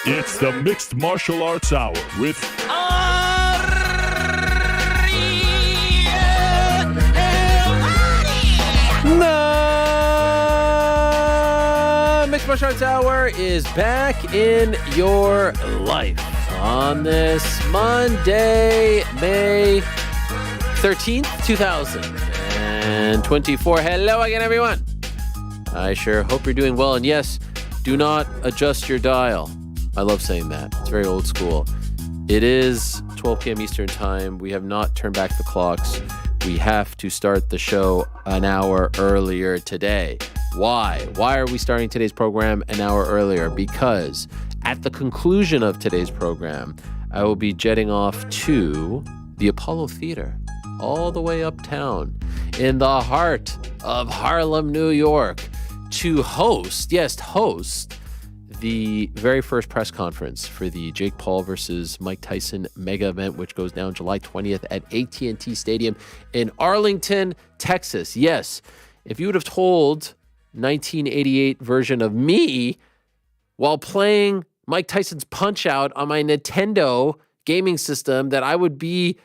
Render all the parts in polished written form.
It's the Mixed Martial Arts Hour with The Mixed Martial Arts Hour is back in your life on this Monday, May 13th, 2024. Hello again, everyone. I sure hope you're doing well. And yes, do not adjust your dial. I love saying that. It's very old school. It is 12 p.m. Eastern Time. We have not turned back the clocks. We have to start the show an hour earlier today. Why? Why are we starting today's program an hour earlier? Because at the conclusion of today's program, I will be jetting off to the Apollo Theater, all the way uptown in the heart of Harlem, New York, to host the very first press conference for the Jake Paul versus Mike Tyson mega event, which goes down July 20th at AT&T Stadium in Arlington, Texas. Yes, if you would have told 1988 version of me while playing Mike Tyson's Punch-Out on my Nintendo gaming system that I would be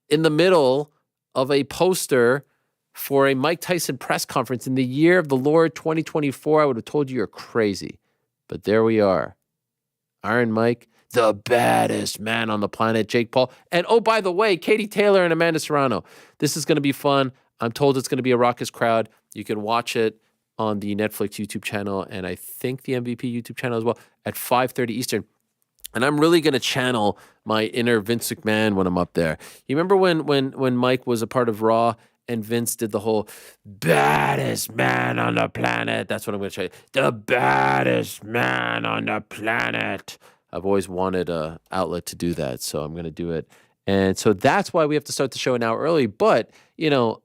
in the middle of a poster for a Mike Tyson press conference in the year of the Lord 2024, I would have told you you're crazy. But there we are. Iron Mike, the baddest man on the planet, Jake Paul. And oh, by the way, Katie Taylor and Amanda Serrano. This is going to be fun. I'm told it's going to be a raucous crowd. You can watch it on the Netflix YouTube channel and I think the MVP YouTube channel as well at 5:30 Eastern. And I'm really going to channel my inner Vince McMahon when I'm up there. You remember when Mike was a part of Raw and Vince did the whole baddest man on the planet? That's what I'm going to say. The baddest man on the planet. I've always wanted an outlet to do that, so I'm going to do it. And so that's why we have to start the show an hour early. But, you know,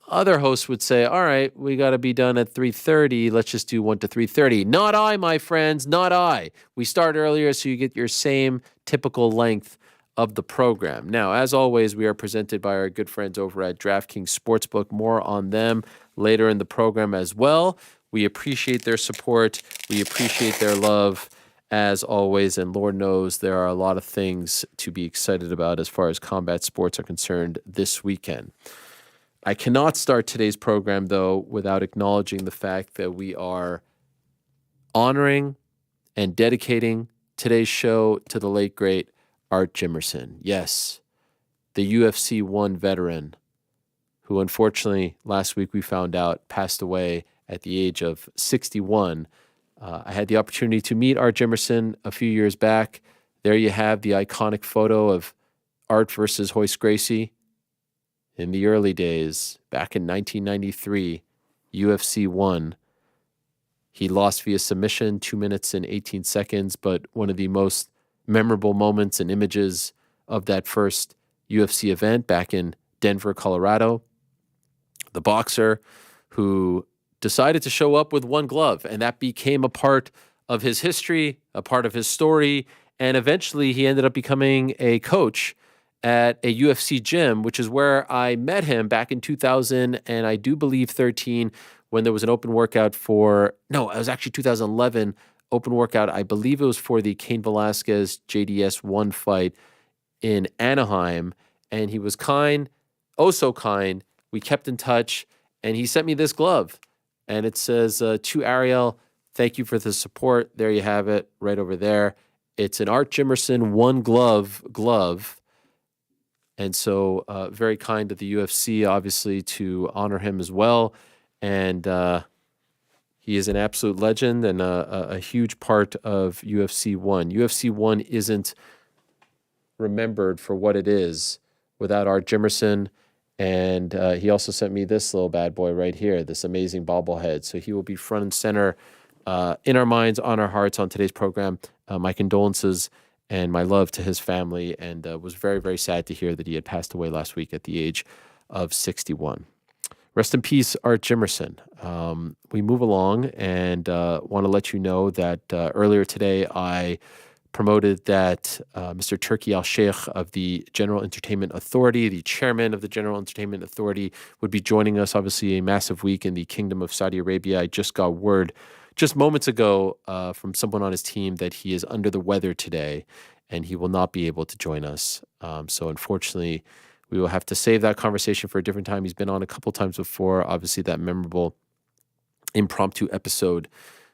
other hosts would say, all right, we got to be done at 3:30. Let's just do 1 to 3:30. Not I, my friends, not I. We start earlier so you get your same typical length of the program. Now, as always, we are presented by our good friends over at DraftKings Sportsbook. More on them later in the program as well. We appreciate their support. We appreciate their love as always. And Lord knows there are a lot of things to be excited about as far as combat sports are concerned this weekend. I cannot start today's program, though, without acknowledging the fact that we are honoring and dedicating today's show to the late, great Art Jimerson. Yes, the UFC 1 veteran who, unfortunately, last week we found out passed away at the age of 61. I had the opportunity to meet Art Jimerson a few years back. There you have the iconic photo of Art versus Royce Gracie. In the early days, back in 1993, UFC 1, he lost via submission, 2 minutes and 18 seconds, but one of the most memorable moments and images of that first UFC event back in Denver, Colorado, the boxer who decided to show up with one glove, and that became a part of his history, a part of his story, and eventually he ended up becoming a coach at a UFC gym, which is where I met him back in 2000 and I do believe 13 when there was an open workout it was actually 2011 open workout. I believe it was for the Cain Velasquez JDS 1 fight in Anaheim, and he was kind, oh so kind. We kept in touch and he sent me this glove and it says, to Ariel, thank you for the support. There you have it right over there. It's an Art Jimerson 1 glove. And so very kind of the UFC, obviously, to honor him as well. And he is an absolute legend and a huge part of UFC 1. UFC 1 isn't remembered for what it is without Art Jimerson. And he also sent me this little bad boy right here, this amazing bobblehead. So he will be front and center in our minds, on our hearts on today's program. My condolences and my love to his family, and was very, very sad to hear that he had passed away last week at the age of 61. Rest in peace, Art Jimerson. We move along and want to let you know that earlier today I promoted that Mr. Turki Al-Sheikh of the General Entertainment Authority, the chairman of the General Entertainment Authority, would be joining us. Obviously, a massive week in the Kingdom of Saudi Arabia. I just got word just moments ago from someone on his team that he is under the weather today and he will not be able to join us. So unfortunately, we will have to save that conversation for a different time. He's been on a couple times before, obviously that memorable impromptu episode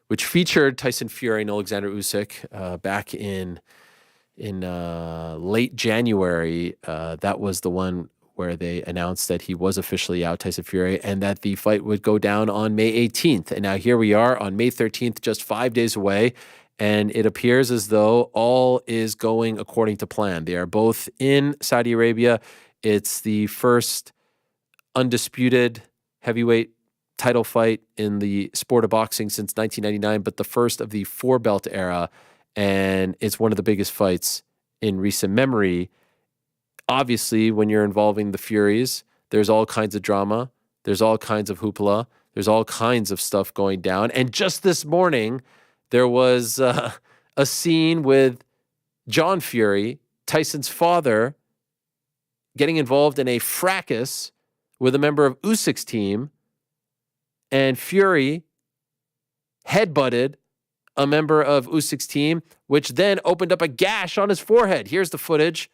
which featured Tyson Fury and Alexander Usyk back in late January. That was the one where they announced that he was officially out, Tyson Fury, and that the fight would go down on May 18th. And now here we are on May 13th, just 5 days away, and it appears as though all is going according to plan. They are both in Saudi Arabia. It's the first undisputed heavyweight title fight in the sport of boxing since 1999, but the first of the four-belt era, and it's one of the biggest fights in recent memory. Obviously, when you're involving the Furies, there's all kinds of drama, there's all kinds of hoopla, there's all kinds of stuff going down, and just this morning, there was a scene with John Fury, Tyson's father, getting involved in a fracas with a member of Usyk's team, and Fury headbutted a member of Usyk's team, which then opened up a gash on his forehead. Here's the footage.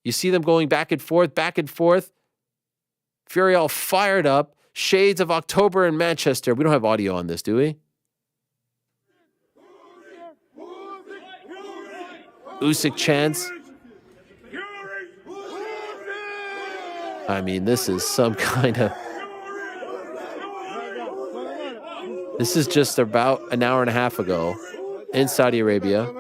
You see them going back and forth, back and forth. Fury all fired up. Shades of October in Manchester. We don't have audio on this, do we? Usyk chants. I mean, this is some kind of... This is just about an hour and a half ago in Saudi Arabia.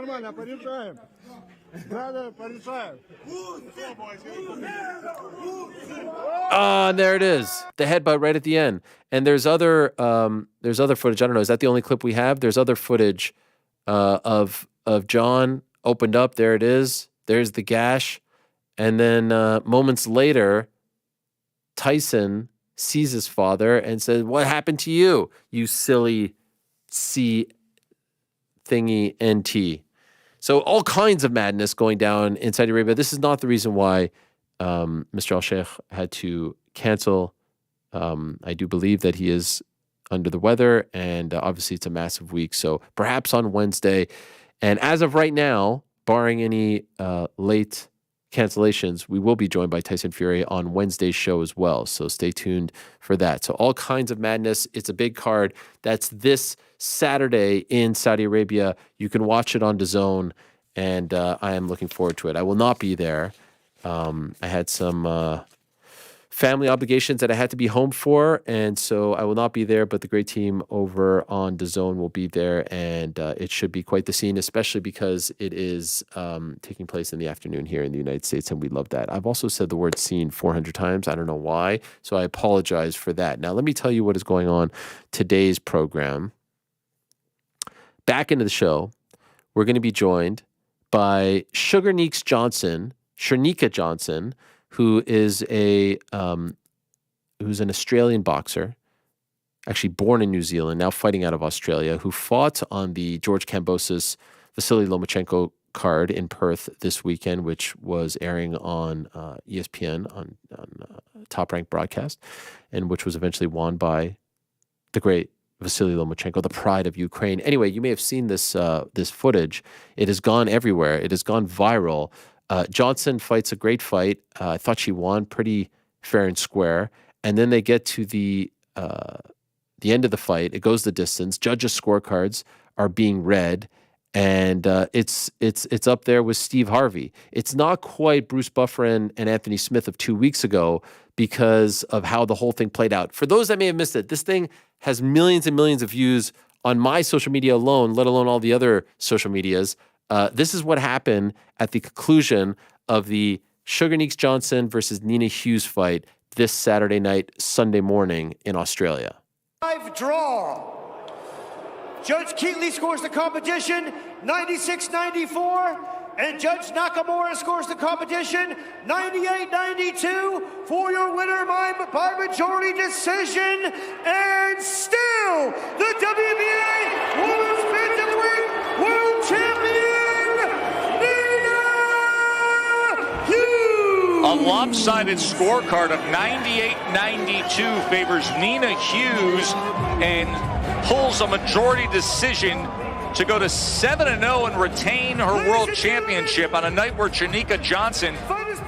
Ah, there it is. The headbutt right at the end. And there's other footage. I don't know. Is that the only clip we have? There's other footage of John opened up. There it is. There's the gash. And then moments later, Tyson sees his father and says, "What happened to you, you silly C thingy NT?" So all kinds of madness going down in Saudi Arabia. This is not the reason why Mr. Al-Sheikh had to cancel. I do believe that he is under the weather, and obviously it's a massive week. So perhaps on Wednesday, and as of right now, barring any late cancellations, we will be joined by Tyson Fury on Wednesday's show as well. So stay tuned for that. So all kinds of madness. It's a big card. That's this Saturday in Saudi Arabia. You can watch it on DAZN, and I am looking forward to it. I will not be there. I had some family obligations that I had to be home for, and so I will not be there, but the great team over on DAZN will be there, and it should be quite the scene, especially because it is taking place in the afternoon here in the United States, and we love that. I've also said the word scene 400 times. I don't know why, so I apologize for that. Now, let me tell you what is going on today's program. Back into the show, we're going to be joined by Cherneka Johnson, who is who's an Australian boxer, actually born in New Zealand, now fighting out of Australia, who fought on the George Kambosos Vasily Lomachenko card in Perth this weekend, which was airing on ESPN on Top Rank broadcast, and which was eventually won by the great Vasily Lomachenko, the pride of Ukraine. Anyway, you may have seen this footage. It has gone everywhere. It has gone viral. Johnson fights a great fight. I thought she won pretty fair and square. And then they get to the end of the fight. It goes the distance. Judges' scorecards are being read, and it's up there with Steve Harvey. It's not quite Bruce Buffer and Anthony Smith of 2 weeks ago because of how the whole thing played out. For those that may have missed it, this thing has millions and millions of views on my social media alone, let alone all the other social medias. This is what happened at the conclusion of the Cherneka Johnson versus Nina Hughes fight this Saturday night, Sunday morning in Australia. Live draw. Judge Keatley scores the competition 96-94, and Judge Nakamura scores the competition 98-92 for your winner by majority decision, and still the WBA Women's Bantamweight A lopsided scorecard of 98-92 favors Nina Hughes and pulls a majority decision to go to 7-0 and retain her world championship on a night where Cherneka Johnson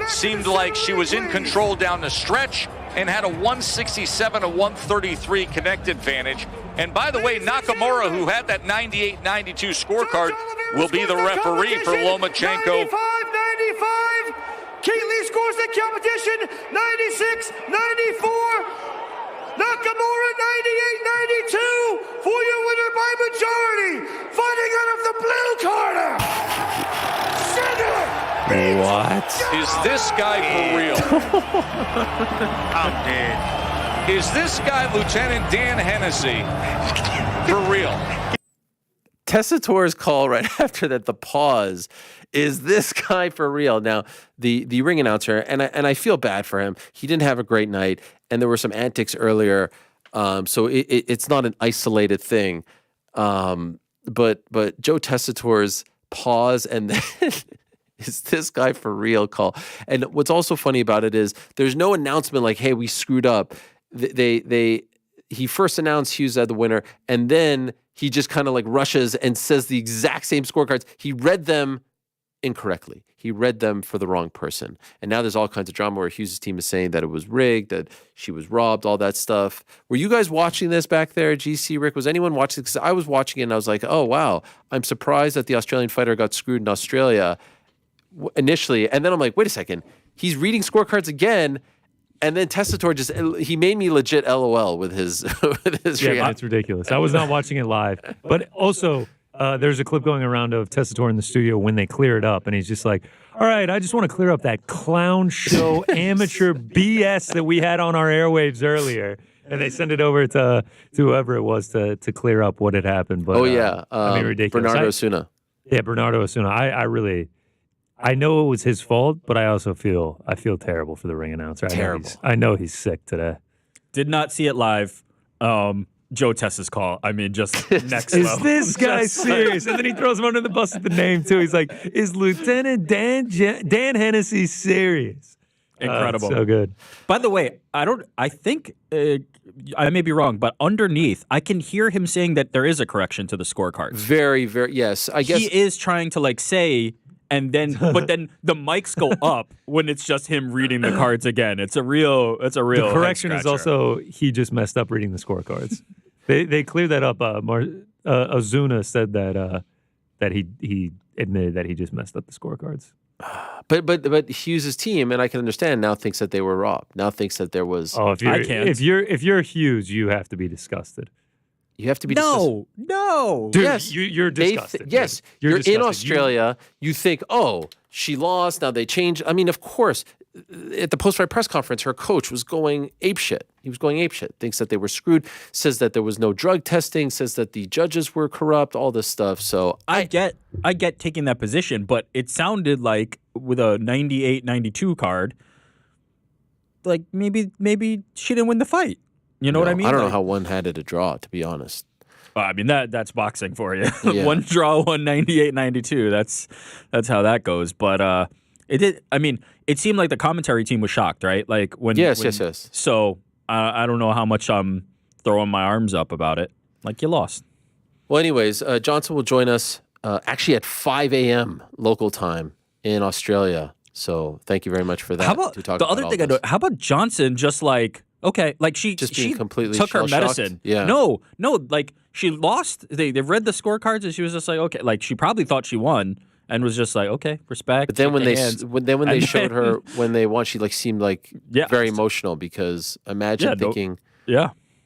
seemed like she was in control down the stretch and had a 167-133 connect advantage. And by the way, Nakamura, who had that 98-92 scorecard, will be the referee for Lomachenko. 95-95. Keeley scores the competition. 96-94. Nakamura 98-92 for your winner by majority. Fighting out of the blue corner. What? Is this guy for real? I'm dead. Is this guy Lieutenant Dan Hennessy for real? Tessitore's call right after that, the pause, is this guy for real? Now, the ring announcer, and I feel bad for him. He didn't have a great night, and there were some antics earlier, so it's not an isolated thing. But Joe Tessitore's pause and then is this guy for real call. And what's also funny about it is there's no announcement like, hey, we screwed up. He first announced Hughes as the winner, and then he just kind of like rushes and says the exact same scorecards. He read them incorrectly. He read them for the wrong person. And now there's all kinds of drama where Hughes' team is saying that it was rigged, that she was robbed, all that stuff. Were you guys watching this back there, GC, Rick? Was anyone watching it? Because I was watching it and I was like, oh, wow, I'm surprised that the Australian fighter got screwed in Australia initially. And then I'm like, wait a second. He's reading scorecards again. And then Tessitore he made me legit LOL with his reaction. Yeah, it's ridiculous. I was not watching it live. But also, there's a clip going around of Tessitore in the studio when they clear it up. And he's just like, all right, I just want to clear up that clown show amateur BS that we had on our airwaves earlier. And they send it over to whoever it was to clear up what had happened. But, I mean, ridiculous. Bernardo Osuna. Yeah, Bernardo Osuna. I know it was his fault, but I also feel terrible for the ring announcer. I know he's sick today. Did not see it live. Joe Tessa's call. I mean, just next level. Is this guy serious? And then he throws him under the bus with the name too. He's like, "Is Lieutenant Dan Hennessy serious?" Incredible. So good. By the way, I think I may be wrong, but underneath, I can hear him saying that there is a correction to the scorecards. Very, very, yes. I guess he is trying to like say. And then, but then the mics go up when it's just him reading the cards again. It's a real. The correction is also he just messed up reading the scorecards. They cleared that up. Ozuna said that he admitted that he just messed up the scorecards. But Hughes' team, and I can understand, now thinks that they were robbed. Now thinks that there was. Oh, if you're Hughes, you have to be disgusted. You have to be disgusted. No. Dude, yes. You're disgusted. Yes. You're disgusted. in Australia. You think, oh, she lost. Now they changed. I mean, of course, at the post-fight press conference, her coach was going apeshit. He was going apeshit. Thinks that they were screwed. Says that there was no drug testing. Says that the judges were corrupt. All this stuff. So I get taking that position, but it sounded like with a 98-92 card, like maybe she didn't win the fight. You know what I mean? I don't know how one had it a draw, to be honest. I mean, that's boxing for you. Yeah. One draw, 198-92. That's how that goes. But it did. I mean, it seemed like the commentary team was shocked, right? Like when Yes. So I don't know how much I'm throwing my arms up about it. Like you lost. Well, anyways, Johnson will join us actually at 5 a.m. local time in Australia. So thank you very much for that. How about the other thing I know? How about Johnson just like. Okay, like she completely took her medicine. Yeah. No, like she lost. They read the scorecards and she was just like, okay, like she probably thought she won and was just like, okay, respect. But then when they showed her when they won, she like seemed like very emotional because imagine thinking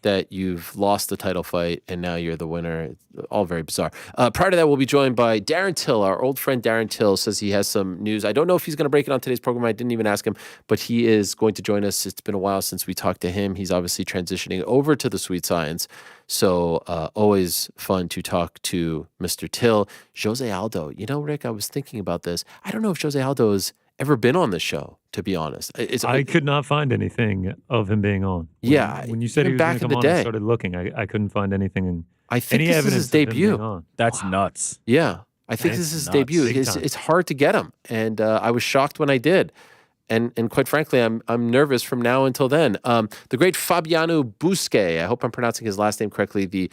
that you've lost the title fight and now you're the winner. It's all very bizarre. Prior to that, we'll be joined by Darren Till. Our old friend Darren Till says he has some news. I don't know if he's going to break it on today's program. I didn't even ask him, but he is going to join us. It's been a while since we talked to him. He's obviously transitioning over to the Sweet Science. So always fun to talk to Mr. Till. Jose Aldo. You know, Rick, I was thinking about this. I don't know if Jose Aldo has ever been on the show, to be honest. I could not find anything of him being on. When you said he was going to come on, I started looking. I couldn't find anything. I think this is his debut. That's nuts. Yeah, I think this is his debut. It's hard to get him, and I was shocked when I did. And quite frankly, I'm nervous from now until then. The great Fabiano Busquet, I hope I'm pronouncing his last name correctly, the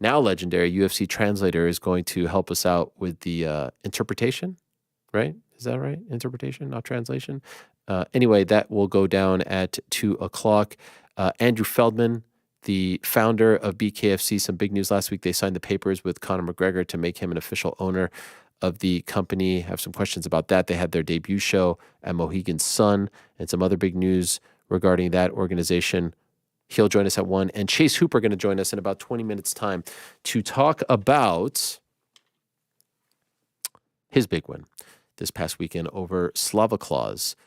now legendary UFC translator, is going to help us out with the interpretation, right? Is that right? Interpretation, not translation. Anyway, that will go down at 2:00. Andrew Feldman, the founder of BKFC, some big news last week. They signed the papers with Conor McGregor to make him an official owner of the company. Have some questions about that. They had their debut show at Mohegan Sun, and some other big news regarding that organization. He'll join us at 1, and Chase Hooper going to join us in about 20 minutes' time to talk about his big win this past weekend over Slava Claus.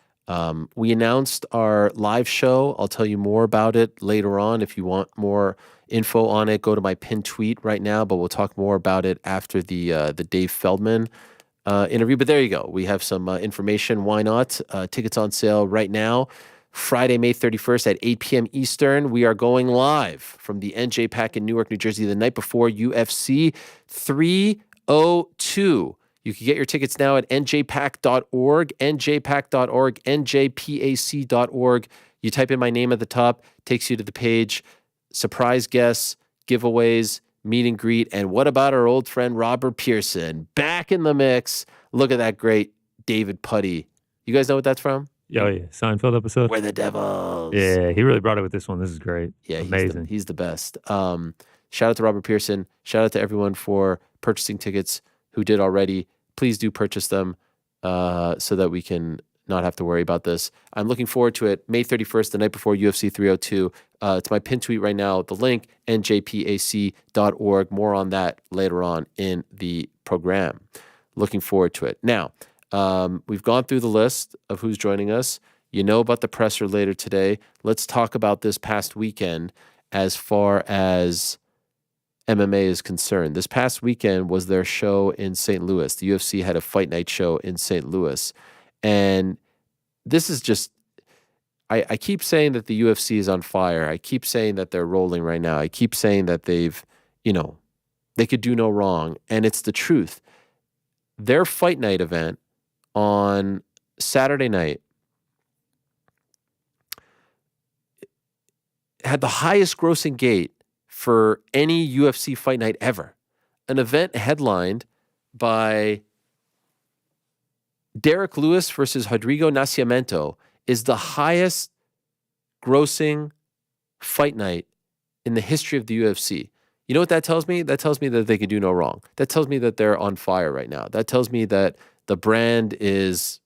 We announced our live show. I'll tell you more about it later on. If you want more info on it, go to my pinned tweet right now, but we'll talk more about it after the Dave Feldman interview. But there you go. We have some information. Why not? Tickets on sale right now. Friday, May 31st at 8 p.m. Eastern. We are going live from the NJ Pack in Newark, New Jersey, the night before UFC 302. You can get your tickets now at njpack.org, njpack.org, njpac.org. You type in my name at the top, takes you to the page. Surprise guests, giveaways, meet and greet. And what about our old friend Robert Pearson? Back in the mix. Look at that great David Putty. You guys know what that's from? Oh, yeah. Seinfeld episode. We're the Devils. Yeah, he really brought it with this one. This is great. Yeah, amazing. He's the best. Shout out to Robert Pearson. Shout out to everyone for purchasing tickets who did already. Please do purchase them so that we can not have to worry about this. I'm looking forward to it. May 31st, the night before UFC 302. It's my pinned tweet right now. The link, njpac.org. More on that later on in the program. Looking forward to it. Now, we've gone through the list of who's joining us. You know about the presser later today. Let's talk about this past weekend as far as MMA is concerned. This past weekend was their show in St. Louis. The UFC had a fight night show in St. Louis. And this is just, I keep saying that the UFC is on fire. I keep saying that they're rolling right now. I keep saying that they've, they could do no wrong. And it's the truth. Their fight night event on Saturday night had the highest grossing gate for any UFC fight night ever. An event headlined by Derek Lewis versus Rodrigo Nascimento is the highest grossing fight night in the history of the UFC. You know what that tells me? That tells me that they can do no wrong. That tells me that they're on fire right now. That tells me that the brand is,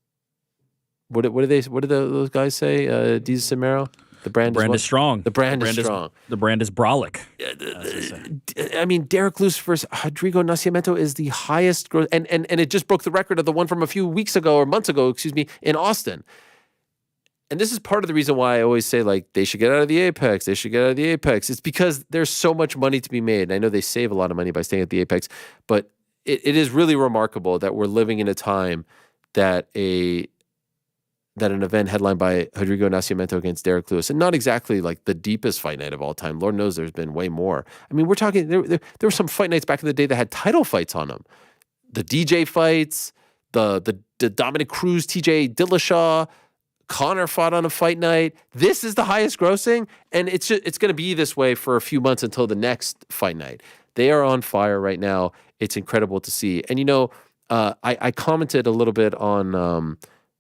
what do those guys say? Diaz Samero? The brand is strong. The brand is strong. The brand is brolic. I mean, Derek Lewis versus Rodrigo Nascimento is the highest growth, and it just broke the record of the one from a few weeks ago or months ago, in Austin. And this is part of the reason why I always say, like, they should get out of the Apex. They should get out of the Apex. It's because there's so much money to be made. And I know they save a lot of money by staying at the Apex, but it is really remarkable that we're living in a time that an event headlined by Rodrigo Nascimento against Derek Lewis, and not exactly like the deepest fight night of all time. Lord knows there's been way more. I mean, we're talking, there were some fight nights back in the day that had title fights on them. The DJ fights, the Dominic Cruz, TJ Dillashaw, Conor fought on a fight night. This is the highest grossing, and it's going to be this way for a few months until the next fight night. They are on fire right now. It's incredible to see. And, I commented a little bit on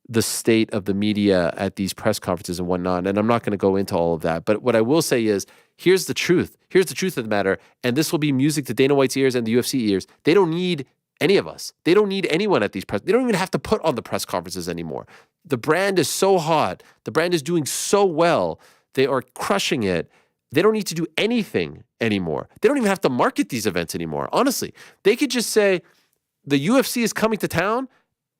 the state of the media at these press conferences and whatnot. And I'm not going to go into all of that. But what I will say is, here's the truth. Here's the truth of the matter. And this will be music to Dana White's ears and the UFC ears. They don't need any of us. They don't need anyone at these press. They don't even have to put on the press conferences anymore. The brand is so hot. The brand is doing so well. They are crushing it. They don't need to do anything anymore. They don't even have to market these events anymore. Honestly, they could just say the UFC is coming to town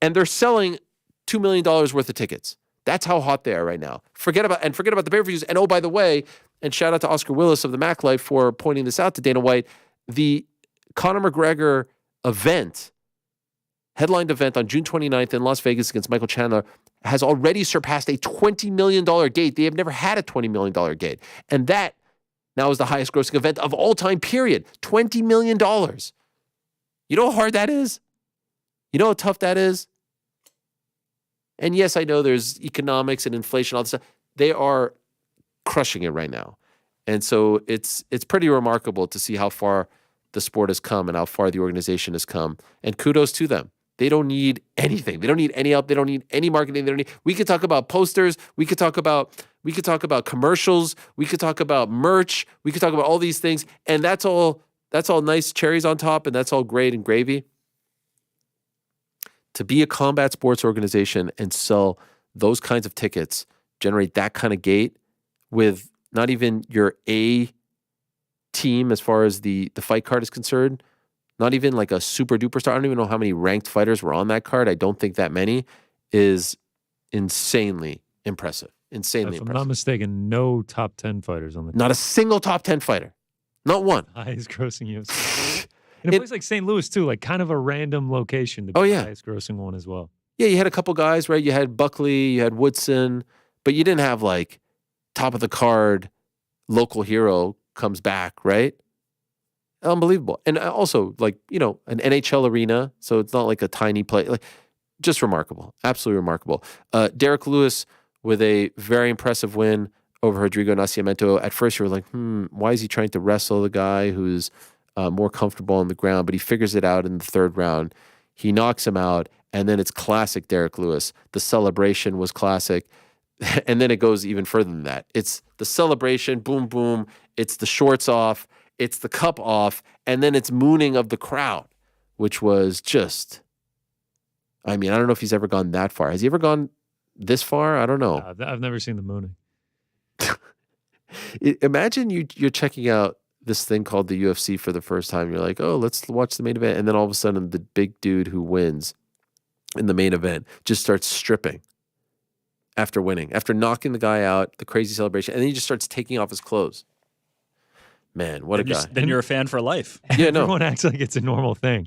and they're selling $2 million worth of tickets. That's how hot they are right now. Forget about the pay-per-views. And oh, by the way, and shout out to Oscar Willis of the Mac Life for pointing this out to Dana White, the Conor McGregor event, headlined event on June 29th in Las Vegas against Michael Chandler, has already surpassed a $20 million gate. They have never had a $20 million gate. And that now is the highest grossing event of all time, period. $20 million. You know how hard that is? You know how tough that is? And yes, I know there's economics and inflation, all this stuff. They are crushing it right now. And so it's pretty remarkable to see how far the sport has come and how far the organization has come. And kudos to them. They don't need anything. They don't need any help. They don't need any marketing. They don't need. We could talk about posters. We could talk about commercials. We could talk about merch. We could talk about all these things. And that's all nice cherries on top, and that's all great and gravy. To be a combat sports organization and sell those kinds of tickets, generate that kind of gate with not even your A team as far as the fight card is concerned, not even like a super duper star. I don't even know how many ranked fighters were on that card. I don't think that many, is insanely impressive. Insanely If I'm impressive. not mistaken, no top 10 fighters on the Not a single top 10 fighter. Not one. highest grossing UFC. And a place like St. Louis, too, like kind of a random location to be the highest grossing one as well. Yeah, you had a couple guys, right? You had Buckley, you had Woodson, but you didn't have like top of the card local hero comes back, right? Unbelievable. And also, like, you know, an NHL arena, so it's not like a tiny place. Like, just remarkable. Absolutely remarkable. Derek Lewis with a very impressive win over Rodrigo Nascimento. At first, you were like, why is he trying to wrestle the guy who's more comfortable on the ground? But he figures it out in the third round. He knocks him out, and then it's classic Derek Lewis. The celebration was classic. And then it goes even further than that. It's the celebration, boom, boom. It's the shorts off. It's the cup off. And then it's mooning of the crowd, which was just, I mean, I don't know if he's ever gone that far. Has he ever gone this far? I don't know. I've never seen the mooning. Imagine you're checking out this thing called the UFC for the first time. You're like, oh, let's watch the main event. And then all of a sudden, the big dude who wins in the main event just starts stripping after winning, after knocking the guy out, the crazy celebration. And then he just starts taking off his clothes. Man, what a guy. Then you're a fan for life. Yeah, no. Everyone acts like it's a normal thing.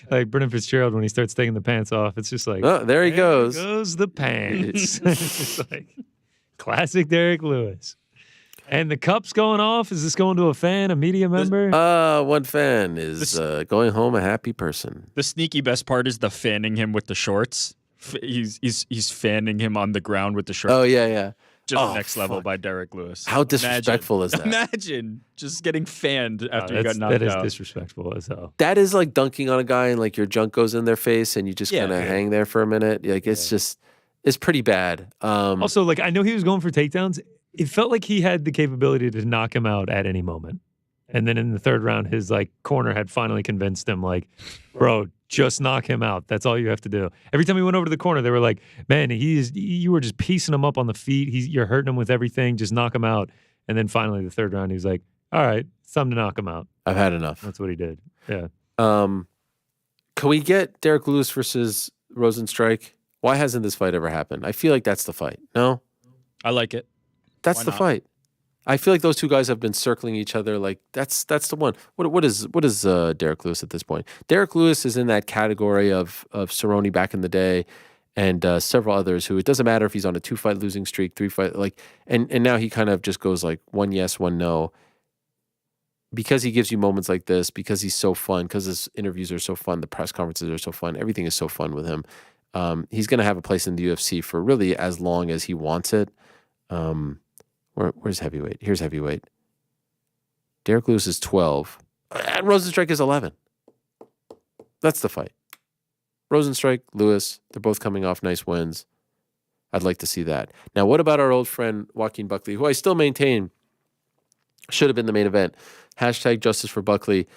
Like Brendan Fitzgerald, when he starts taking the pants off, it's just like, Oh, there he goes. goes the pants. It's just like classic Derek Lewis. And the cup's going off. Is this going to a fan, a media member? One fan is going home a happy person. The sneaky best part is the fanning him with the shorts. He's fanning him on the ground with the shorts. Oh, yeah. Just next level by Derek Lewis. How disrespectful is that? Imagine just getting fanned after you got knocked that is out. disrespectful as hell. That is like dunking on a guy and like your junk goes in their face and you just kind of Yeah. hang there for a minute. Like it's just, it's pretty bad. Also, like I know he was going for takedowns. It felt like he had the capability to knock him out at any moment. And then in the third round, his like corner had finally convinced him, like, bro, just knock him out. That's all you have to do. Every time he went over to the corner, they were like, man, you were just piecing him up on the feet. You're hurting him with everything. Just knock him out. And then finally, the third round, he was like, all right, it's time to knock him out. I've had enough. That's what he did. Yeah. Can we get Derek Lewis versus Rosenstrike? Why hasn't this fight ever happened? I feel like that's the fight. No? I like it. That's Why the not? fight. I feel like those two guys have been circling each other. Like that's the one. What is Derek Lewis at this point? Derek Lewis is in that category of Cerrone back in the day, and several others who it doesn't matter if he's on a 2-fight losing streak, 3-fight like, and now he kind of just goes like 1 yes, 1 no, because he gives you moments like this, because he's so fun, because his interviews are so fun, the press conferences are so fun, everything is so fun with him. He's going to have a place in the UFC for really as long as he wants it. Where's heavyweight? Here's heavyweight. Derek Lewis is 12. And Rosenstrike is 11. That's the fight. Rosenstrike, Lewis, they're both coming off nice wins. I'd like to see that. Now, what about our old friend Joaquin Buckley, who I still maintain should have been the main event? Hashtag justice for Buckley.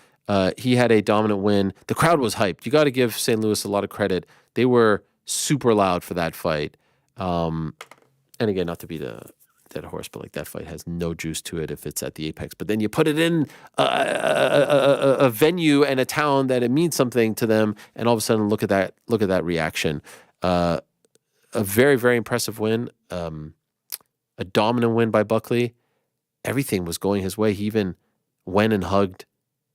He had a dominant win. The crowd was hyped. You got to give St. Louis a lot of credit. They were super loud for that fight. And again, not to be the dead horse, but like that fight has no juice to it if it's at the Apex. But then you put it in a venue and a town that it means something to them, and all of a sudden, look at that reaction. A very, very impressive win. A dominant win by Buckley. Everything was going his way. He even went and hugged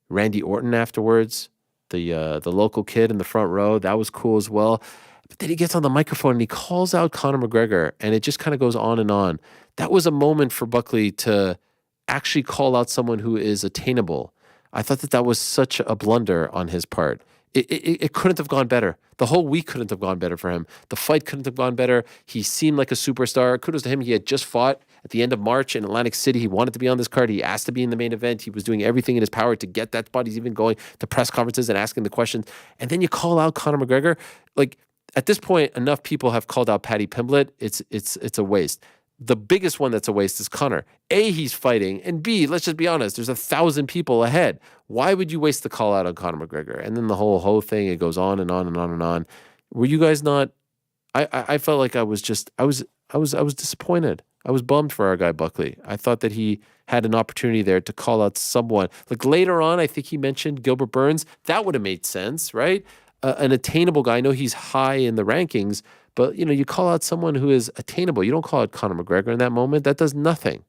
Randy Orton afterwards, the local kid in the front row. That was cool as well. But then he gets on the microphone and he calls out Conor McGregor, and it just kind of goes on and on. That was a moment for Buckley to actually call out someone who is attainable. I thought that was such a blunder on his part, It couldn't have gone better. The whole week couldn't have gone better for him. The fight couldn't have gone better. He seemed like a superstar. Kudos to him. He had just fought at the end of March in Atlantic City. He wanted to be on this card. He asked to be in the main event. He was doing everything in his power to get that spot. He's even going to press conferences and asking the questions. And then you call out Conor McGregor. Like, at this point, enough people have called out Paddy Pimblett. It's a waste. The biggest one that's a waste is Conor. A, he's fighting, and B, let's just be honest, there's 1,000 people ahead. Why would you waste the call out on Conor McGregor? And then the whole thing, it goes on and on and on and on. Were you guys not? I felt like I was disappointed. I was bummed for our guy Buckley. I thought that he had an opportunity there to call out someone. Like later on, I think he mentioned Gilbert Burns. That would have made sense, right? An attainable guy. I know he's high in the rankings, but you call out someone who is attainable. You don't call out Conor McGregor in that moment. That does nothing.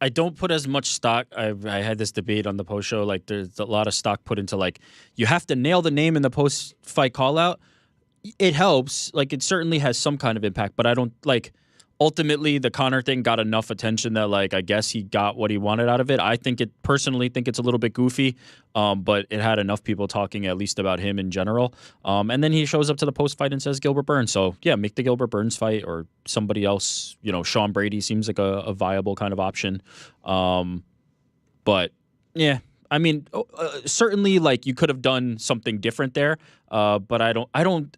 I don't put as much stock. I had this debate on the post show. Like, there's a lot of stock put into, like, you have to nail the name in the post fight call out. It helps. Like, it certainly has some kind of impact, but I don't like. Ultimately, the Conor thing got enough attention that, like, I guess he got what he wanted out of it. I personally think it's a little bit goofy, but it had enough people talking at least about him in general. And then he shows up to the post-fight and says Gilbert Burns. So, yeah, make the Gilbert Burns fight or somebody else. Sean Brady seems like a viable kind of option. But, yeah. I mean, certainly, like, you could have done something different there, but I don't.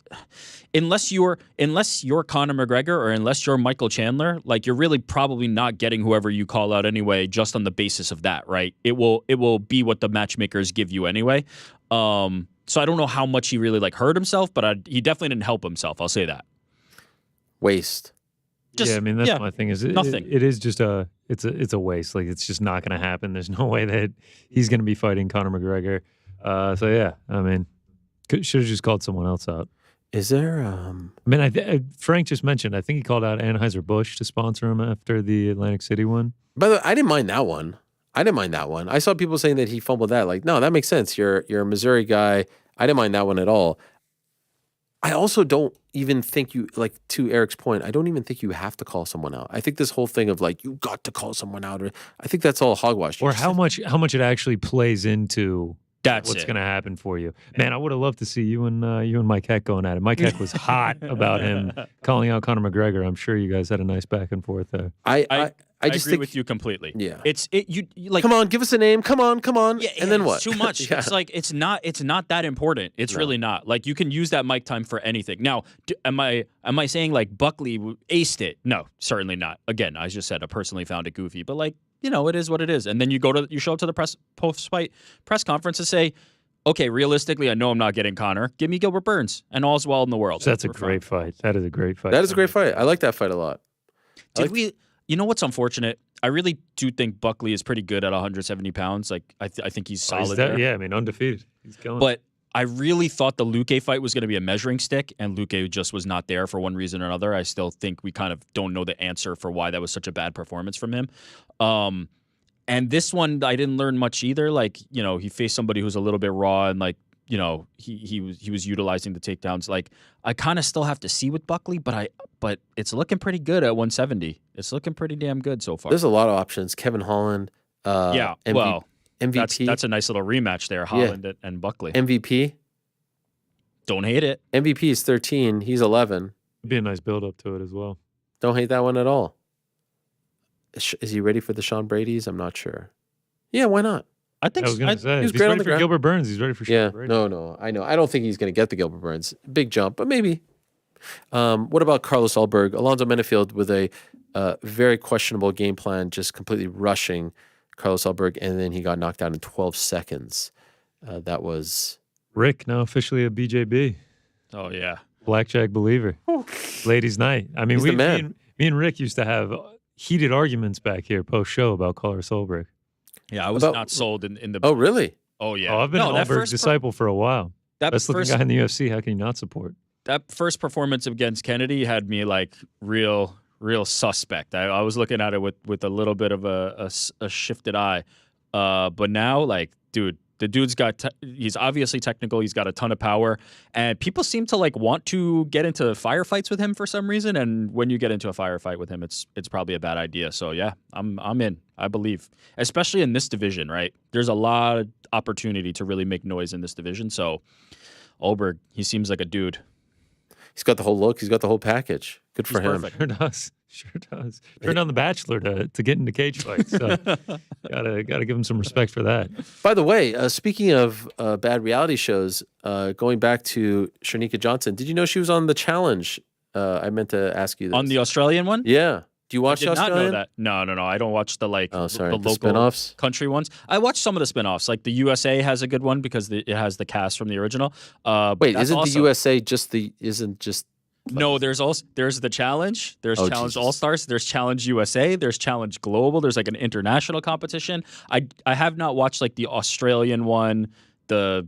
Unless you're Conor McGregor or unless you're Michael Chandler, like, you're really probably not getting whoever you call out anyway, just on the basis of that, right? It will be what the matchmakers give you anyway. So I don't know how much he really hurt himself, but he definitely didn't help himself. I'll say that. Waste. I mean, that's my thing. Is nothing. It is just it's a waste. Like, it's just not going to happen. There's no way that he's going to be fighting Conor McGregor. So yeah, I mean, should have just called someone else out. Is there? I mean, Frank just mentioned. I think he called out Anheuser-Busch to sponsor him after the Atlantic City one. By the way, I didn't mind that one. I saw people saying that he fumbled that. Like, no, that makes sense. You're a Missouri guy. I didn't mind that one at all. I also don't even think to Eric's point, I don't even think you have to call someone out. I think this whole thing of you got to call someone out, I think that's all hogwash. Or how much it actually plays into That's what's going to happen for you. Man, I would have loved to see you and Mike Heck going at it. Mike Heck was hot about him calling out Conor McGregor. I'm sure you guys had a nice back and forth there. I just agree with you completely. Yeah, you like. Come on, give us a name. Come on. Yeah, and then what? It's too much. Yeah. It's like it's not that important. It's really not. Like, you can use that mic time for anything. Now, am I saying Buckley aced it? No, certainly not. Again, I just said I personally found it goofy, but it is what it is. And then you show up to the post-fight press conference and say, okay, realistically, I know I'm not getting Conor. Give me Gilbert Burns, and all's well in the world. So that's a great fight. That is a great fight. That is a great fight. I like that fight a lot. You know what's unfortunate? I really do think Buckley is pretty good at 170 pounds. Like, I think he's solid there. Yeah, I mean, undefeated. He's killing. But I really thought the Luque fight was going to be a measuring stick, and Luque just was not there for one reason or another. I still think we kind of don't know the answer for why that was such a bad performance from him. And this one, I didn't learn much either. He faced somebody who's a little bit raw, and he was utilizing the takedowns. I kind of still have to see with Buckley, but it's looking pretty good at 170. It's looking pretty damn good so far. There's a lot of options. Kevin Holland. MVP. That's a nice little rematch there, Holland and Buckley. MVP. Don't hate it. MVP is 13. He's 11. It'd be a nice build up to it as well. Don't hate that one at all. Is he ready for the Sean Brady's? I'm not sure. Yeah, why not? I think I was going to say, he was he's great on ready the for ground. Gilbert Burns. He's ready for Sean Brady. No, I know. I don't think he's going to get the Gilbert Burns. Big jump, but maybe. What about Carlos Ulberg? Alonzo Menefield with a very questionable game plan, just completely rushing Carlos Ulberg, and then he got knocked out in 12 seconds. That was... Rick, now officially a BJB. Oh, yeah. Blackjack believer. Ladies' night. I mean, me and Rick used to have heated arguments back here post-show about Carlos Ulberg. Yeah, I was not sold in the... Oh, really? Oh, yeah. Oh, I've been an Ulberg disciple for a while. Best looking guy in the UFC. How can you not support? That first performance against Kennedy had me real suspect. I was looking at it with a little bit of a shifted eye. But now, dude, the dude's he's obviously technical. He's got a ton of power, and people seem to want to get into firefights with him for some reason. And when you get into a firefight with him, it's probably a bad idea. So yeah, I'm in. I believe, especially in this division, right? There's a lot of opportunity to really make noise in this division. So Oberg, he seems like a dude. He's got the whole look. He's got the whole package. Good for him. Perfect. Sure does. Sure does. Turned on The Bachelor to get into cage fights. So gotta give him some respect for that. By the way, speaking of bad reality shows, going back to Cherneka Johnson, did you know she was on The Challenge? I meant to ask you this. On the Australian one? Yeah. Do you watch I did the not Australian? know that. No. I don't watch the sorry, the the local spinoffs? country ones. I watch some of the spinoffs. Like the USA has a good one because it has the cast from the original. But Wait, that's isn't also, the USA just No, there's the Challenge. There's Oh, Challenge Jesus. All Stars. There's Challenge USA. There's Challenge Global. There's like an international competition. I have not watched like the Australian one. I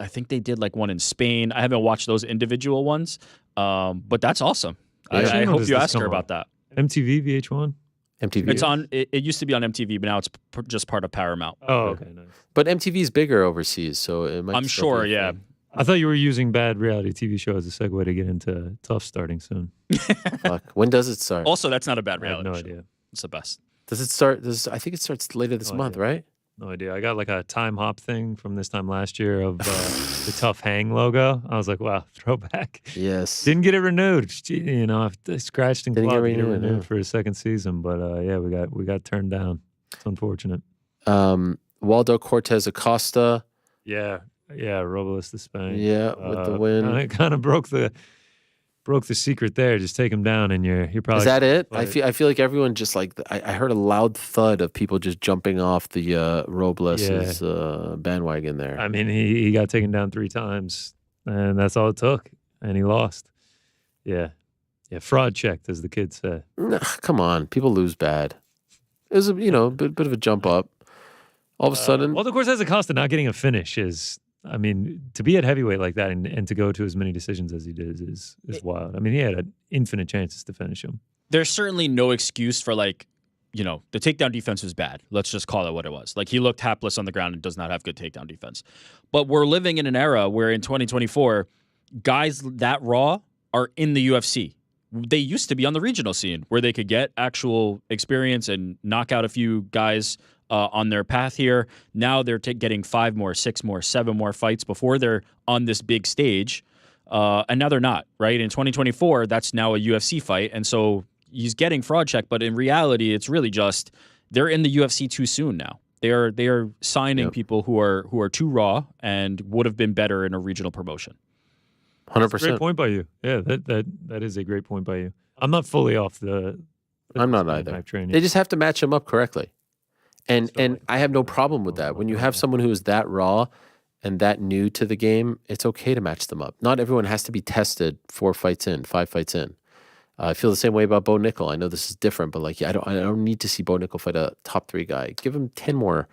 think they did like one in Spain. I haven't watched those individual ones. But that's awesome. Yeah. I When hope does you this ask her come about on? that. MTV, VH1? MTV? It's on. It used to be on MTV, but now it's just part of Paramount. Oh, okay, nice. But MTV's bigger overseas, so it might. I'm still sure. be a Yeah. thing. I thought you were using bad reality TV show as a segue to get into Tough starting soon. Fuck. When does it start? Also, that's not a bad I have reality no show. idea. It's the best. Does it start? I think it starts later this No month, idea. right? No idea. I got like a time hop thing from this time last year of the Tough Hang logo. I was like, wow, throwback. Yes. Didn't get it renewed. You know, I scratched and Didn't get clawed to get it renewed, renewed no. for a second season. But yeah, we got turned down. It's unfortunate. Waldo Cortez Acosta. Yeah, Robles to Spain. Yeah, with the win. Kind of broke the secret there. Just take him down, and you're probably. Is that it? but- I feel like everyone just like I heard a loud thud of people just jumping off the Robles' bandwagon there. I mean, he got taken down 3 times, and that's all it took, and he lost. Yeah, fraud checked, as the kids say. Nah, come on, people lose bad. It was a bit of a jump up. All of a sudden, Well, of course, as a cost of not getting a finish is, I mean, to be at heavyweight like that and to go to as many decisions as he did is wild. I mean, he had infinite chances to finish him. There's certainly no excuse for the takedown defense was bad. Let's just call it what it was. Like he looked hapless on the ground and does not have good takedown defense. But we're living in an era where in 2024, guys that raw are in the UFC. They used to be on the regional scene where they could get actual experience and knock out a few guys on their path here. Now they're getting 5 more, 6 more, 7 more fights before they're on this big stage. And now they're not, right? In 2024, that's now a UFC fight. And so he's getting fraud check, but in reality, it's really just they're in the UFC too soon now. They are signing people who are too raw and would have been better in a regional promotion. 100%. Great point by you. Yeah, that is a great point by you. I'm not fully off the I'm not Spain either. hype train They yet. just have to match them up correctly. And I have no problem with that. When you have someone who is that raw and that new to the game, it's okay to match them up. Not everyone has to be tested 4 fights in, 5 fights in. I feel the same way about Bo Nickel. I know this is different, but I don't need to see Bo Nickel fight a top 3 guy. Give him 10 more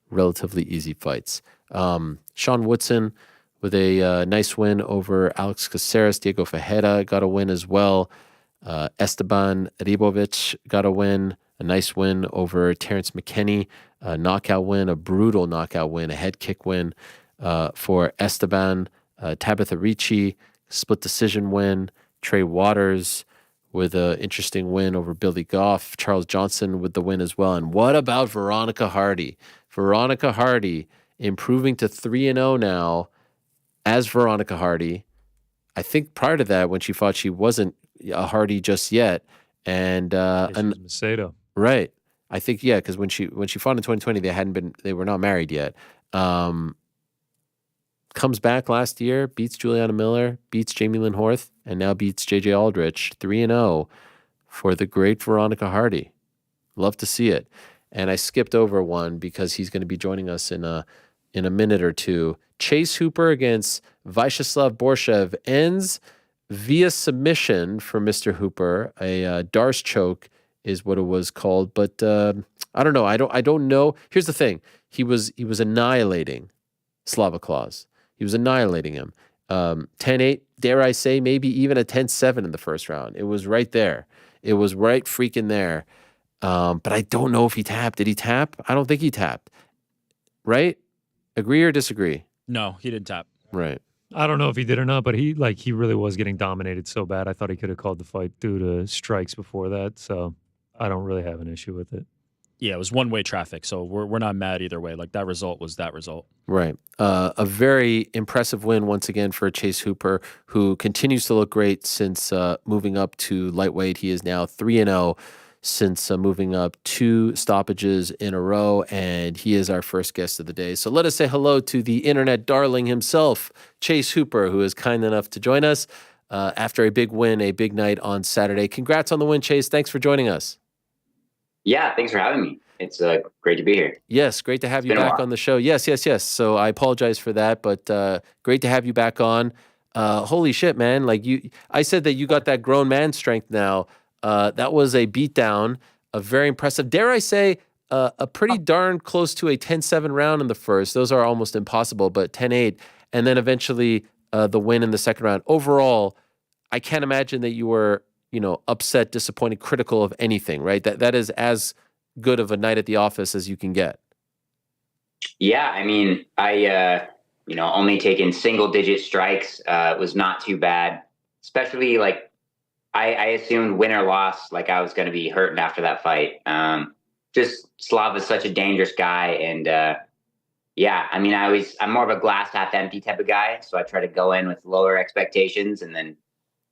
relatively easy fights. Sean Woodson with a nice win over Alex Caceres. Diego Fajeda got a win as well. Esteban Ribovic got a win. A nice win over Terrence McKinney, a knockout win, a brutal knockout win, a head kick win for Esteban. Tabitha Ricci, split decision win. Trey Waters with an interesting win over Billy Goff. Charles Johnson with the win as well. And what about Veronica Hardy? Veronica Hardy improving to 3-0 now as Veronica Hardy. I think prior to that, when she fought, she wasn't a Hardy just yet. And Macedo. right, I think because when she fought in 2020, they were not married yet. Comes back last year, beats Juliana Miller, beats Jamie Lynn Horth, and now beats JJ Aldrich 3-0 for the great Veronica Hardy. Love to see it. And I skipped over one because he's going to be joining us in a minute or two. Chase Hooper against Vyacheslav Borshev ends via submission for Mr. Hooper. A Darce choke is what it was called, but I don't know. I don't know. Here's the thing: he was annihilating Slava Claus. He was annihilating him. 10-8, dare I say, maybe even a 10-7 in the first round. It was right there. It was right freaking there. But I don't know if he tapped. Did he tap? I don't think he tapped. Right? Agree or disagree? No, he didn't tap. Right. I don't know if he did or not, but he really was getting dominated so bad. I thought he could have called the fight due to strikes before that. So I don't really have an issue with it. Yeah, it was one-way traffic, so we're not mad either way. Like, that result was that result. Right. A very impressive win once again for Chase Hooper, who continues to look great since moving up to lightweight. He is now 3-0 since moving up 2 stoppages in a row, and he is our first guest of the day. So let us say hello to the internet darling himself, Chase Hooper, who is kind enough to join us after a big win, a big night on Saturday. Congrats on the win, Chase. Thanks for joining us. Yeah, thanks for having me. It's great to be here. Yes, great to have you back on the show. Yes. So I apologize for that, but great to have you back on. Holy shit, man. Like I said that you got that grown man strength now. That was a beatdown, a very impressive, dare I say, a pretty darn close to a 10-7 round in the first. Those are almost impossible, but 10-8. And then eventually the win in the second round. Overall, I can't imagine that you were, upset, disappointed, critical of anything, right? That is as good of a night at the office as you can get. Yeah, I mean, I only taken single digit strikes was not too bad. Especially like I assumed win or loss, like I was going to be hurting after that fight. Just Slav is such a dangerous guy, and I mean, I'm more of a glass half empty type of guy, so I try to go in with lower expectations, and then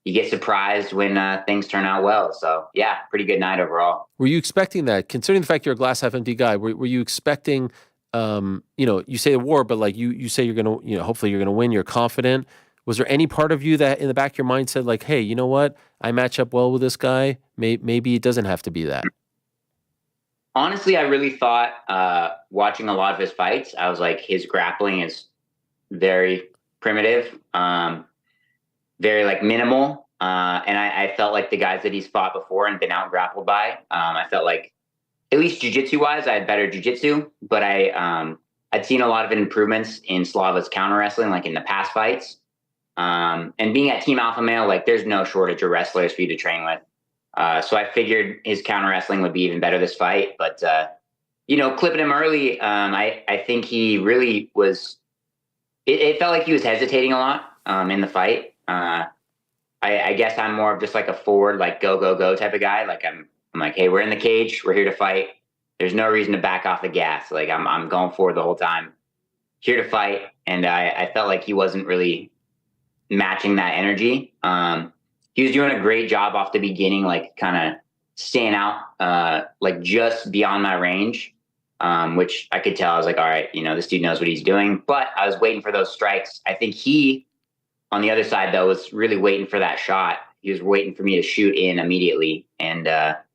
you get surprised when things turn out well. So yeah, pretty good night overall. Were you expecting that? Considering the fact you're a glass half empty guy, were you expecting? You say a war, but like you say you're gonna, hopefully you're gonna win. You're confident. Was there any part of you that in the back of your mind said like, hey, you know what? I match up well with this guy. Maybe it doesn't have to be that. Honestly, I really thought watching a lot of his fights, I was like, his grappling is very primitive. Very like minimal. And I felt like the guys that he's fought before and been out grappled by, I felt like at least jiu-jitsu wise, I had better jiu-jitsu, but I'd seen a lot of improvements in Slava's counter wrestling, like in the past fights. And being at Team Alpha Male, like there's no shortage of wrestlers for you to train with. So I figured his counter wrestling would be even better this fight, but clipping him early, I think he really was, it felt like he was hesitating a lot in the fight. I guess I'm more of just like a forward, like go type of guy. Like I'm like, hey, we're in the cage. We're here to fight. There's no reason to back off the gas. Like I'm going forward the whole time, here to fight. And I felt like he wasn't really matching that energy. He was doing a great job off the beginning, like kind of staying out, like just beyond my range, which I could tell. I was like, all right, this dude knows what he's doing. But I was waiting for those strikes. I think he, on the other side, though, was really waiting for that shot. He was waiting for me to shoot in immediately. And, that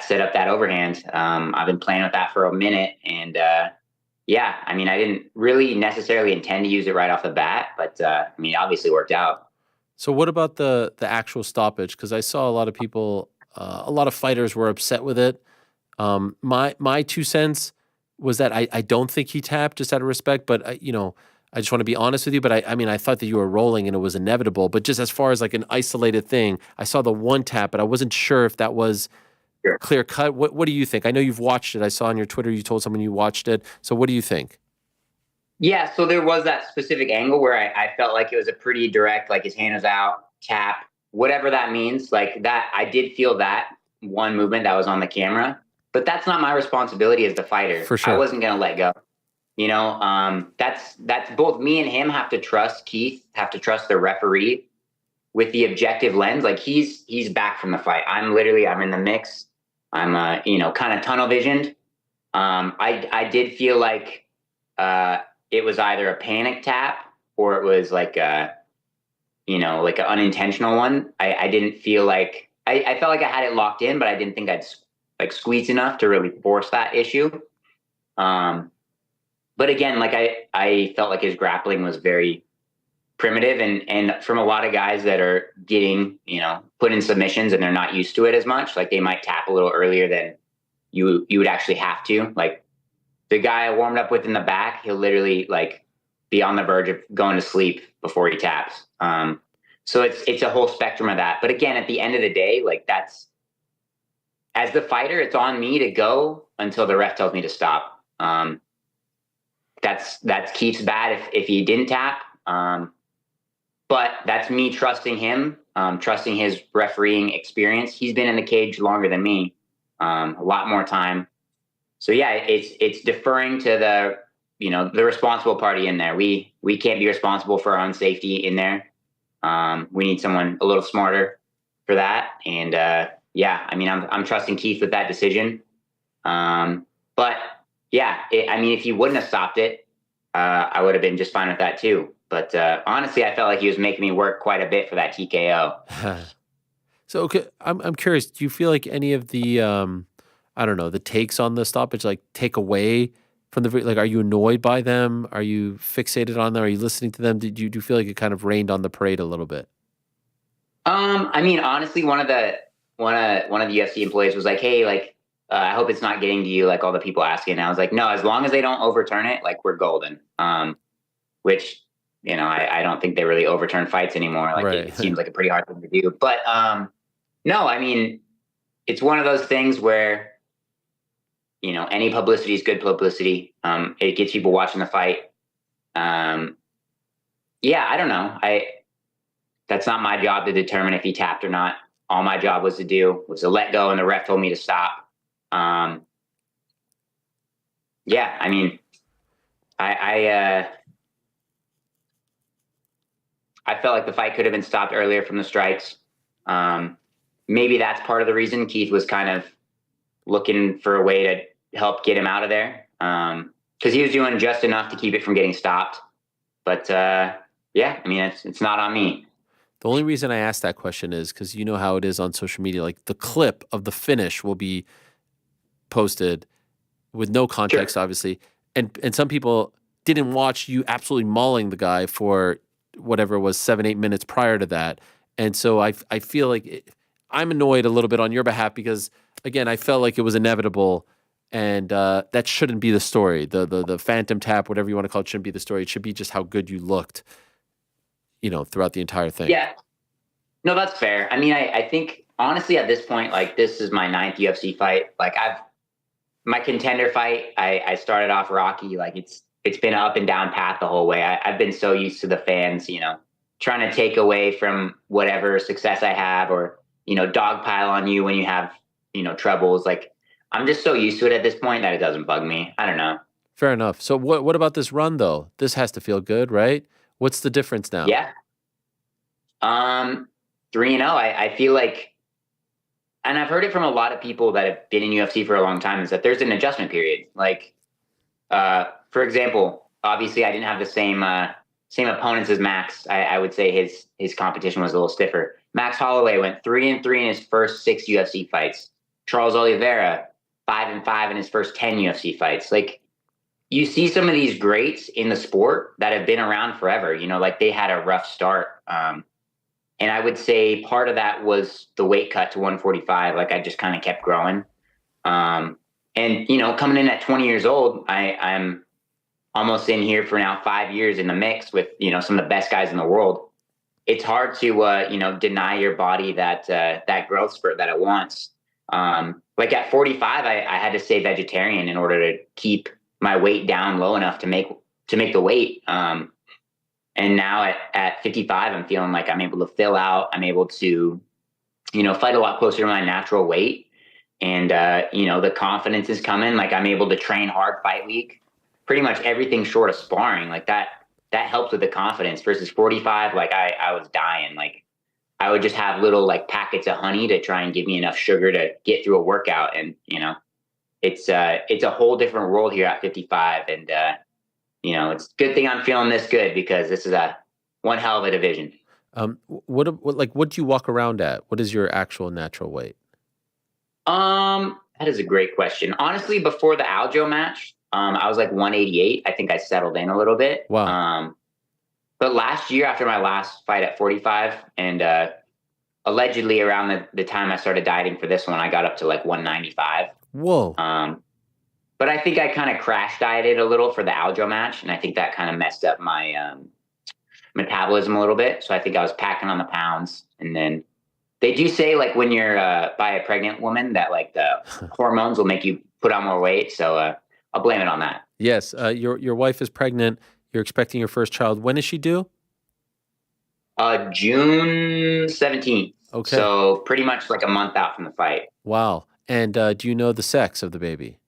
set up that overhand. I've been playing with that for a minute. And, I mean, I didn't really necessarily intend to use it right off the bat, but, it obviously worked out. So what about the actual stoppage? Because I saw a lot of people, a lot of fighters were upset with it. My 2 cents was that I don't think he tapped, just out of respect, but, I just want to be honest with you, but I thought that you were rolling and it was inevitable. But just as far as like an isolated thing, I saw the one tap, but I wasn't sure if that was clear cut. What do you think? I know you've watched it. I saw on your Twitter you told someone you watched it. So what do you think? Yeah, so there was that specific angle where I felt like it was a pretty direct, like his hand was out, tap, whatever that means. Like that, I did feel that one movement that was on the camera, but that's not my responsibility as the fighter. For sure. I wasn't going to let go. That's both me and him have to trust Keith, have to trust the referee with the objective lens. Like he's back from the fight. I'm in the mix. I'm kind of tunnel visioned. I did feel like it was either a panic tap or it was like like an unintentional one. I didn't feel like I felt like I had it locked in, but I didn't think I'd like squeeze enough to really force that issue. But again, like I felt like his grappling was very primitive and from a lot of guys that are getting, put in submissions and they're not used to it as much, like they might tap a little earlier than you would actually have to. Like the guy I warmed up with in the back, he'll literally like be on the verge of going to sleep before he taps. So it's a whole spectrum of that. But again, at the end of the day, like that's, as the fighter, it's on me to go until the ref tells me to stop. That's Keith's bad if he didn't tap. But that's me trusting him, trusting his refereeing experience. He's been in the cage longer than me. a lot more time. So yeah, it's deferring to the responsible party in there. We can't be responsible for our own safety in there. We need someone a little smarter for that. And yeah, I mean, I'm trusting Keith with that decision. But yeah, I mean, if he wouldn't have stopped it, I would have been just fine with that too. But honestly, I felt like he was making me work quite a bit for that TKO. So okay, I'm curious. Do you feel like any of the I don't know, the takes on the stoppage like take away from like? Are you annoyed by them? Are you fixated on them? Are you listening to them? Do you feel like it kind of rained on the parade a little bit? I mean, honestly, one of the UFC employees was like, "Hey, like, I hope it's not getting to you, like all the people asking." And I was like, "No, as long as they don't overturn it, like we're golden." Which I don't think they really overturn fights anymore. Like Right. it seems like a pretty hard thing to do. But no, I mean, it's one of those things where any publicity is good publicity. It gets people watching the fight. Yeah, I don't know. That's not my job to determine if he tapped or not. All my job was to let go, and the ref told me to stop. Yeah, I mean, I felt like the fight could have been stopped earlier from the strikes. Maybe that's part of the reason Keith was kind of looking for a way to help get him out of there, because he was doing just enough to keep it from getting stopped. But yeah, I mean, it's not on me. The only reason I asked that question is because you know how it is on social media. Like the clip of the finish will be posted with no context, Sure. obviously, and some people didn't watch you absolutely mauling the guy for whatever it was 7-8 minutes prior to that, and so I feel like I'm annoyed a little bit on your behalf because again I felt like it was inevitable, and that shouldn't be the story. The phantom tap, whatever you want to call it, shouldn't be the story. It should be just how good you looked, throughout the entire thing. Yeah. No, that's fair. I mean, I think honestly at this point, like this is my 9th UFC fight. Like my contender fight, I started off rocky. Like it's been an up and down path the whole way. I've been so used to the fans, trying to take away from whatever success I have, or, dogpile on you when you have, troubles. Like I'm just so used to it at this point that it doesn't bug me. I don't know. Fair enough. So what about this run though? This has to feel good, right? What's the difference now? Yeah. 3-0. I feel like, and I've heard it from a lot of people that have been in UFC for a long time, is that there's an adjustment period. Like, for example, obviously I didn't have the same opponents as Max. I would say his competition was a little stiffer. Max Holloway went 3-3 in his first 6 UFC fights. Charles Oliveira 5-5 in his first 10 UFC fights. Like, you see some of these greats in the sport that have been around forever, like they had a rough start. And I would say part of that was the weight cut to 145. Like I just kind of kept growing. And, coming in at 20 years old, I'm almost in here for now 5 years in the mix with, some of the best guys in the world. It's hard to, deny your body that growth spurt that it wants. Like at 45, I had to stay vegetarian in order to keep my weight down low enough to make the weight. And now at 55, I'm feeling like I'm able to fill out. I'm able to, fight a lot closer to my natural weight. And, the confidence is coming. Like I'm able to train hard fight week, pretty much everything short of sparring. Like that helps with the confidence versus 45. Like I was dying. Like I would just have little like packets of honey to try and give me enough sugar to get through a workout. And, it's a whole different world here at 55. And, it's a good thing I'm feeling this good because this is one hell of a division. What do you walk around at? What is your actual natural weight? That is a great question. Honestly, before the Aljo match, I was like 188. I think I settled in a little bit. Wow. But last year after my last fight at 45 and, allegedly around the time I started dieting for this one, I got up to like 195. Whoa. But I think I kind of crash dieted a little for the Aljo match, and I think that kind of messed up my metabolism a little bit. So I think I was packing on the pounds. And then they do say like when you're by a pregnant woman that like the hormones will make you put on more weight. So I'll blame it on that. Yes. Your wife is pregnant. You're expecting your first child. When is she due? June 17th. Okay. So pretty much like a month out from the fight. Wow. And do you know the sex of the baby?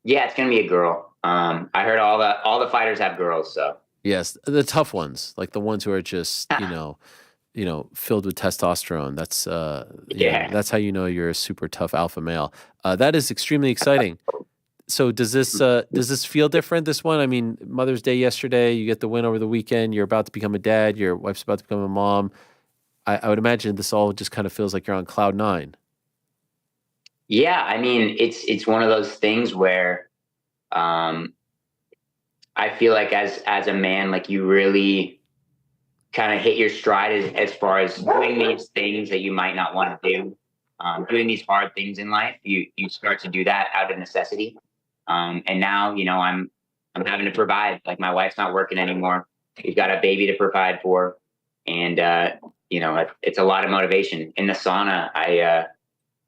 Yeah, it's gonna be a girl. I heard all the fighters have girls, so Yes, the tough ones, like the ones who are just, filled with testosterone. That's yeah. that's how you know you're a super tough alpha male. That is extremely exciting. So does this feel different, this one? I mean, Mother's Day yesterday, you get the win over the weekend, you're about to become a dad, your wife's about to become a mom. I would imagine this all just kind of feels like you're on cloud nine. Yeah, I mean, it's one of those things where I feel like as a man, like you really kind of hit your stride as far as doing these things that you might not want to do. Doing these hard things in life, you start to do that out of necessity. And now, I'm having to provide. Like my wife's not working anymore. We've got a baby to provide for, and it's a lot of motivation. In the sauna, it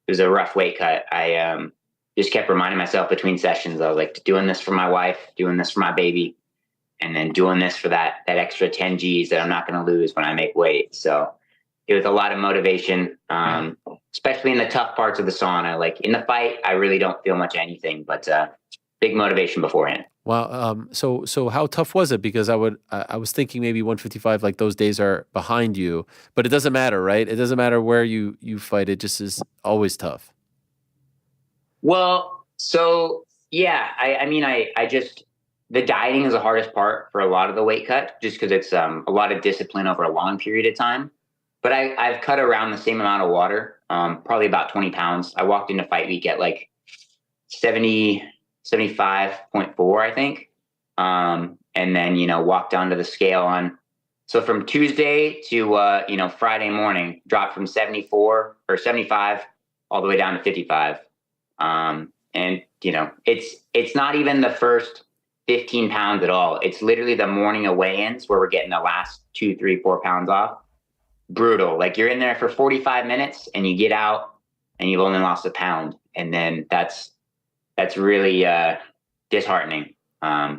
was a rough weight cut. I just kept reminding myself between sessions. I was like, doing this for my wife, doing this for my baby, and then doing this for that extra 10 G's that I'm not going to lose when I make weight. So it was a lot of motivation, especially in the tough parts of the sauna. Like in the fight, I really don't feel much anything, but big motivation beforehand. Wow. So how tough was it? Because I was thinking maybe 155, like those days are behind you, but it doesn't matter, right? It doesn't matter where you fight. It just is always tough. Well, so yeah, I just, the dieting is the hardest part for a lot of the weight cut, just because it's a lot of discipline over a long period of time. But I've cut around the same amount of water, probably about 20 pounds. I walked into fight week at like 75.4, I think. And then, walked onto the scale so from Tuesday to, Friday morning, dropped from 74 or 75 all the way down to 55. It's not even the first 15 pounds at all. It's literally the morning of weigh-ins where we're getting the last 2, 3, 4 pounds off. Brutal. Like you're in there for 45 minutes and you get out and you've only lost a pound. And then that's really disheartening. I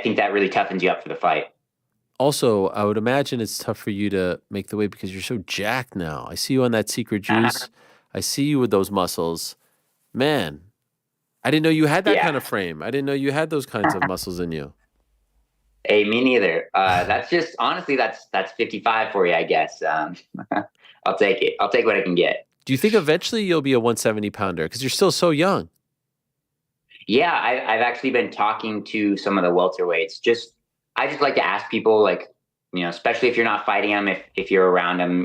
think that really toughens you up for the fight. Also, I would imagine it's tough for you to make the weight because you're so jacked now. I see you on that secret juice. I see you with those muscles. Man, I didn't know you had that kind of frame. I didn't know you had those kinds of muscles in you. Hey, me neither. That's just, honestly, that's 55 for you, I guess. I'll take it. I'll take what I can get. Do you think eventually you'll be a 170 pounder? Because you're still so young. Yeah, I've actually been talking to some of the welterweights. I just like to ask people, like, especially if you're not fighting them, if you're around them,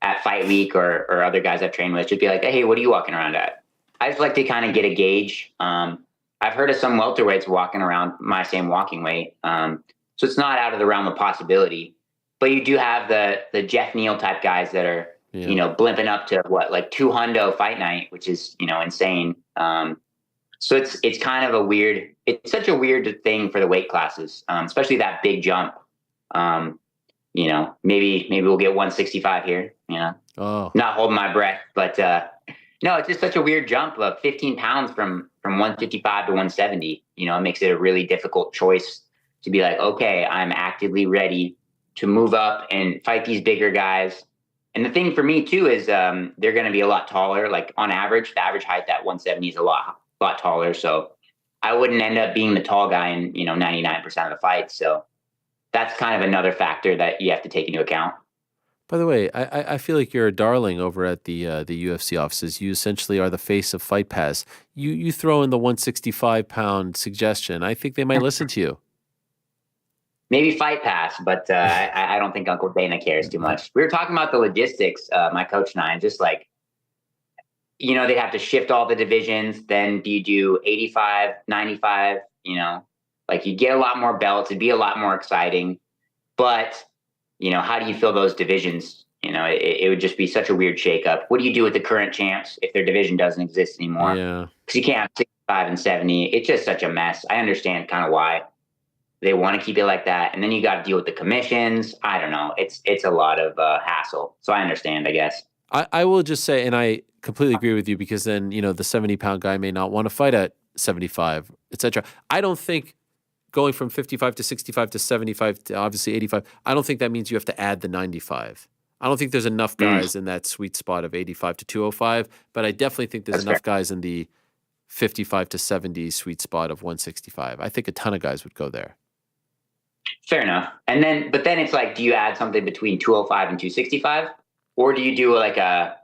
at fight week or other guys I've trained with, just be like, hey, what are you walking around at? I just like to kind of get a gauge. I've heard of some welterweights walking around my same walking weight. So it's not out of the realm of possibility. But you do have the Jeff Neal type guys that are, blimping up to like 200 fight night, which is, insane. So it's kind of it's such a weird thing for the weight classes, especially that big jump. Maybe we'll get 165 here, Oh. Not holding my breath, but no, it's just such a weird jump of 15 pounds from 155 to 170. It makes it a really difficult choice to be like, okay, I'm actively ready to move up and fight these bigger guys. And the thing for me too is they're going to be a lot taller. Like on average, the average height at 170 is a lot taller. So I wouldn't end up being the tall guy in 99% of the fights. So that's kind of another factor that you have to take into account. By the way, I feel like you're a darling over at the UFC offices. You essentially are the face of Fight Pass. You throw in the 165-pound suggestion. I think they might listen to you. Maybe Fight Pass, but I don't think Uncle Dana cares too much. We were talking about the logistics, my coach and I, and just like, they have to shift all the divisions. Then do you do 85, 95, like you get a lot more belts. It'd be a lot more exciting. But, how do you fill those divisions? It would just be such a weird shakeup. What do you do with the current champs if their division doesn't exist anymore? Yeah. Because you can't have 65 and 70. It's just such a mess. I understand kind of why they want to keep it like that. And then you got to deal with the commissions. I don't know. It's a lot of hassle. So I understand, I guess. I will just say, and I completely agree with you, because then, the 70-pound guy may not want to fight at 75, etc. I don't think going from 55 to 65 to 75 to obviously 85, I don't think that means you have to add the 95. I don't think there's enough guys in that sweet spot of 85 to 205, but I definitely think there's enough guys in the 55 to 70 sweet spot of 165. I think a ton of guys would go there. Fair enough. But then it's like, do you add something between 205 and 265? Or do you do like a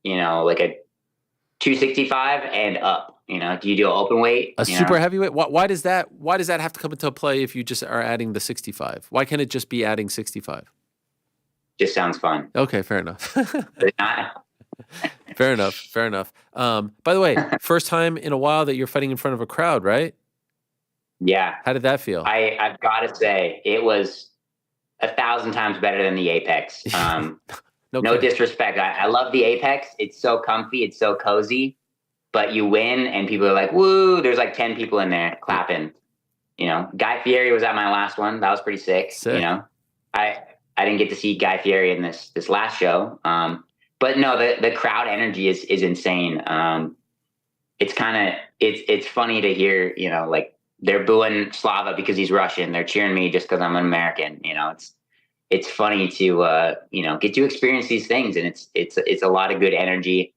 265 and up? Do you do an open weight? A super heavyweight? Why does that have to come into play if you just are adding the 65? Why can't it just be adding 65? Just sounds fun. Okay, fair enough. Fair enough. By the way, first time in a while that you're fighting in front of a crowd, right? Yeah. How did that feel? I've got to say, it was 1,000 times better than the Apex. No disrespect. I love the Apex. It's so comfy. It's so cozy. But you win, and people are like, woo, there's like 10 people in there clapping. Guy Fieri was at my last one. That was pretty sick. I didn't get to see Guy Fieri in this last show. But no, the crowd energy is insane. It's funny to hear, like they're booing Slava because he's Russian. They're cheering me just because I'm an American. It's funny to get to experience these things, and it's a lot of good energy.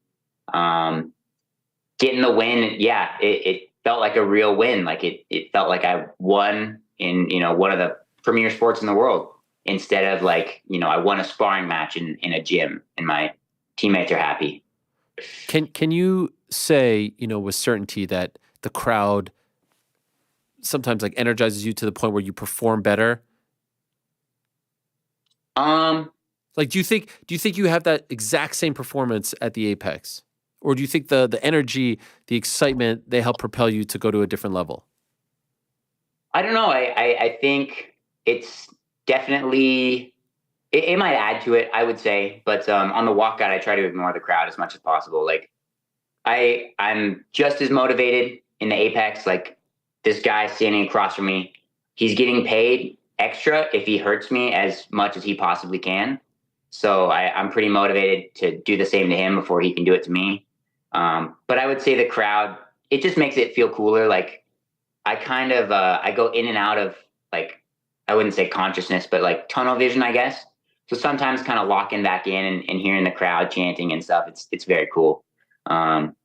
Getting the win, yeah, it felt like a real win. Like it felt like I won in one of the premier sports in the world, instead of like I won a sparring match in a gym and my teammates are happy. Can you say with certainty that the crowd sometimes like energizes you to the point where you perform better? Like, do you think you have that exact same performance at the Apex? Or do you think the energy, the excitement, they help propel you to go to a different level? I don't know. I think it's definitely, it might add to it, I would say. But on the walkout, I try to ignore the crowd as much as possible. Like, I'm just as motivated in the Apex. Like, this guy standing across from me, he's getting paid extra if he hurts me as much as he possibly can. So I'm pretty motivated to do the same to him before he can do it to me. But I would say the crowd, it just makes it feel cooler. Like, I kind of, I go in and out of, like, I wouldn't say consciousness, but like tunnel vision, I guess. So sometimes kind of locking back in and hearing the crowd chanting and stuff, it's very cool. And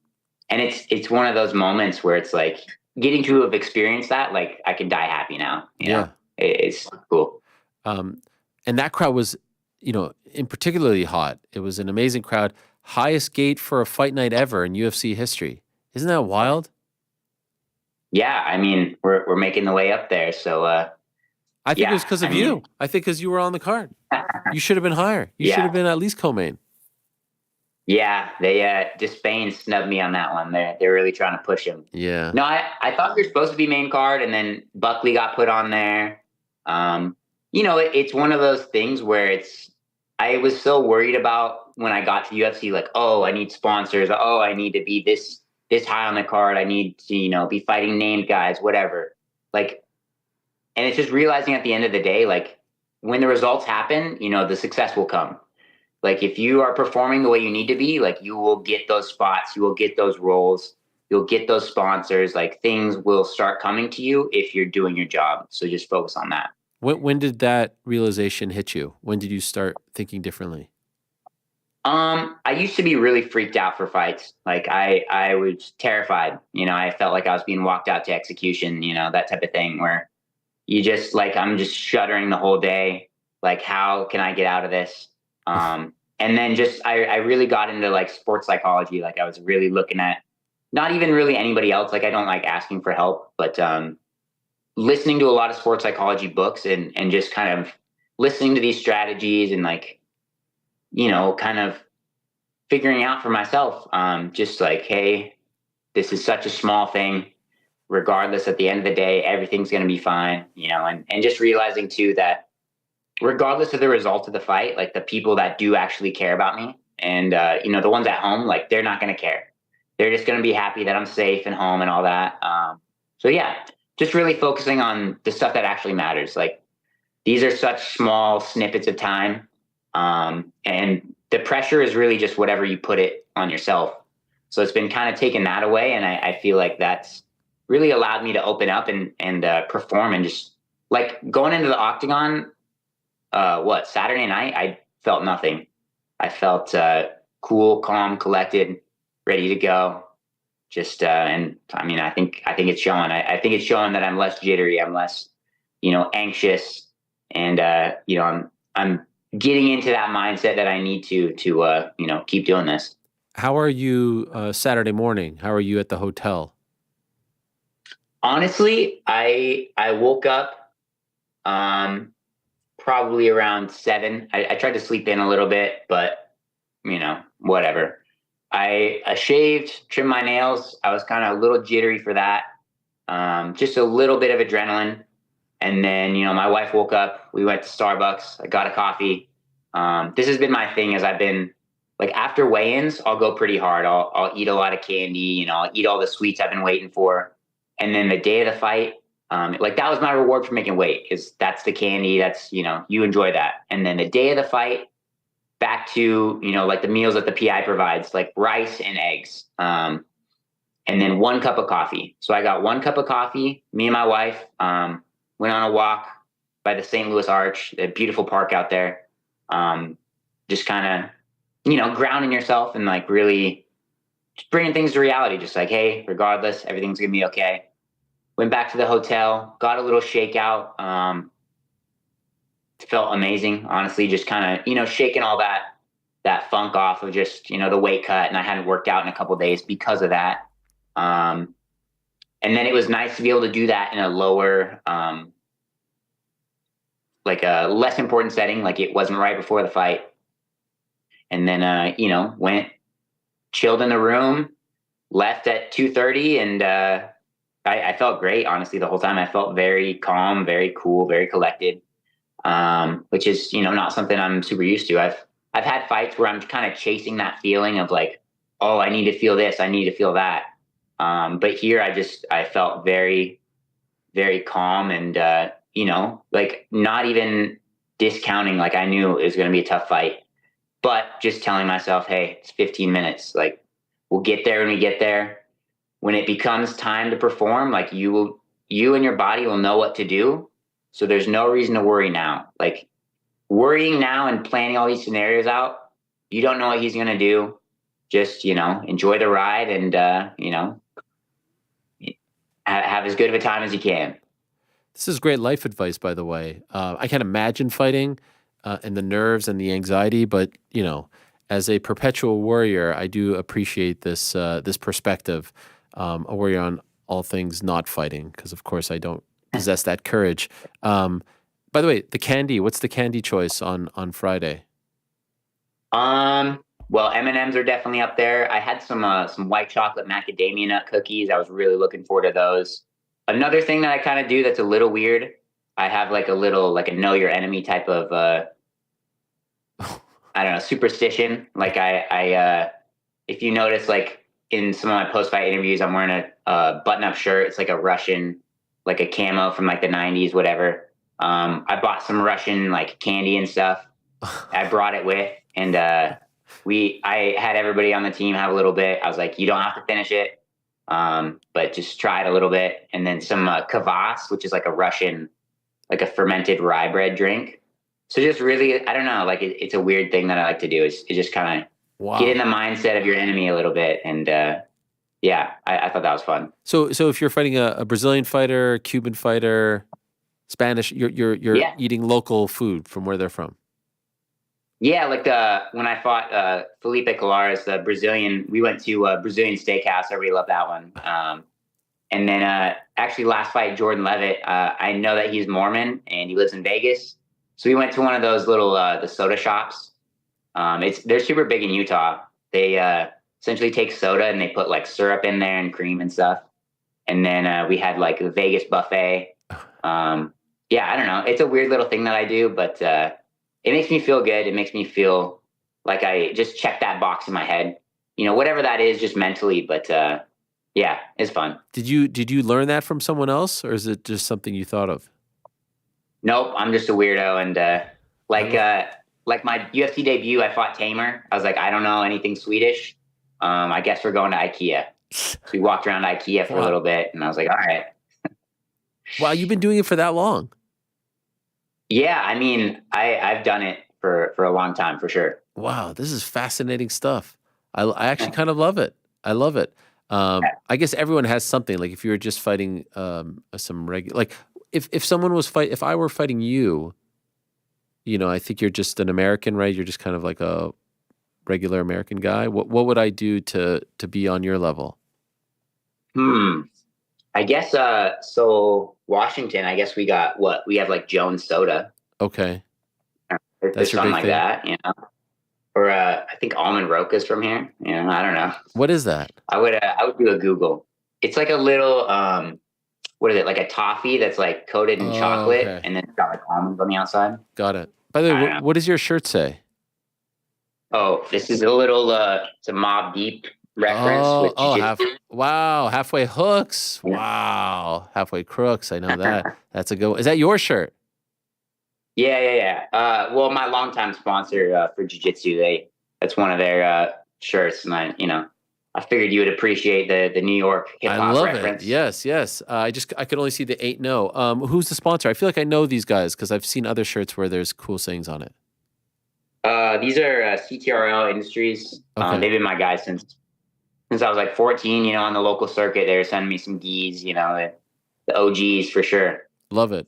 it's one of those moments where it's like getting to have experienced that, like I can die happy now. You know? It's cool. And that crowd was, in particularly hot. It was an amazing crowd. Highest gate for a fight night ever in UFC history. Isn't that wild? Yeah, I mean, we're making the way up there. So I think it was because of you. I think because you were on the card. You should have been higher. You should have been at least co-main. Yeah, they just Spain snubbed me on that one. They're really trying to push him. Yeah. No, I thought we were supposed to be main card, and then Buckley got put on there. It's one of those things where I was so worried about when I got to UFC, like, oh, I need sponsors. Oh, I need to be this high on the card. I need to, be fighting named guys, whatever. Like, and it's just realizing at the end of the day, like, when the results happen, the success will come. Like, if you are performing the way you need to be, like, you will get those spots, you will get those roles, you'll get those sponsors, like, things will start coming to you if you're doing your job. So just focus on that. When did that realization hit you? When did you start thinking differently? I used to be really freaked out for fights. Like, I was terrified. I felt like I was being walked out to execution, that type of thing, where you just, like, I'm just shuddering the whole day. Like, how can I get out of this? And then I really got into, like, sports psychology. Like, I was really looking at not even really anybody else. Like, I don't like asking for help, but listening to a lot of sports psychology books and just kind of listening to these strategies and, like, kind of figuring out for myself, just like, hey, this is such a small thing. Regardless, at the end of the day, everything's going to be fine, and just realizing too that regardless of the result of the fight, like, the people that do actually care about me and, the ones at home, like, they're not going to care. They're just going to be happy that I'm safe and home and all that. So yeah, just really focusing on the stuff that actually matters. Like, these are such small snippets of time. And the pressure is really just whatever you put it on yourself. So it's been kind of taking that away. And I feel like that's really allowed me to open up and perform, and just, like, going into the octagon, Saturday night, I felt nothing. I felt cool, calm, collected, ready to go. Just and I mean, I think it's showing. I think it's showing that I'm less jittery, I'm less, anxious, and I'm getting into that mindset that I need to keep doing this. How are you Saturday morning? How are you at the hotel? Honestly, I woke up probably around 7. I tried to sleep in a little bit, but whatever. I shaved, trimmed my nails. I was kind of a little jittery for that. Just a little bit of adrenaline. And then, my wife woke up. We went to Starbucks. I got a coffee. This has been my thing as I've been, like, after weigh-ins, I'll go pretty hard. I'll eat a lot of candy. I'll eat all the sweets I've been waiting for. And then the day of the fight, like, that was my reward for making weight, is that's the candy. That's, you enjoy that. And then the day of the fight, back to, like the meals that the PI provides, like rice and eggs. And then 1 cup of coffee. So I got 1 cup of coffee. Me and my wife went on a walk by the St. Louis Arch, a beautiful park out there. Just kind of, grounding yourself and like really just bringing things to reality. Just like, hey, regardless, everything's going to be okay. Went back to the hotel, got a little shakeout. Felt amazing, honestly, just kind of, shaking all that funk off of just, the weight cut. And I hadn't worked out in a couple of days because of that. And then it was nice to be able to do that in a lower, like a less important setting. Like, it wasn't right before the fight. And then, went, chilled in the room, left at 2:30. And I felt great, honestly, the whole time. I felt very calm, very cool, very collected. Which is, not something I'm super used to. I've had fights where I'm kind of chasing that feeling of like, oh, I need to feel this, I need to feel that. But here I felt very, very calm and, like not even discounting. Like, I knew it was going to be a tough fight, but just telling myself, hey, it's 15 minutes. Like, we'll get there when we get there. When it becomes time to perform, like, you and your body will know what to do. So there's no reason to worry now. Like, worrying now and planning all these scenarios out, you don't know what he's going to do. Just, enjoy the ride and, have as good of a time as you can. This is great life advice, by the way. I can't imagine fighting and the nerves and the anxiety, but, as a perpetual warrior, I do appreciate this this perspective, a warrior on all things not fighting, because, of course, I don't possess that courage. By the way, the candy, what's the candy choice on Friday? Well, M&Ms are definitely up there. I had some white chocolate macadamia nut cookies. I was really looking forward to those. Another thing that I kind of do that's a little weird, I have like a know your enemy type of, I don't know, superstition. Like, I if you notice, like in some of my post-fight interviews, I'm wearing a button-up shirt. It's like a Russian, like a camo from like the 90s, whatever. I bought some Russian like candy and stuff. I brought it with, and I had everybody on the team have a little bit. I was like, you don't have to finish it, but just try it a little bit. And then some kvass, which is like a Russian, like a fermented rye bread drink. So just really, I don't know, like it's a weird thing that I like to do. Is just kind of get in the mindset of your enemy a little bit, and yeah, I thought that was fun. So if you're fighting a Brazilian fighter, Cuban fighter, Spanish, you're eating local food from where they're from. Yeah, like when I fought Felipe Colares, the Brazilian, we went to a Brazilian steakhouse. I really love that one. And then actually last fight, Jordan Levitt, I know that he's Mormon and he lives in Vegas. So we went to one of those little the soda shops. They're super big in Utah. They essentially take soda and they put like syrup in there and cream and stuff. And then we had like the Vegas buffet. Yeah, I don't know. It's a weird little thing that I do, but it makes me feel good. It makes me feel like I just checked that box in my head, whatever that is, just mentally. But yeah, it's fun. Did you learn that from someone else, or is it just something you thought of? Nope, I'm just a weirdo. And like my UFC debut, I fought Tamer. I was like, I don't know anything Swedish. I guess we're going to IKEA. So we walked around IKEA for a little bit, and I was like, all right. Wow, you've been doing it for that long. Yeah, I mean, I've done it for a long time, for sure. Wow, this is fascinating stuff. I actually kind of love it. I love it. I guess everyone has something. Like if you were just fighting some regular, like if someone was if I were fighting you, I think you're just an American, right? You're just kind of like a regular American guy. What would I do to be on your level? I guess so Washington, I guess we have like Jones Soda. Okay. That's something like that, Or I think Almond Roca's from here. I don't know. What is that? I would do a Google. It's like a little what is it? Like a toffee that's like coated in chocolate, and then it's got like almonds on the outside. Got it. By the way, what does your shirt say? Oh, this is a little it's a Mobb Deep reference. Halfway hooks. Yeah. Wow, halfway crooks. I know that. That's a good one. Is that your shirt? Yeah. Well, my longtime sponsor for jiu-jitsu, that's one of their shirts, and I figured you would appreciate the New York hip hop reference. It. Yes. I could only see the 8-0. Who's the sponsor? I feel like I know these guys because I've seen other shirts where there's cool sayings on it. These are CTRL Industries. Okay. They've been my guys since I was like 14. On the local circuit, they were sending me some gis. The OGs for sure. Love it.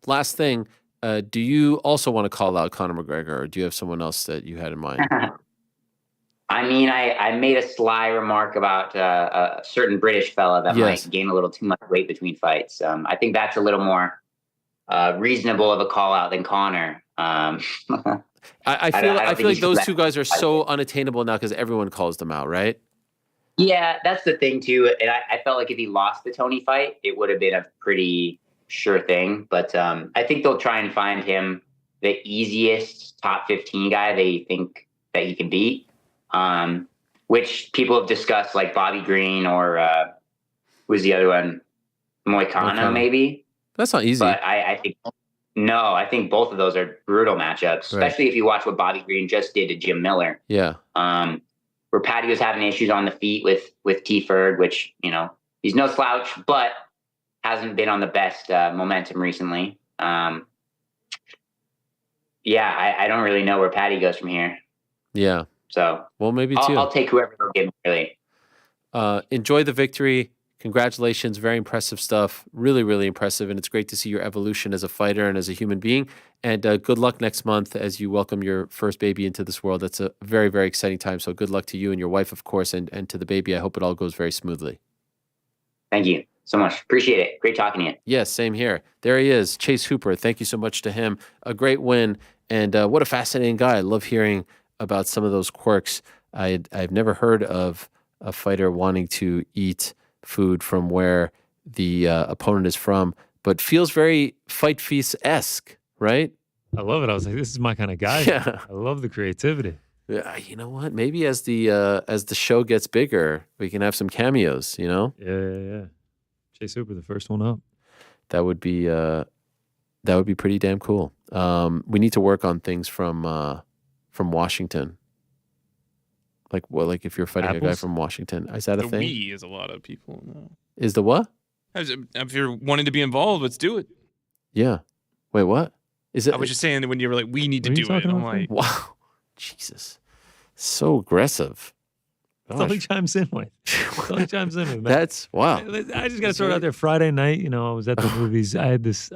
Last thing. Do you also want to call out Conor McGregor, or do you have someone else that you had in mind? I mean, I made a sly remark about a certain British fella that might gain a little too much weight between fights. I think that's a little more reasonable of a call out than Conor. I feel like those two guys are so unattainable now because everyone calls them out, right? Yeah, that's the thing too. And I felt like if he lost the Tony fight, it would have been a pretty sure thing. But I think they'll try and find him the easiest top 15 guy they think that he can beat. Which people have discussed, like Bobby Green or who's the other one? Moicano, maybe. That's not easy. But I think both of those are brutal matchups, especially if you watch what Bobby Green just did to Jim Miller. Yeah. Where Patty was having issues on the feet with T. Ferg, which, he's no slouch, but hasn't been on the best momentum recently. I don't really know where Patty goes from here. Yeah. So, well, maybe I'll take whoever they'll give me, really. Enjoy the victory. Congratulations. Very impressive stuff. Really, really impressive. And it's great to see your evolution as a fighter and as a human being. And good luck next month as you welcome your first baby into this world. That's a very, very exciting time. So good luck to you and your wife, of course, and to the baby. I hope it all goes very smoothly. Thank you so much. Appreciate it. Great talking to you. Yes, same here. There he is, Chase Hooper. Thank you so much to him. A great win. And what a fascinating guy. I love hearing about some of those quirks. I've never heard of a fighter wanting to eat food from where the opponent is from, but feels very Fight Feast-esque, right? I love it. I was like, this is my kind of guy. Yeah. I love the creativity. Yeah, you know what? Maybe as the show gets bigger, we can have some cameos, Yeah. Chase Hooper, the first one up. That would be pretty damn cool. We need to work on things from Washington. Like if you're fighting a guy from Washington, is that a thing? We is a lot of people. No. Is the what? If you're wanting to be involved, let's do it. Yeah. Wait, what? Is it? I was just saying that when you were like, we need to do it. I'm like, wow, Jesus, so aggressive. That's all he chimes in with. That's wow. I just got to throw it out there. Friday night, I was at the movies. I had this,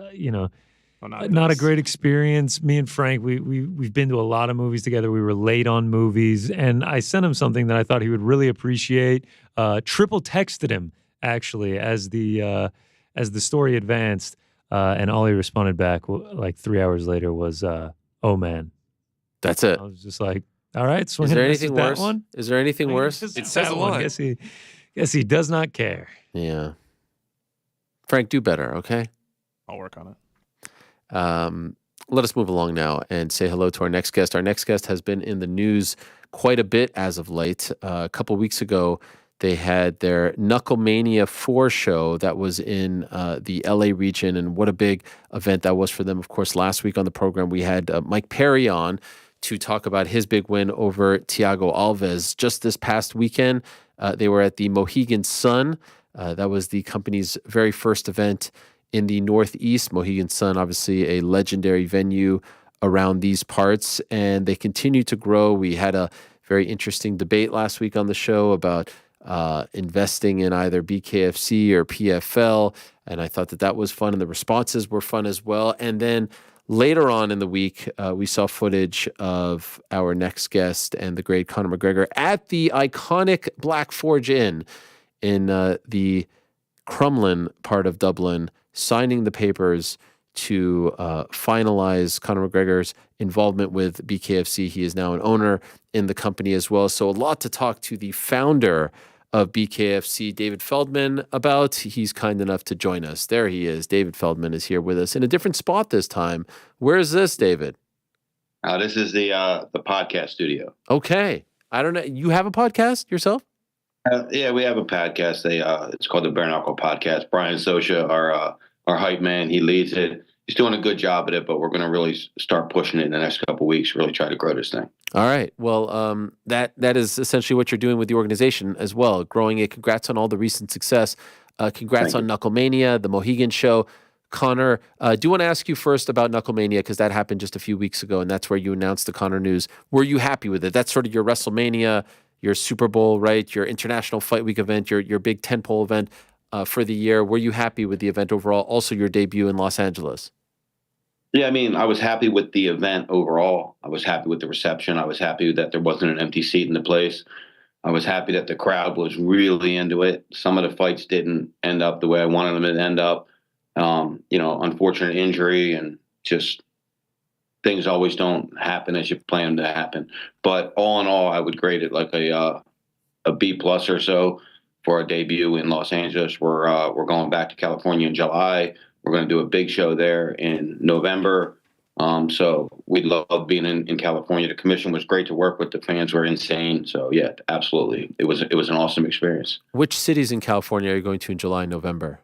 not a great experience. Me and Frank, we've been to a lot of movies together. We were late on movies, and I sent him something that I thought he would really appreciate. Triple texted him actually as the story advanced, and all he responded back like 3 hours later was, "Oh man." That's it. I was just like, all right. So is there anything worse? Is there anything worse? It says a lot. Guess he does not care. Yeah. Frank, do better, okay? I'll work on it. Let us move along now and say hello to our next guest. Our next guest has been in the news quite a bit as of late. A couple weeks ago, they had their Knucklemania 4 show that was in the LA region, and what a big event that was for them. Of course, last week on the program, we had Mike Perry on to talk about his big win over Thiago Alves. Just this past weekend, they were at the Mohegan Sun. That was the company's very first event in the Northeast. Mohegan Sun, obviously a legendary venue around these parts, and they continue to grow. We had a very interesting debate last week on the show about investing in either BKFC or PFL, and I thought that was fun, and the responses were fun as well. And then later on in the week, we saw footage of our next guest and the great Conor McGregor at the iconic Black Forge Inn in the Crumlin part of Dublin, signing the papers to finalize Conor McGregor's involvement with BKFC. He is now an owner in the company as well. So a lot to talk to the founder of BKFC, David Feldman, about. He's kind enough to join us. There he is. David Feldman is here with us in a different spot this time. Where is this, David? This is the podcast studio. Okay. I don't know. You have a podcast yourself? Yeah, we have a podcast. It's called the Bare-Knuckle Podcast. Brian Sosha, our hype man, he leads it. He's doing a good job at it, but we're going to really start pushing it in the next couple of weeks, really try to grow this thing. All right. Well, that is essentially what you're doing with the organization as well, growing it. Congrats on all the recent success. Congrats on Knucklemania, the Mohegan Show. Conor, I do want to ask you first about Knucklemania because that happened just a few weeks ago, and that's where you announced the Conor news. Were you happy with it? That's sort of your WrestleMania, your Super Bowl, right? Your International Fight Week event, your big tentpole event for the year. Were you happy with the event overall? Also, your debut in Los Angeles. Yeah, I mean, I was happy with the event overall. I was happy with the reception. I was happy that there wasn't an empty seat in the place. I was happy that the crowd was really into it. Some of the fights didn't end up the way I wanted them to end up. Unfortunate injury and just things always don't happen as you plan them to happen. But all in all, I would grade it like a B+ or so for our debut in Los Angeles. We're going back to California in July. We're going to do a big show there in November. So we love being in California. The commission was great to work with. The fans were insane. So yeah, absolutely. It was an awesome experience. Which cities in California are you going to in July and November?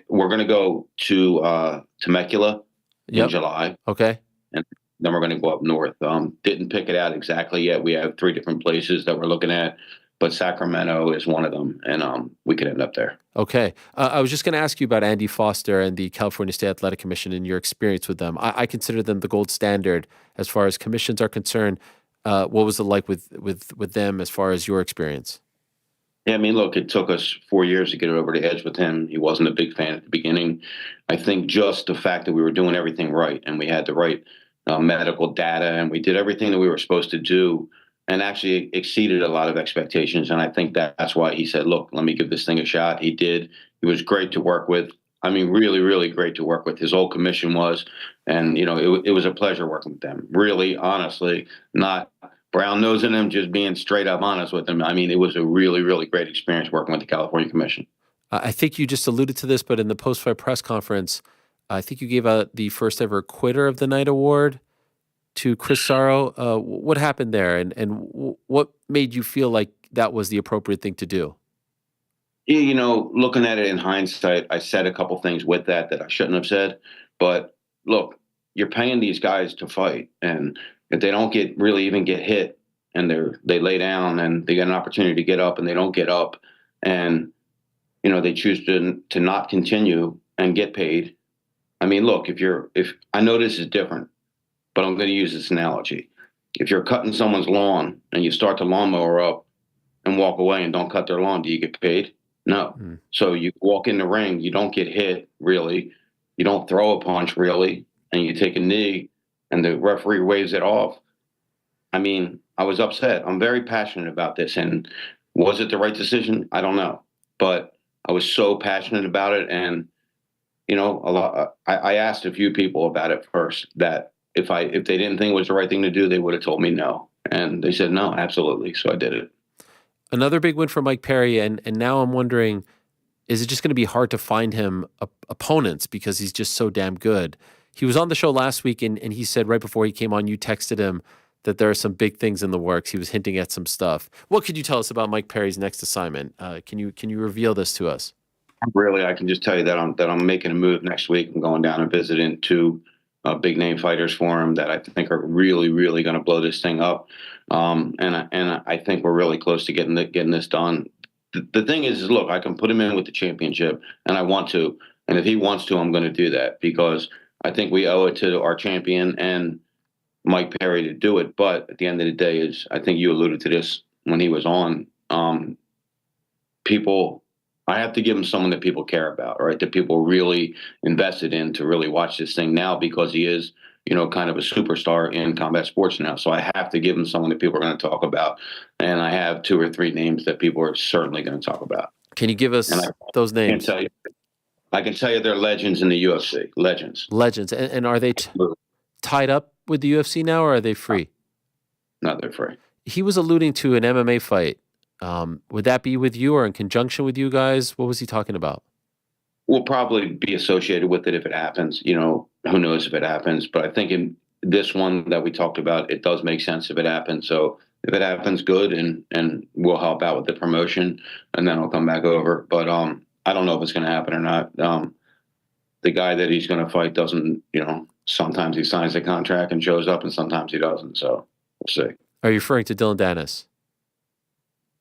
We're going to go to Temecula in July. Okay. And then we're going to go up north. Didn't pick it out exactly yet. We have 3 different places that we're looking at, but Sacramento is one of them, and we could end up there. Okay. I was just going to ask you about Andy Foster and the California State Athletic Commission and your experience with them. I consider them the gold standard as far as commissions are concerned. What was it like with them as far as your experience? Yeah, I mean, look, it took us 4 years to get over the edge with him. He wasn't a big fan at the beginning. I think just the fact that we were doing everything right and we had the right medical data and we did everything that we were supposed to do and actually exceeded a lot of expectations. And I think that's why he said, look, let me give this thing a shot. He did. He was great to work with. I mean, really, really great to work with. His whole commission was. And, it was a pleasure working with them. Really, honestly, not brown nosing him, just being straight up honest with him. I mean, it was a really, really great experience working with the California Commission. I think you just alluded to this, but in the post-fight press conference, I think you gave out the first ever Quitter of the Night award to Chris Sarro. What happened there, and what made you feel like that was the appropriate thing to do? Looking at it in hindsight, I said a couple things with that I shouldn't have said. But look, you're paying these guys to fight, and if they don't get hit, and they lay down, and they get an opportunity to get up, and they don't get up, and they choose to not continue and get paid. I mean, look, if I know this is different, but I'm going to use this analogy. If you're cutting someone's lawn and you start the lawnmower up and walk away and don't cut their lawn, do you get paid? No. So you walk in the ring, you don't get hit, really. You don't throw a punch, really, and you take a knee and the referee waves it off. I mean, I was upset. I'm very passionate about this. And was it the right decision? I don't know. But I was so passionate about it. And, I asked a few people about it first that if they didn't think it was the right thing to do, they would have told me no. And they said, no, absolutely. So I did it. Another big win for Mike Perry. And now I'm wondering, is it just going to be hard to find him opponents because he's just so damn good? He was on the show last week and he said right before he came on, you texted him that there are some big things in the works. He was hinting at some stuff. What could you tell us about Mike Perry's next assignment? Can you reveal this to us? Really, I can just tell you that I'm making a move next week. I'm going down and visiting 2 big name fighters for him that I think are really, really going to blow this thing up. And I think we're really close to getting this done. The thing is, look, I can put him in with the championship, and I want to. And if he wants to, I'm going to do that because I think we owe it to our champion and Mike Perry to do it. But at the end of the day, is I think you alluded to this when he was on. People, I have to give him someone that people care about, right? That people really invested in to really watch this thing now because he is, kind of a superstar in combat sports now. So I have to give him someone that people are going to talk about. And I have 2 or 3 names that people are certainly going to talk about. Can you give us those names? I can tell you they're legends in the UFC. Legends. Legends. And are they tied up with the UFC now, or are they free? No, they're free. He was alluding to an MMA fight. Would that be with you or in conjunction with you guys? What was he talking about? We'll probably be associated with it if it happens. Who knows if it happens? But I think in this one that we talked about, it does make sense if it happens. So if it happens, good, and we'll help out with the promotion, and then I'll come back over. But I don't know if it's going to happen or not. The guy that he's going to fight doesn't, sometimes he signs the contract and shows up, and sometimes he doesn't. So we'll see. Are you referring to Dylan Dennis?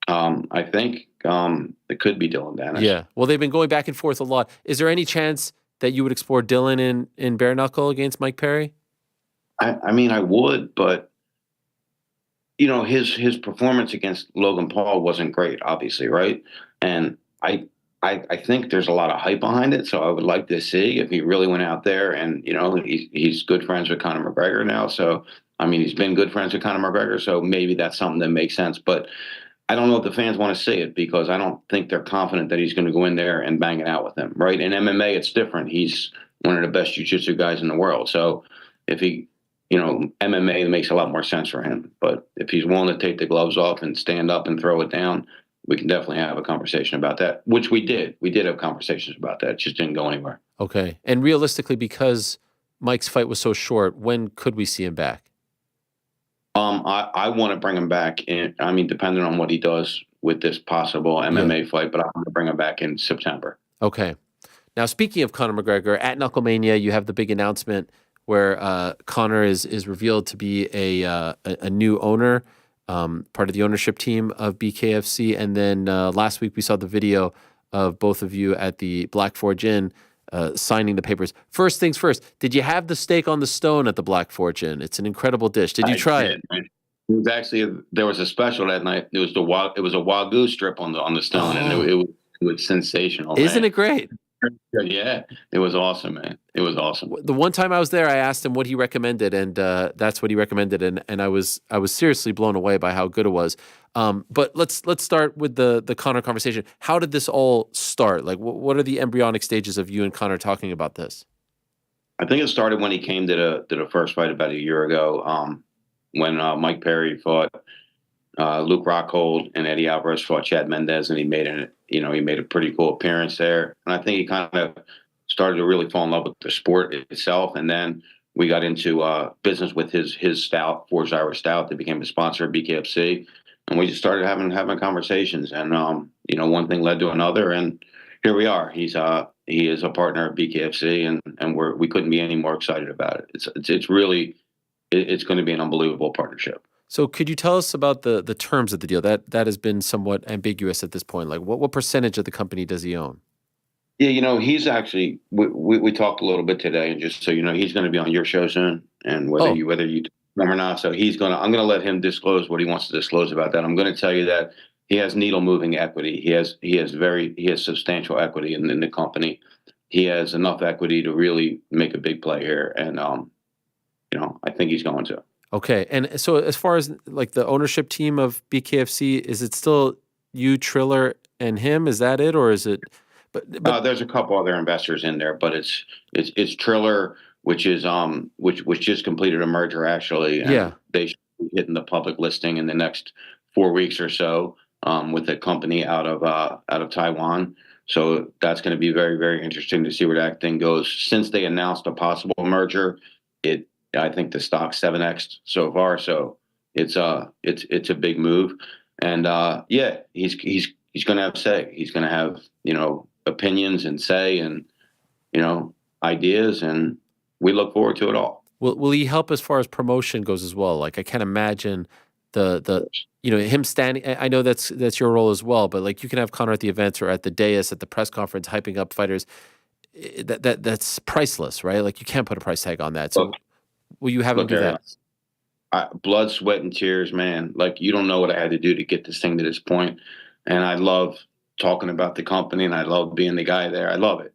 I think it could be Dylan Dennis. Yeah. Well, they've been going back and forth a lot. Is there any chance that you would explore Dylan in bare-knuckle against Mike Perry? I mean, I would, but his performance against Logan Paul wasn't great, obviously, right? And I think there's a lot of hype behind it, so I would like to see if he really went out there and he's good friends with Conor McGregor now. So I mean, he's been good friends with Conor McGregor, so maybe that's something that makes sense. But I don't know if the fans want to see it because I don't think they're confident that he's going to go in there and bang it out with him, right? In MMA, it's different. He's one of the best jiu-jitsu guys in the world. So if he, MMA makes a lot more sense for him. But if he's willing to take the gloves off and stand up and throw it down, we can definitely have a conversation about that, which we did. We did have conversations about that. It just didn't go anywhere. Okay. And realistically, because Mike's fight was so short, when could we see him back? I want to bring him back in. I mean, depending on what he does with this possible MMA fight, but I want to bring him back in September. Okay. Now, speaking of Conor McGregor, at Knucklemania, you have the big announcement where Conor is revealed to be a new owner, part of the ownership team of BKFC. And then last week we saw the video of both of you at the Black Forge Inn signing the papers. First things first, did you have the steak on the stone at the Black Forge Inn? It's an incredible dish. Did you try it? Man. It was actually there was a special that night. It was a Wagyu strip on the stone, and it was sensational. Isn't it great? Yeah, it was awesome, man. It was awesome. The one time I was there, I asked him what he recommended, and that's what he recommended, and I was seriously blown away by how good it was. But let's start with the Conor conversation. How did this all start? Like, what are the embryonic stages of you and Conor talking about this? I think it started when he came to the first fight about a year ago, when Mike Perry fought Luke Rockhold and Eddie Alvarez fought Chad Mendez, and he made a pretty cool appearance there. And I think he kind of started to really fall in love with the sport itself. And then we got into business with his stout, Forged Irish Stout, that became a sponsor of BKFC. And we just started having conversations. And one thing led to another, and here we are. He is a partner of BKFC, and we couldn't be any more excited about it. It's really going to be an unbelievable partnership. So could you tell us about the terms of the deal? That has been somewhat ambiguous at this point. Like, what percentage of the company does he own? Yeah, he's actually, we talked a little bit today, and just so you know, he's going to be on your show soon, and whether you know or not. So I'm going to let him disclose what he wants to disclose about that. I'm going to tell you that he has needle moving equity. He has substantial equity in the company. He has enough equity to really make a big play here, and I think he's going to. Okay, and so as far as like the ownership team of BKFC, is it still you, Triller, and him? Is that it, or is it? But there's a couple other investors in there, but it's Triller, which is which just completed a merger actually. And they should be hitting the public listing in the next 4 weeks or so, with a company out of Taiwan. So that's going to be very, very interesting to see where that thing goes. Since they announced a possible merger, I think the stock's 7x so far. So it's a big move, and he's going to have say. He's going to have opinions and say and ideas, and we look forward to it all. Will he help as far as promotion goes as well? Like, I can't imagine the him standing. I know that's your role as well, but like, you can have Conor at the events or at the dais at the press conference hyping up fighters. that's priceless, right? Like you can't put a price tag on that. So will you have him do that? Blood, sweat, and tears, man. Like you don't know what I had to do to get this thing to this point. And I love talking about the company, and I love being the guy there. I love it.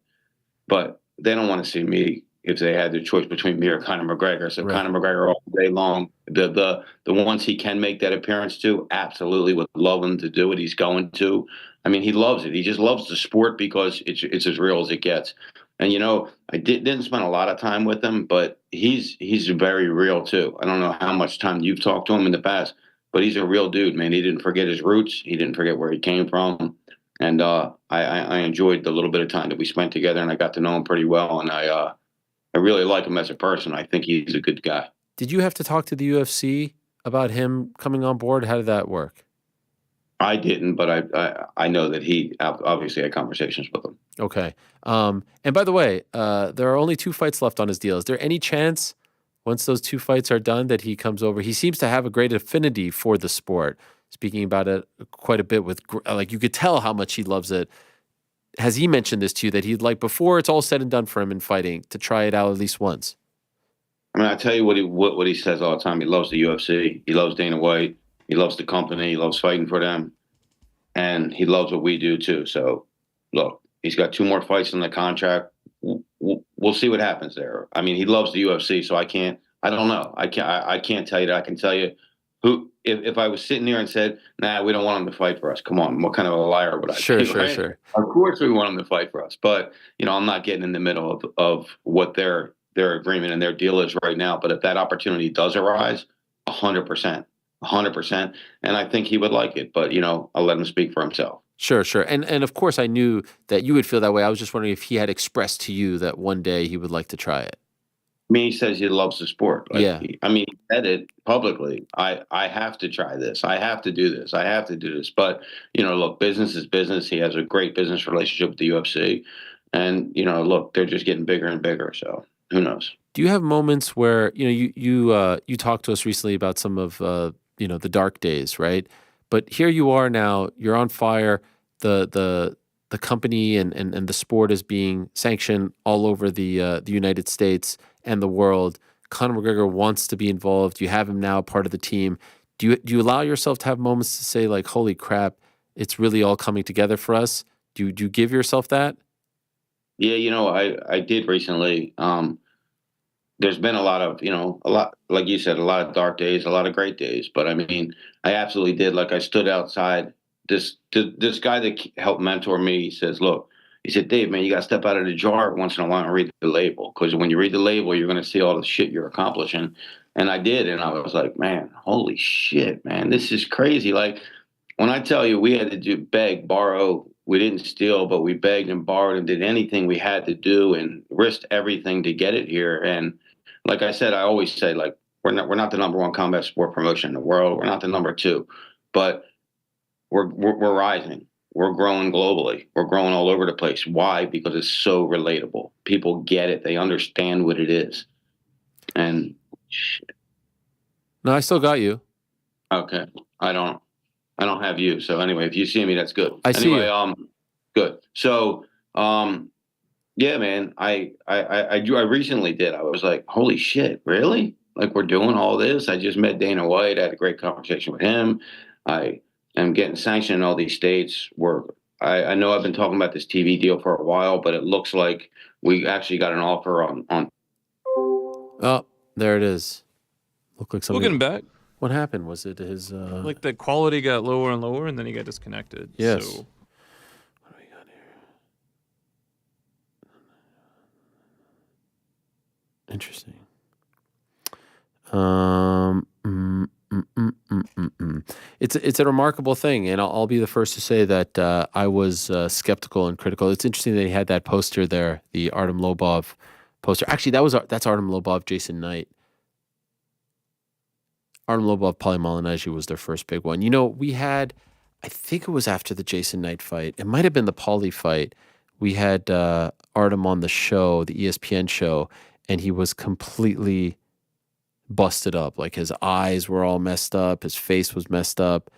But they don't want to see me if they had the choice between me or Conor McGregor. So Conor McGregor all day long, the ones he can make that appearance to, absolutely would love him to do it. He's going to. I mean, he loves it. He just loves the sport because it's as real as it gets. And I didn't spend a lot of time with him, but he's very real too. I don't know how much time you've talked to him in the past, but he's a real dude, man. He didn't forget his roots. He didn't forget where he came from. And I enjoyed the little bit of time that we spent together, and I got to know him pretty well. And I really like him as a person. I think he's a good guy. Did you have to talk to the UFC about him coming on board? How did that work? I didn't, but I know that he obviously had conversations with him. Okay. And by the way, there are only 2 fights left on his deal. Is there any chance, once those 2 fights are done, that he comes over? He seems to have a great affinity for the sport, speaking about it quite a bit with, like, you could tell how much he loves it. Has he mentioned this to you, that he'd like, before it's all said and done for him in fighting, to try it out at least once? I mean, I tell you what he says all the time. He loves the UFC. He loves Dana White. He loves the company. He loves fighting for them. And he loves what we do too. So, look, he's got 2 more fights in the contract. We'll see what happens there. I mean, he loves the UFC, so I don't know. I can't tell you that. I can tell you who, if I was sitting there and said, nah, we don't want him to fight for us. Come on. What kind of a liar would I be? Sure. Of course we want him to fight for us. But, I'm not getting in the middle of what their agreement and their deal is right now. But if that opportunity does arise, 100%. 100%. And I think he would like it, but I'll let him speak for himself. Sure. And of course I knew that you would feel that way. I was just wondering if he had expressed to you that one day he would like to try it. I mean, he says he loves the sport. Yeah. He said it publicly. I have to try this. I have to do this. I have to do this. But, look, business is business. He has a great business relationship with the UFC. And, look, they're just getting bigger and bigger. So who knows? Do you have moments where, you talked to us recently about some of, the dark days, right? But here you are now, you're on fire. The company and the sport is being sanctioned all over the United States and the world. Conor McGregor wants to be involved. You have him now part of the team. Do you allow yourself to have moments to say, like, holy crap, it's really all coming together for us? Do you give yourself that? Yeah, I did recently. There's been a lot, like you said, a lot of dark days, a lot of great days. But I mean, I absolutely did. Like, I stood outside. This guy that helped mentor me, he says, look, he said, Dave, man, you got to step out of the jar once in a while and read the label. Because when you read the label, you're going to see all the shit you're accomplishing. And I did. And I was like, man, holy shit, man, this is crazy. Like, when I tell you we had to beg, borrow, we didn't steal, but we begged and borrowed and did anything we had to do and risked everything to get it here. And like I said, I always say, like, we're not the number 1 combat sport promotion in the world. We're not the number 2, but we're rising. We're growing globally. We're growing all over the place. Why? Because it's so relatable. People get it. They understand what it is. And shit. No, I still got you. Okay. I don't have you. So anyway, if you see me, that's good. I see you. Good. So, yeah, man, I recently did. I was like, holy shit, really? Like, we're doing all this? I just met Dana White. I had a great conversation with him. I am getting sanctioned in all these states. I know I've been talking about this TV deal for a while, but it looks like we actually got an offer on. Oh, there it is. Look like something. We'll get him back. What happened? Was it his? Like, the quality got lower and lower, and then he got disconnected. Yes. So. What do we got here? Interesting. It's a remarkable thing, and I'll be the first to say that I was skeptical and critical. It's interesting that he had that poster there, the Artem Lobov poster. Actually, that's Artem Lobov, Jason Knight. Artem Lobov, Paulie Malignaggi was their first big one. We had, I think it was after the Jason Knight fight. It might have been the Paulie fight. We had Artem on the show, the ESPN show, and he was completely busted up. Like, his eyes were all messed up. His face was messed up.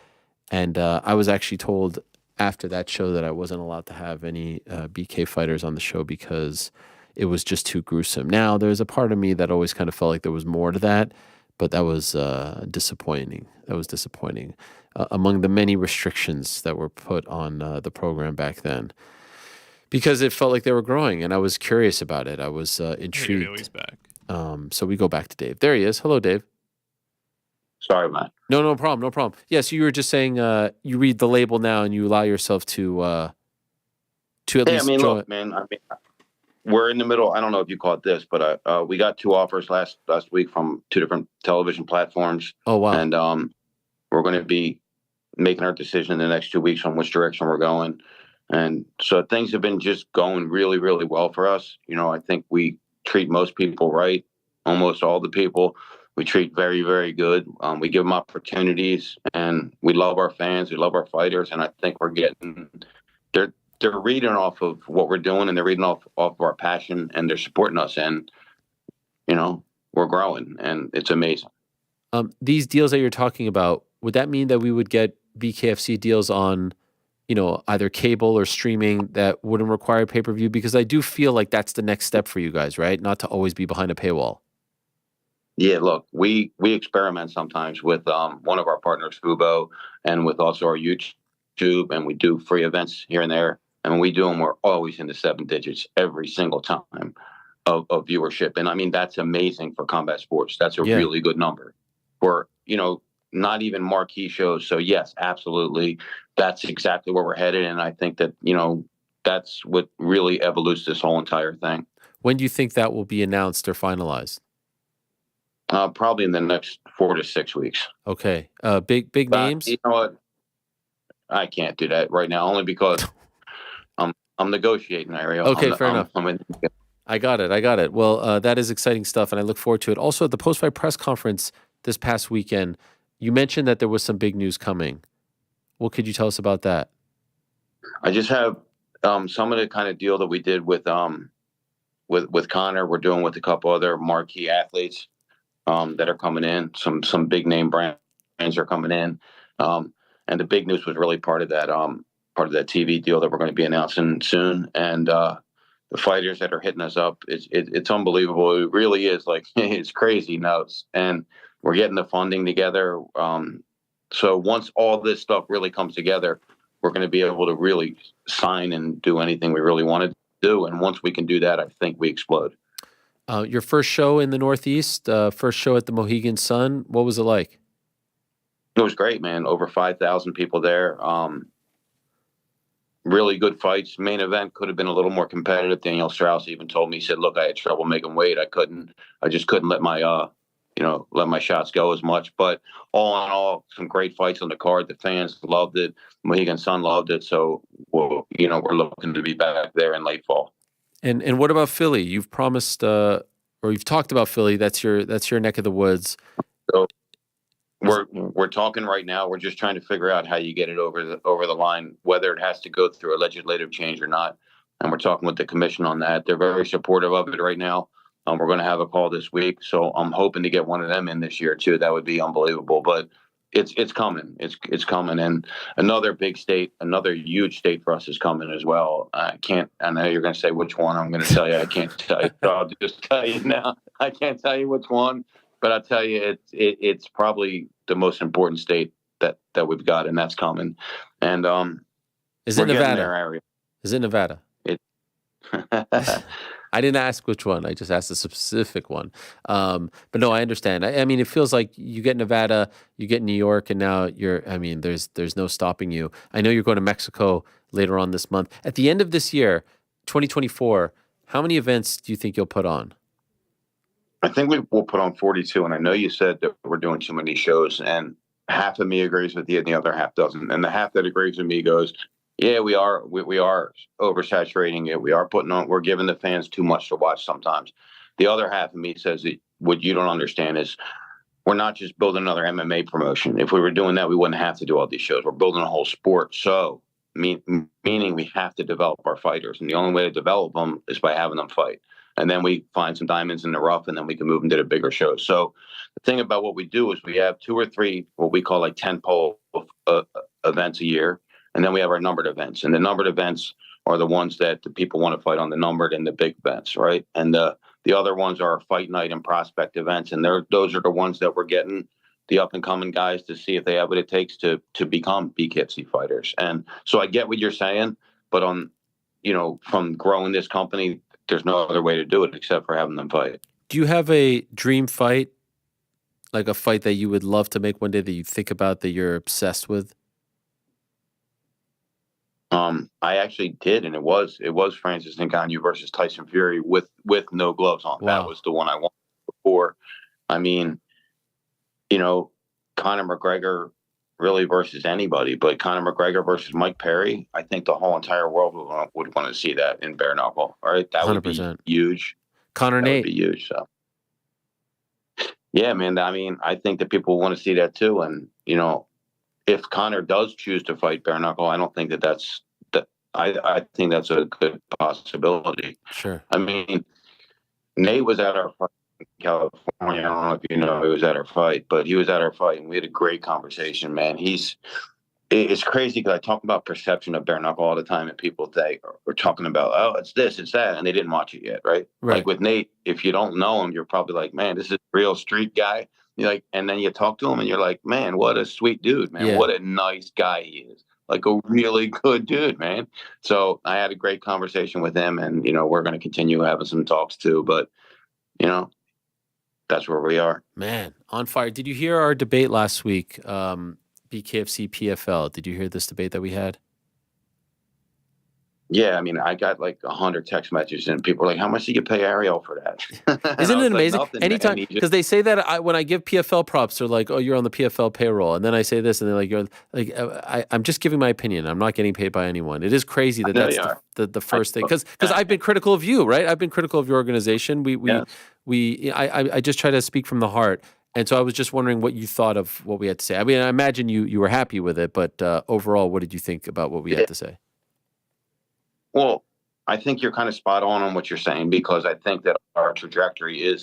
And I was actually told after that show that I wasn't allowed to have any BK fighters on the show because it was just too gruesome. Now, there's a part of me that always kind of felt like there was more to that, but that was disappointing. That was disappointing. Among the many restrictions that were put on the program back then, because it felt like they were growing, and I was curious about it. I was intrigued. He's back. So we go back to Dave. There he is. Hello, Dave. Sorry, man. No problem, no problem. Yeah, so you were just saying you read the label now and you allow yourself to at least. I mean, join. look, man. I mean, we're in the middle. I don't know if you caught this, but we got 2 offers last week from 2 different television platforms. Oh wow! And we're going to be making our decision in the next 2 weeks on which direction we're going. And so things have been just going really, really well for us. You know, I think we treat most people right, almost all the people. We treat very, very good. We give them opportunities, and we love our fans. We love our fighters, and I think we're getting they're reading off of what we're doing, and they're reading off of our passion, and they're supporting us, and you know, we're growing, and it's amazing. These deals that you're talking about, would that mean that we would get BKFC deals on, you know, either cable or streaming that wouldn't require pay-per-view? Because I do feel like that's the next step for you guys, right? Not to always be behind a paywall. Yeah, look, we experiment sometimes with one of our partners, Fubo, and with also our YouTube, and we do free events here and there. And when we do them, we're always in the 7 digits every single time of viewership. And I mean, that's amazing for combat sports. That's a really good number for, you know, not even marquee shows. So yes, absolutely. That's exactly where we're headed. And I think that, you know, that's what really evolutes this whole entire thing. When do you think that will be announced or finalized? Probably in the next 4 to 6 weeks. Okay. Big names? You know what? I can't do that right now, only because I'm negotiating, Ariel. Okay, fair enough. I got it. Well, that is exciting stuff, and I look forward to it. Also, at the post-fight press conference this past weekend, you mentioned that there was some big news coming. What could you tell us about that? I just have some of the kind of deal that we did with Connor. We're doing with a couple other marquee athletes that are coming in. Some big name brands are coming in, and the big news was really part of that TV deal that we're going to be announcing soon. And the fighters that are hitting us up, it's unbelievable. It really is, like, it's crazy nuts. And we're getting the funding together. So once all this stuff really comes together, we're going to be able to really sign and do anything we really want to do. And once we can do that, I think we explode. Your first show in the Northeast, first show at the Mohegan Sun, what was it like? It was great, man. Over 5,000 people there. Really good fights. Main event could have been a little more competitive. Daniel Strauss even told me, he said, look, I had trouble making weight. I just couldn't let my shots go as much. But all in all, some great fights on the card. The fans loved it. Mohegan Sun loved it. So, we're looking to be back there in late fall. And what about Philly? You've promised, or you've talked about Philly. That's your neck of the woods. So we're talking right now. We're just trying to figure out how you get it over the line, whether it has to go through a legislative change or not. And we're talking with the commission on that. They're very supportive of it right now. We're going to have a call this week, so I'm hoping to get one of them in this year too. That would be unbelievable, but it's coming. It's coming. And another big state, another huge state for us is coming as well. I know you're going to say which one. I'm going to tell you. I can't tell you. So I'll just tell you now. I can't tell you which one, but I'll tell you it's probably the most important state that we've got, and that's coming. And is it Nevada? Is it Nevada? I didn't ask which one. I just asked a specific one. But no, I understand. I mean, it feels like you get Nevada, you get New York, and now there's no stopping you. I know you're going to Mexico later on this month. At the end of this year, 2024, how many events do you think you'll put on? I think we'll put on 42. And I know you said that we're doing too many shows, and half of me agrees with you and the other half doesn't. And the half that agrees with me goes, yeah, we are oversaturating it. We're giving the fans too much to watch sometimes. The other half of me says that what you don't understand is we're not just building another MMA promotion. If we were doing that, we wouldn't have to do all these shows. We're building a whole sport. So meaning we have to develop our fighters. And the only way to develop them is by having them fight. And then we find some diamonds in the rough, and then we can move them to the bigger shows. So the thing about what we do is we have 2 or 3, what we call like 10 pole events a year. And then we have our numbered events, and the numbered events are the ones that the people want to fight on, the numbered and the big events, right? And the other ones are fight night and prospect events, and those are the ones that we're getting the up and coming guys to see if they have what it takes to become BKFC fighters. And so I get what you're saying, but from growing this company, there's no other way to do it except for having them fight. Do you have a dream fight, like a fight that you would love to make one day that you think about, that you're obsessed with? I actually did, and it was Francis Ngannou versus Tyson Fury with no gloves on. Wow. That was the one I wanted before. I mean, Conor McGregor really versus anybody, but Conor McGregor versus Mike Perry, I think the whole entire world would want to see that in bare knuckle. All right, that 100%. would be huge. Conor That Nate. would be huge. So, yeah, man. I mean, I think that people want to see that too. And if Conor does choose to fight bare knuckle, I don't think that's. I think that's a good possibility. Sure. I mean, Nate was at our fight in California. I don't know if you know, he was at our fight, but he was at our fight, and we had a great conversation, man. It's crazy because I talk about perception of bare knuckle all the time, and people are talking about, oh, it's this, it's that, and they didn't watch it yet, right? Like with Nate, if you don't know him, you're probably like, man, this is a real street guy. You're like, and then you talk to him, and you're like, man, what a sweet dude, man. Yeah. What a nice guy he is. Like a really good dude, man. So I had a great conversation with him, and we're going to continue having some talks too. But that's where we are. Man, on fire. Did you hear our debate last week? BKFC PFL. Did you hear this debate that we had? Yeah, I mean, I got like 100 text messages, and people were like, "How much do you pay Ariel for that?" Isn't it amazing? Like, Anytime, because they say that when I give PFL props, they're like, "Oh, you're on the PFL payroll," and then I say this, and they're like, "You're like, I'm just giving my opinion. I'm not getting paid by anyone." It is crazy that that's the first thing, because I've been critical of you, right? I've been critical of your organization. I just try to speak from the heart. And so I was just wondering what you thought of what we had to say. I mean, I imagine you were happy with it, but overall, what did you think about what we had to say? Well, I think you're kind of spot on what you're saying, because I think that our trajectory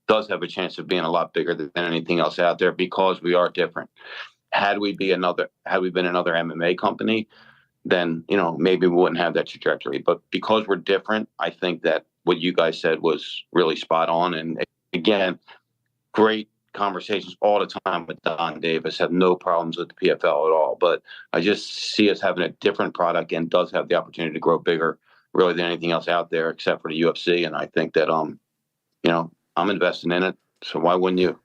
does have a chance of being a lot bigger than anything else out there, because we are different. Had we been another MMA company, then maybe we wouldn't have that trajectory. But because we're different, I think that what you guys said was really spot on. And again, great conversations all the time with Don Davis. Have no problems with the PFL at all, but I just see us having a different product, and does have the opportunity to grow bigger really than anything else out there except for the UFC. And I think that I'm investing in it, so why wouldn't you?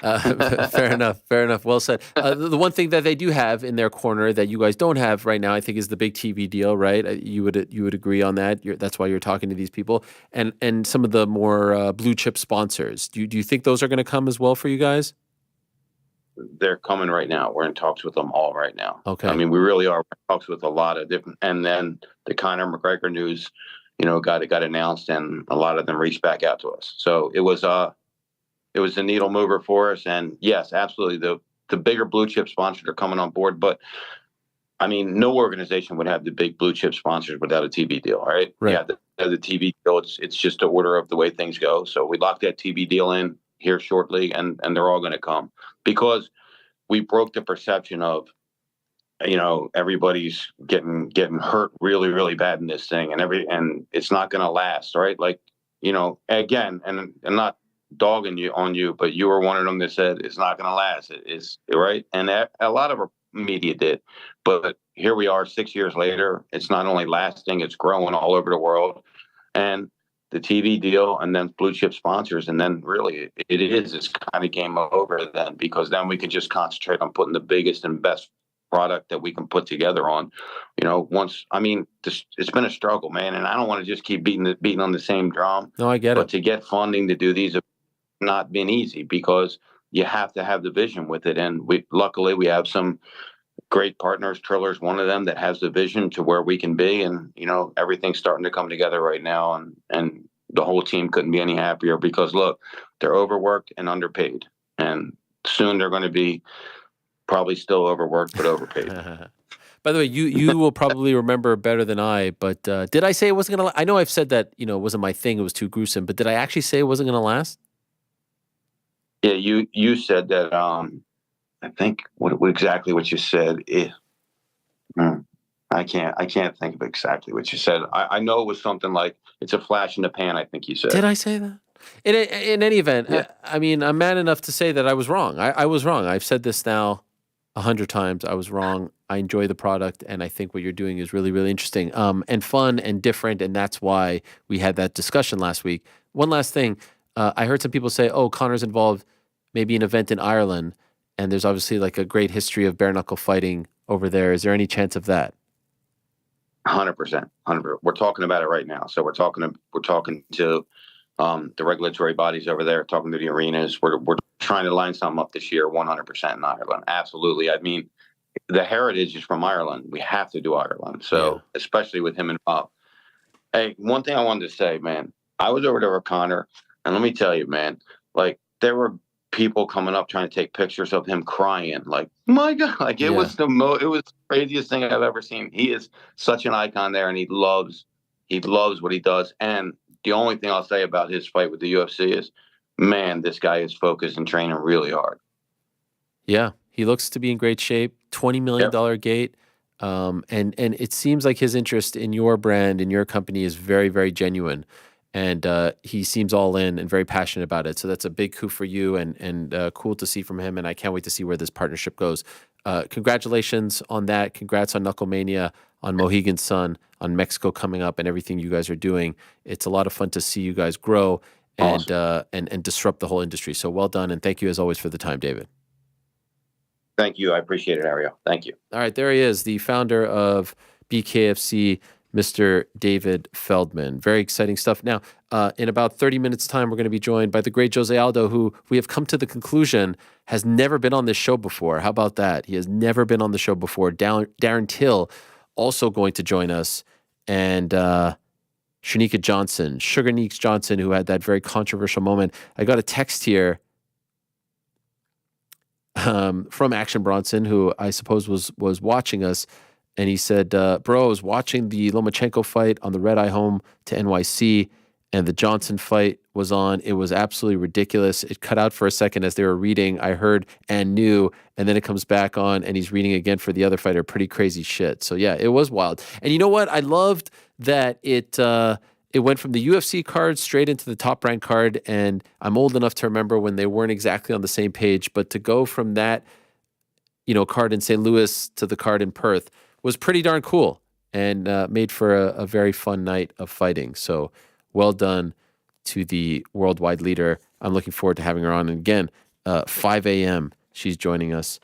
Fair enough. Well said. The one thing that they do have in their corner that you guys don't have right now, I think, is the big TV deal, right? You would agree on that. That's why you're talking to these people, and some of the more blue chip sponsors. Do you think those are going to come as well for you guys? They're coming right now. We're in talks with them all right now. Okay. I mean, we really are. We're in talks with a lot of different. And then the Conor McGregor news, got announced, and a lot of them reached back out to us. So it was a needle mover for us. And yes, absolutely, the bigger blue chip sponsors are coming on board. But I mean, no organization would have the big blue chip sponsors without a TV deal, right? Right. Yeah, the TV deal, it's just a order of the way things go. So we locked that TV deal in here shortly, and they're all going to come, because we broke the perception of, everybody's getting hurt really, really bad in this thing, and it's not going to last, right? Like, again, and not dogging you on you, but you were one of them that said it's not going to last. It's right, and a lot of our media did, but here we are 6 years later. It's not only lasting, it's growing all over the world, and the TV deal, and then blue chip sponsors, and then really it's kind of game over then, because then we can just concentrate on putting the biggest and best product that we can put together on. It's been a struggle, man, and I don't want to just keep beating on the same drum. No, I get it. But to get funding to do these, not been easy, because you have to have the vision with it. And luckily we have some great partners. Triller's one of them that has the vision to where we can be. And, everything's starting to come together right now. And the whole team couldn't be any happier, because look, they're overworked and underpaid. And soon they're going to be probably still overworked, but overpaid. By the way, you will probably remember better than I, but did I say it wasn't going to, I know I've said that, it wasn't my thing. It was too gruesome, but did I actually say it wasn't going to last? Yeah, you said that. I think what exactly what you said. I can't think of exactly what you said. I know it was something like it's a flash in the pan. I think you said. Did I say that? In any event, Yeah. I mean, I'm man enough to say that I was wrong. I was wrong. I've said this now 100 times. I was wrong. I enjoy the product, and I think what you're doing is really, really interesting, and fun and different, and that's why we had that discussion last week. One last thing. I heard some people say, oh, Conor's involved maybe an event in Ireland, and there's obviously like a great history of bare-knuckle fighting over there. Is there any chance of that? 100%. 100%. We're talking about it right now. So we're talking to the regulatory bodies over there, talking to the arenas. We're trying to line something up this year, 100% in Ireland. Absolutely. I mean, the heritage is from Ireland. We have to do Ireland. So especially with him involved. Hey, one thing I wanted to say, man, I was over there with Conor, and let me tell you, man, like there were people coming up trying to take pictures of him crying. Like, my God, like it was it was the craziest thing I've ever seen. He is such an icon there, and he loves what he does. And the only thing I'll say about his fight with the UFC is, man, this guy is focused and training really hard. Yeah, he looks to be in great shape. $20 million gate. And it seems like his interest in your brand and your company is very, very genuine. And he seems all in and very passionate about it. So that's a big coup for you and cool to see from him. And I can't wait to see where this partnership goes. Congratulations on that. Congrats on Knucklemania, on Mohegan Sun, on Mexico coming up, and everything you guys are doing. It's a lot of fun to see you guys grow and and disrupt the whole industry. So well done, and thank you as always for the time, David. Thank you. I appreciate it, Ariel. Thank you. All right, there he is, the founder of BKFC, Mr. David Feldman. Very exciting stuff. Now, in about 30 minutes' time, we're going to be joined by the great Jose Aldo, who we have come to the conclusion has never been on this show before. How about that? He has never been on the show before. Darren Till also going to join us, and Cherneka Johnson, Sugar Neeks Johnson, who had that very controversial moment. I got a text here from Action Bronson, who I suppose was watching us, and he said, bro, I was watching the Lomachenko fight on the red-eye home to NYC, and the Johnson fight was on. It was absolutely ridiculous. It cut out for a second as they were reading. I heard and knew, and then it comes back on, and he's reading again for the other fighter. Pretty crazy shit. So yeah, it was wild. And you know what? I loved that it went from the UFC card straight into the Top Rank card, and I'm old enough to remember when they weren't exactly on the same page, but to go from that, card in St. Louis to the card in Perth was pretty darn cool and made for a very fun night of fighting. So well done to the worldwide leader. I'm looking forward to having her on. And again, 5 a.m. she's joining us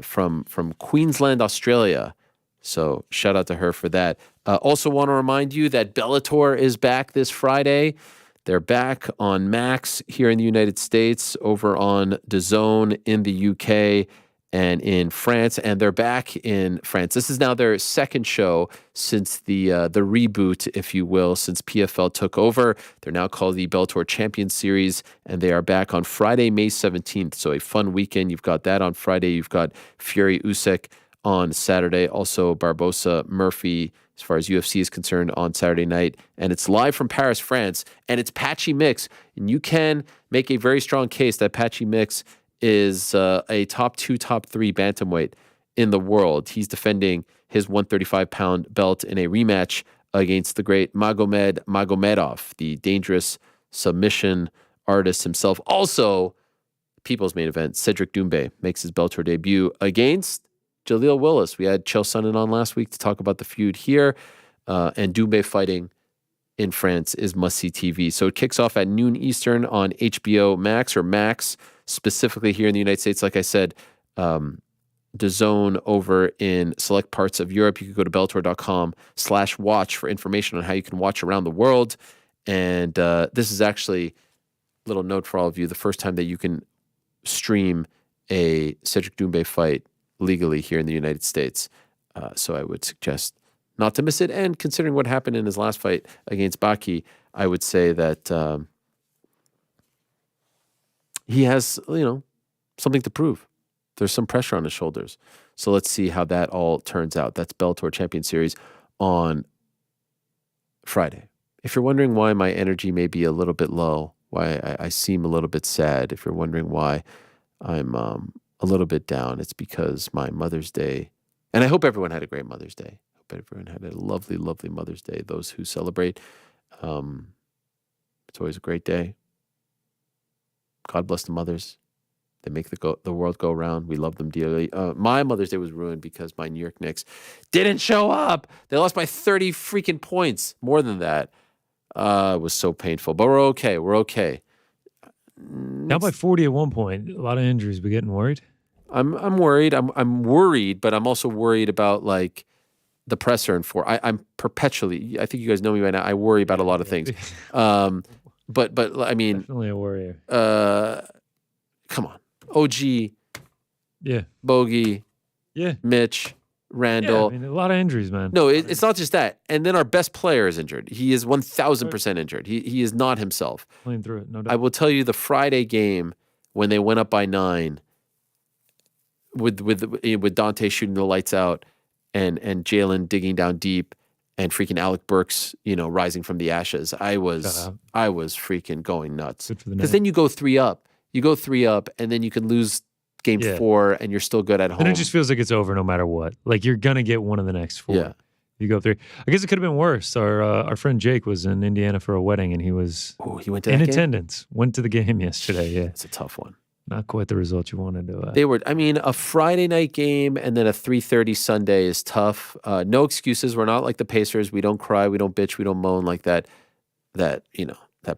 from Queensland, Australia. So shout out to her for that. Also want to remind you that Bellator is back this Friday. They're back on Max here in the United States, over on DAZN in the UK and in France, and they're back in France. This is now their second show since the reboot, if you will, since PFL took over. They're now called the Bellator Champions Series, and they are back on Friday, May 17th. So a fun weekend. You've got that on Friday. You've got Fury Usyk on Saturday. Also Barbosa Murphy, as far as UFC is concerned, on Saturday night. And it's live from Paris, France, and it's Patchy Mix. And you can make a very strong case that Patchy Mix is a top 2, top 3 bantamweight in the world. He's defending his 135-pound belt in a rematch against the great Magomed Magomedov, the dangerous submission artist himself. Also, people's main event, Cedric Doumbé makes his Bellator debut against Jaleel Willis. We had Chael Sonnen on last week to talk about the feud here, and Doumbé fighting in France is must-see TV. So it kicks off at noon Eastern on HBO Max, or Max specifically here in the United States. Like I said, DAZN over in select parts of Europe. You can go to Bellator.com/watch for information on how you can watch around the world. And this is actually, little note for all of you, the first time that you can stream a Cedric Doumbé fight legally here in the United States. So I would suggest not to miss it. And considering what happened in his last fight against Baki, I would say that he has, something to prove. There's some pressure on his shoulders. So let's see how that all turns out. That's Bellator Champion Series on Friday. If you're wondering why my energy may be a little bit low, why I seem a little bit sad, if you're wondering why I'm a little bit down, it's because my Mother's Day, and I hope everyone had a great Mother's Day. everyone had a lovely, lovely Mother's Day. Those who celebrate, it's always a great day. God bless the mothers. They make the world go round. We love them dearly. My Mother's Day was ruined because my New York Knicks didn't show up. They lost by 30 freaking points. More than that. It was so painful. But we're okay. We're okay. Down by 40 at one point. A lot of injuries. We getting worried? I'm worried. I'm worried, but I'm also worried about like the presser and I'm perpetually. I think you guys know me right now. I worry about a lot of things. But I mean, definitely a worrier. Come on, OG, yeah, Bogey, yeah, Mitch, Randall. Yeah, I mean, a lot of injuries, man. No, it's not just that. And then our best player is injured. He is 1,000% injured. He is not himself. Playing through it, no doubt. I will tell you the Friday game when they went up by 9 with Dante shooting the lights out and Jalen digging down deep and freaking Alec Burks, rising from the ashes. I was freaking going nuts. Because then you go 3 up. You go 3 up and then you can lose game 4 and you're still good at home. And it just feels like it's over no matter what. Like you're going to get one of the next 4. Yeah. You go 3. I guess it could have been worse. Our friend Jake was in Indiana for a wedding and he was he went to in that game? Attendance. Went to the game yesterday, yeah. It's a tough one. Not quite the result you wanted to. They were, a Friday night game and then a 3:30 Sunday is tough. No excuses. We're not like the Pacers. We don't cry. We don't bitch. We don't moan like that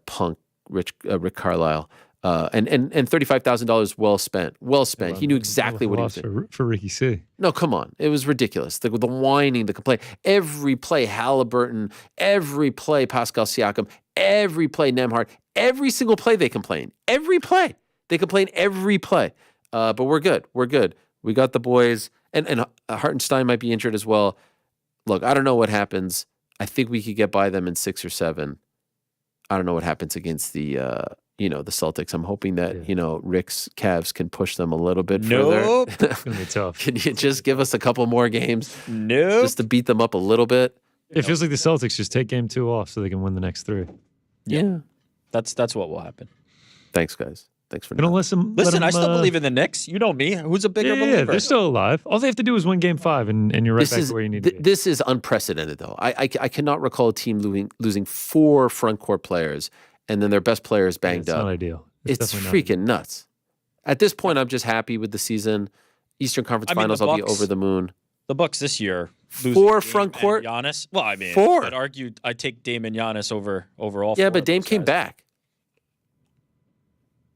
punk Rick Carlisle. And $35,000 well spent. Well spent. He knew exactly what he was doing. For Ricky C. No, come on. It was ridiculous. The whining, the complaint. Every play, Halliburton. Every play, Pascal Siakam. Every play, Nembhard. Every single play they complain. Every play. They complain every play. But we're good. We're good. We got the boys. And Hartenstein might be injured as well. Look, I don't know what happens. I think we could get by them in 6 or 7. I don't know what happens against the Celtics. I'm hoping that, Rick's Cavs can push them a little bit further. It's going to be tough. Can you just give us a couple more games? Nope. Just to beat them up a little bit? It feels like the Celtics just take game 2 off so they can win the next 3. Yeah. That's what will happen. Thanks, guys. Thanks for don't listen. I still believe in the Knicks. You know me. Who's a bigger believer? Yeah, they're still alive. All they have to do is win game 5, and you're right back to where you need to be. This is unprecedented, though. I cannot recall a team losing 4 front court players, and then their best player is banged up. It's not ideal. It's freaking nuts. At this point, I'm just happy with the season. Eastern Conference Finals, I'll be over the moon. The Bucks this year. 4 front court? Giannis? Well, 4. I'd argue I'd take Dame and Giannis over all 4. Yeah, but Dame came back.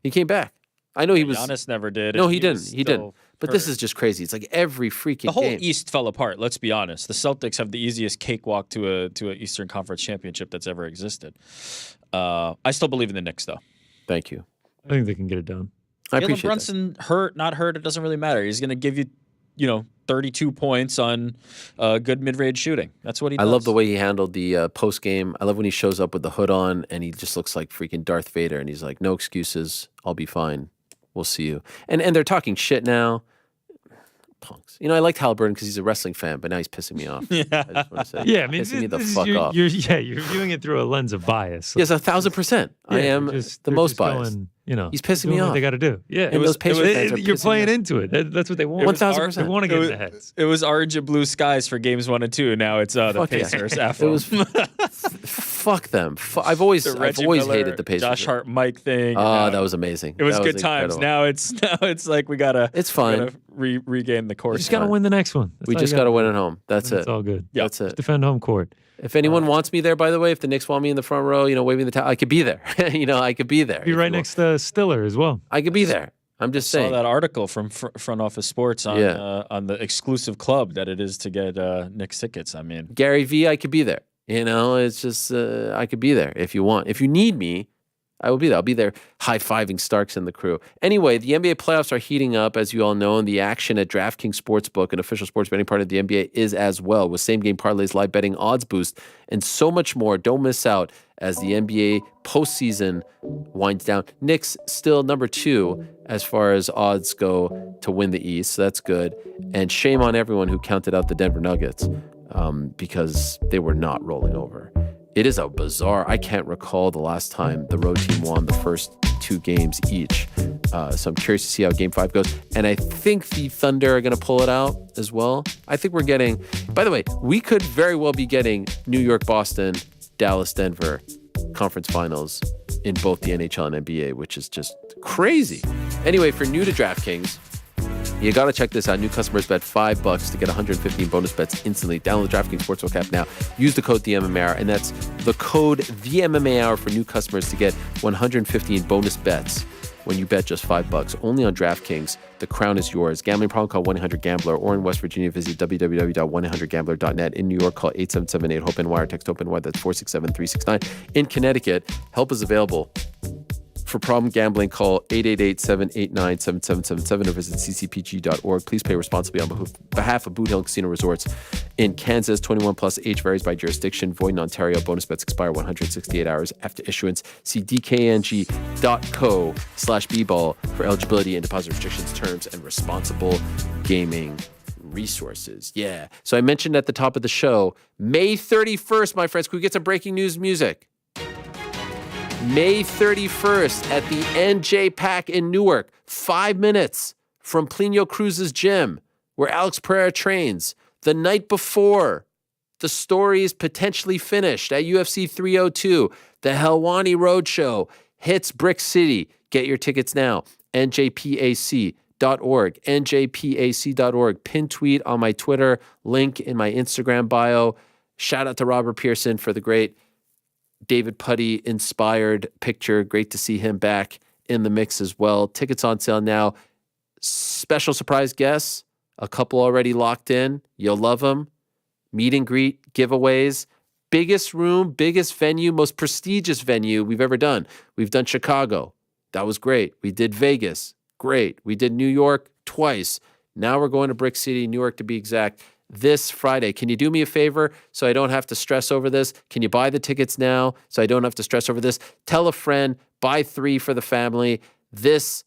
He came back. I know he was. Giannis never did. No, he didn't. He didn't. But this is just crazy. It's like every freaking the whole game. East fell apart. Let's be honest. The Celtics have the easiest cakewalk to a Eastern Conference championship that's ever existed. I still believe in the Knicks, though. Thank you. I think they can get it done. I appreciate Brunson hurt, not hurt. It doesn't really matter. He's going to give you, 32 points on good mid-range shooting. That's what he does. I love the way he handled the post game. I love when he shows up with the hood on and he just looks like freaking Darth Vader. And he's like, "No excuses. I'll be fine. We'll see you." And they're talking shit now. Punks. I liked Halliburton because he's a wrestling fan, but now he's pissing me off. Yeah. I just want to say. Yeah, I mean, pissing me the fuck off. You're viewing it through a lens of bias. Yes, 1,000%. I am the most biased. He's pissing me what off. They got to do. Yeah, And those Pacers fans are you're pissing playing me off. into it. That's what they want. 1,000%. They want to get in the heads. It was orange and blue skies for games 1 and 2. Now it's the Fuck yeah. Pacers. It was fuck them. I've always Miller, hated the Pacers. Josh Hart Mike thing. Oh, that was amazing. It was That good times. incredible. Now it's like we gotta. It's fine. Gotta regain the course. You just got to win the next one. We just got to win at home. That's it. It's all good. Yeah. That's it. Defend home court. If anyone wants me there, by the way, if the Knicks want me in the front row, waving the towel, I could be there. I could be there. Be right next to Stiller as well. I could be there. I'm just Saw saying. that article from Front Office Sports on the exclusive club that it is to get Knicks tickets. I mean, Gary V, I could be there. It's just I could be there if you want. If you need me, I will be there. I'll be there high-fiving Starks and the crew. Anyway, the NBA playoffs are heating up, as you all know, and the action at DraftKings Sportsbook, an official sports betting partner of the NBA, is as well, with same-game parlays, live betting, odds boost, and so much more. Don't miss out as the NBA postseason winds down. Knicks still number 2 as far as odds go to win the East, so that's good. And shame on everyone who counted out the Denver Nuggets because they were not rolling over. it is a bizarre. I can't recall the last time the road team won the first 2 games each. So I'm curious to see how Game 5 goes. And I think the Thunder are going to pull it out as well. I think we're getting, by the way, we could very well be getting New York, Boston, Dallas, Denver conference finals in both the NHL and NBA, which is just crazy. Anyway, for new to DraftKings, you got to check this out. New customers bet $5 to get 115 bonus bets instantly. Download the DraftKings Sportsbook app now. Use the code TheMMAHour, and that's the code TheMMAHour for new customers to get 115 bonus bets when you bet just $5. Only on DraftKings. The crown is yours. Gambling problem? Call 1-800-GAMBLER. Or in West Virginia, visit www.1800gambler.net. In New York, call 877-8-HOPENY. Text HOPENY. That's 467-369. In Connecticut, help is available. For problem gambling, call 888-789-7777 or visit ccpg.org. Please pay responsibly on behalf of Boot Hill Casino Resorts in Kansas. 21 plus, age varies by jurisdiction. Void in Ontario. Bonus bets expire 168 hours after issuance. See dkng.co/bball for eligibility and deposit restrictions, terms, and responsible gaming resources. Yeah. So I mentioned at the top of the show, May 31st, my friends. Could we get some breaking news music? May 31st at the NJ Pack in Newark, 5 minutes from Plino Cruz's gym, where Alex Pereira trains. The night before, the story is potentially finished at UFC 302. The Helwani Roadshow hits Brick City. Get your tickets now. njpac.org. njpac.org. Pin tweet on my Twitter, link in my Instagram bio. Shout out to Robert Pearson for the great David Putty inspired picture. Great to see him back in the mix as well. Tickets on sale now. Special surprise guests, a couple already locked in. You'll love them. Meet and greet giveaways. Biggest room, biggest venue, most prestigious venue we've ever done. We've done Chicago. That was great. We did Vegas. Great. We did New York twice. Now we're going to Brick City, New York to be exact, this Friday. Can you do me a favor so I don't have to stress over this? Can you buy the tickets now so I don't have to stress over this? Tell a friend, buy 3 for the family this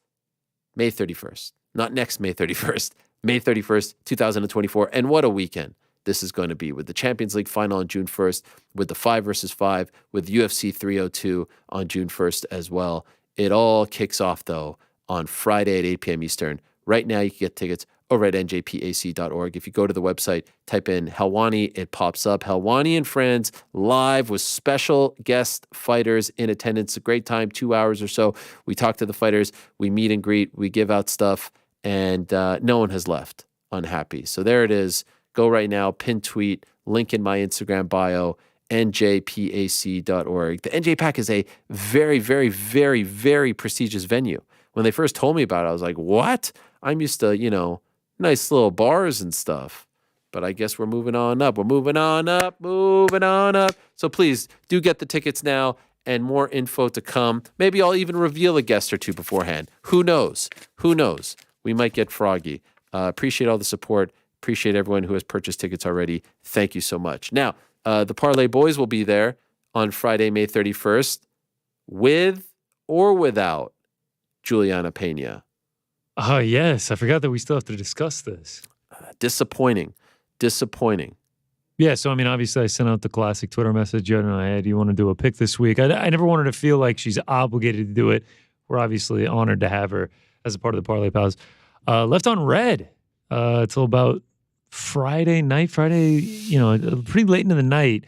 May 31st. Not next May 31st, May 31st, 2024. And what a weekend this is going to be with the Champions League final on June 1st, with the 5 versus 5, with UFC 302 on June 1st as well. It all kicks off, though, on Friday at 8 p.m. Eastern. Right now, you can get tickets over at njpac.org. If you go to the website, type in Helwani, it pops up. Helwani and Friends live with special guest fighters in attendance. A great time, 2 hours or so. We talk to the fighters, we meet and greet, we give out stuff, and no one has left unhappy. So there it is. Go right now, pin tweet, link in my Instagram bio, njpac.org. The NJ Pack is a very, very, very, very prestigious venue. When they first told me about it, I was like, what? I'm used to, nice little bars and stuff. But I guess we're moving on up. We're moving on up. So please do get the tickets now, and more info to come. Maybe I'll even reveal a guest or two beforehand. Who knows? We might get froggy. Appreciate all the support. Appreciate everyone who has purchased tickets already. Thank you so much. Now, the Parlay Boys will be there on Friday, May 31st, with or without Juliana Pena. Oh, yes. I forgot that we still have to discuss this. Disappointing. Yeah, so, obviously I sent out the classic Twitter message. Do you want to do a pick this week? I never wanted to feel like she's obligated to do it. We're obviously honored to have her as a part of the Parlay Pals. Left on red till about Friday, pretty late into the night.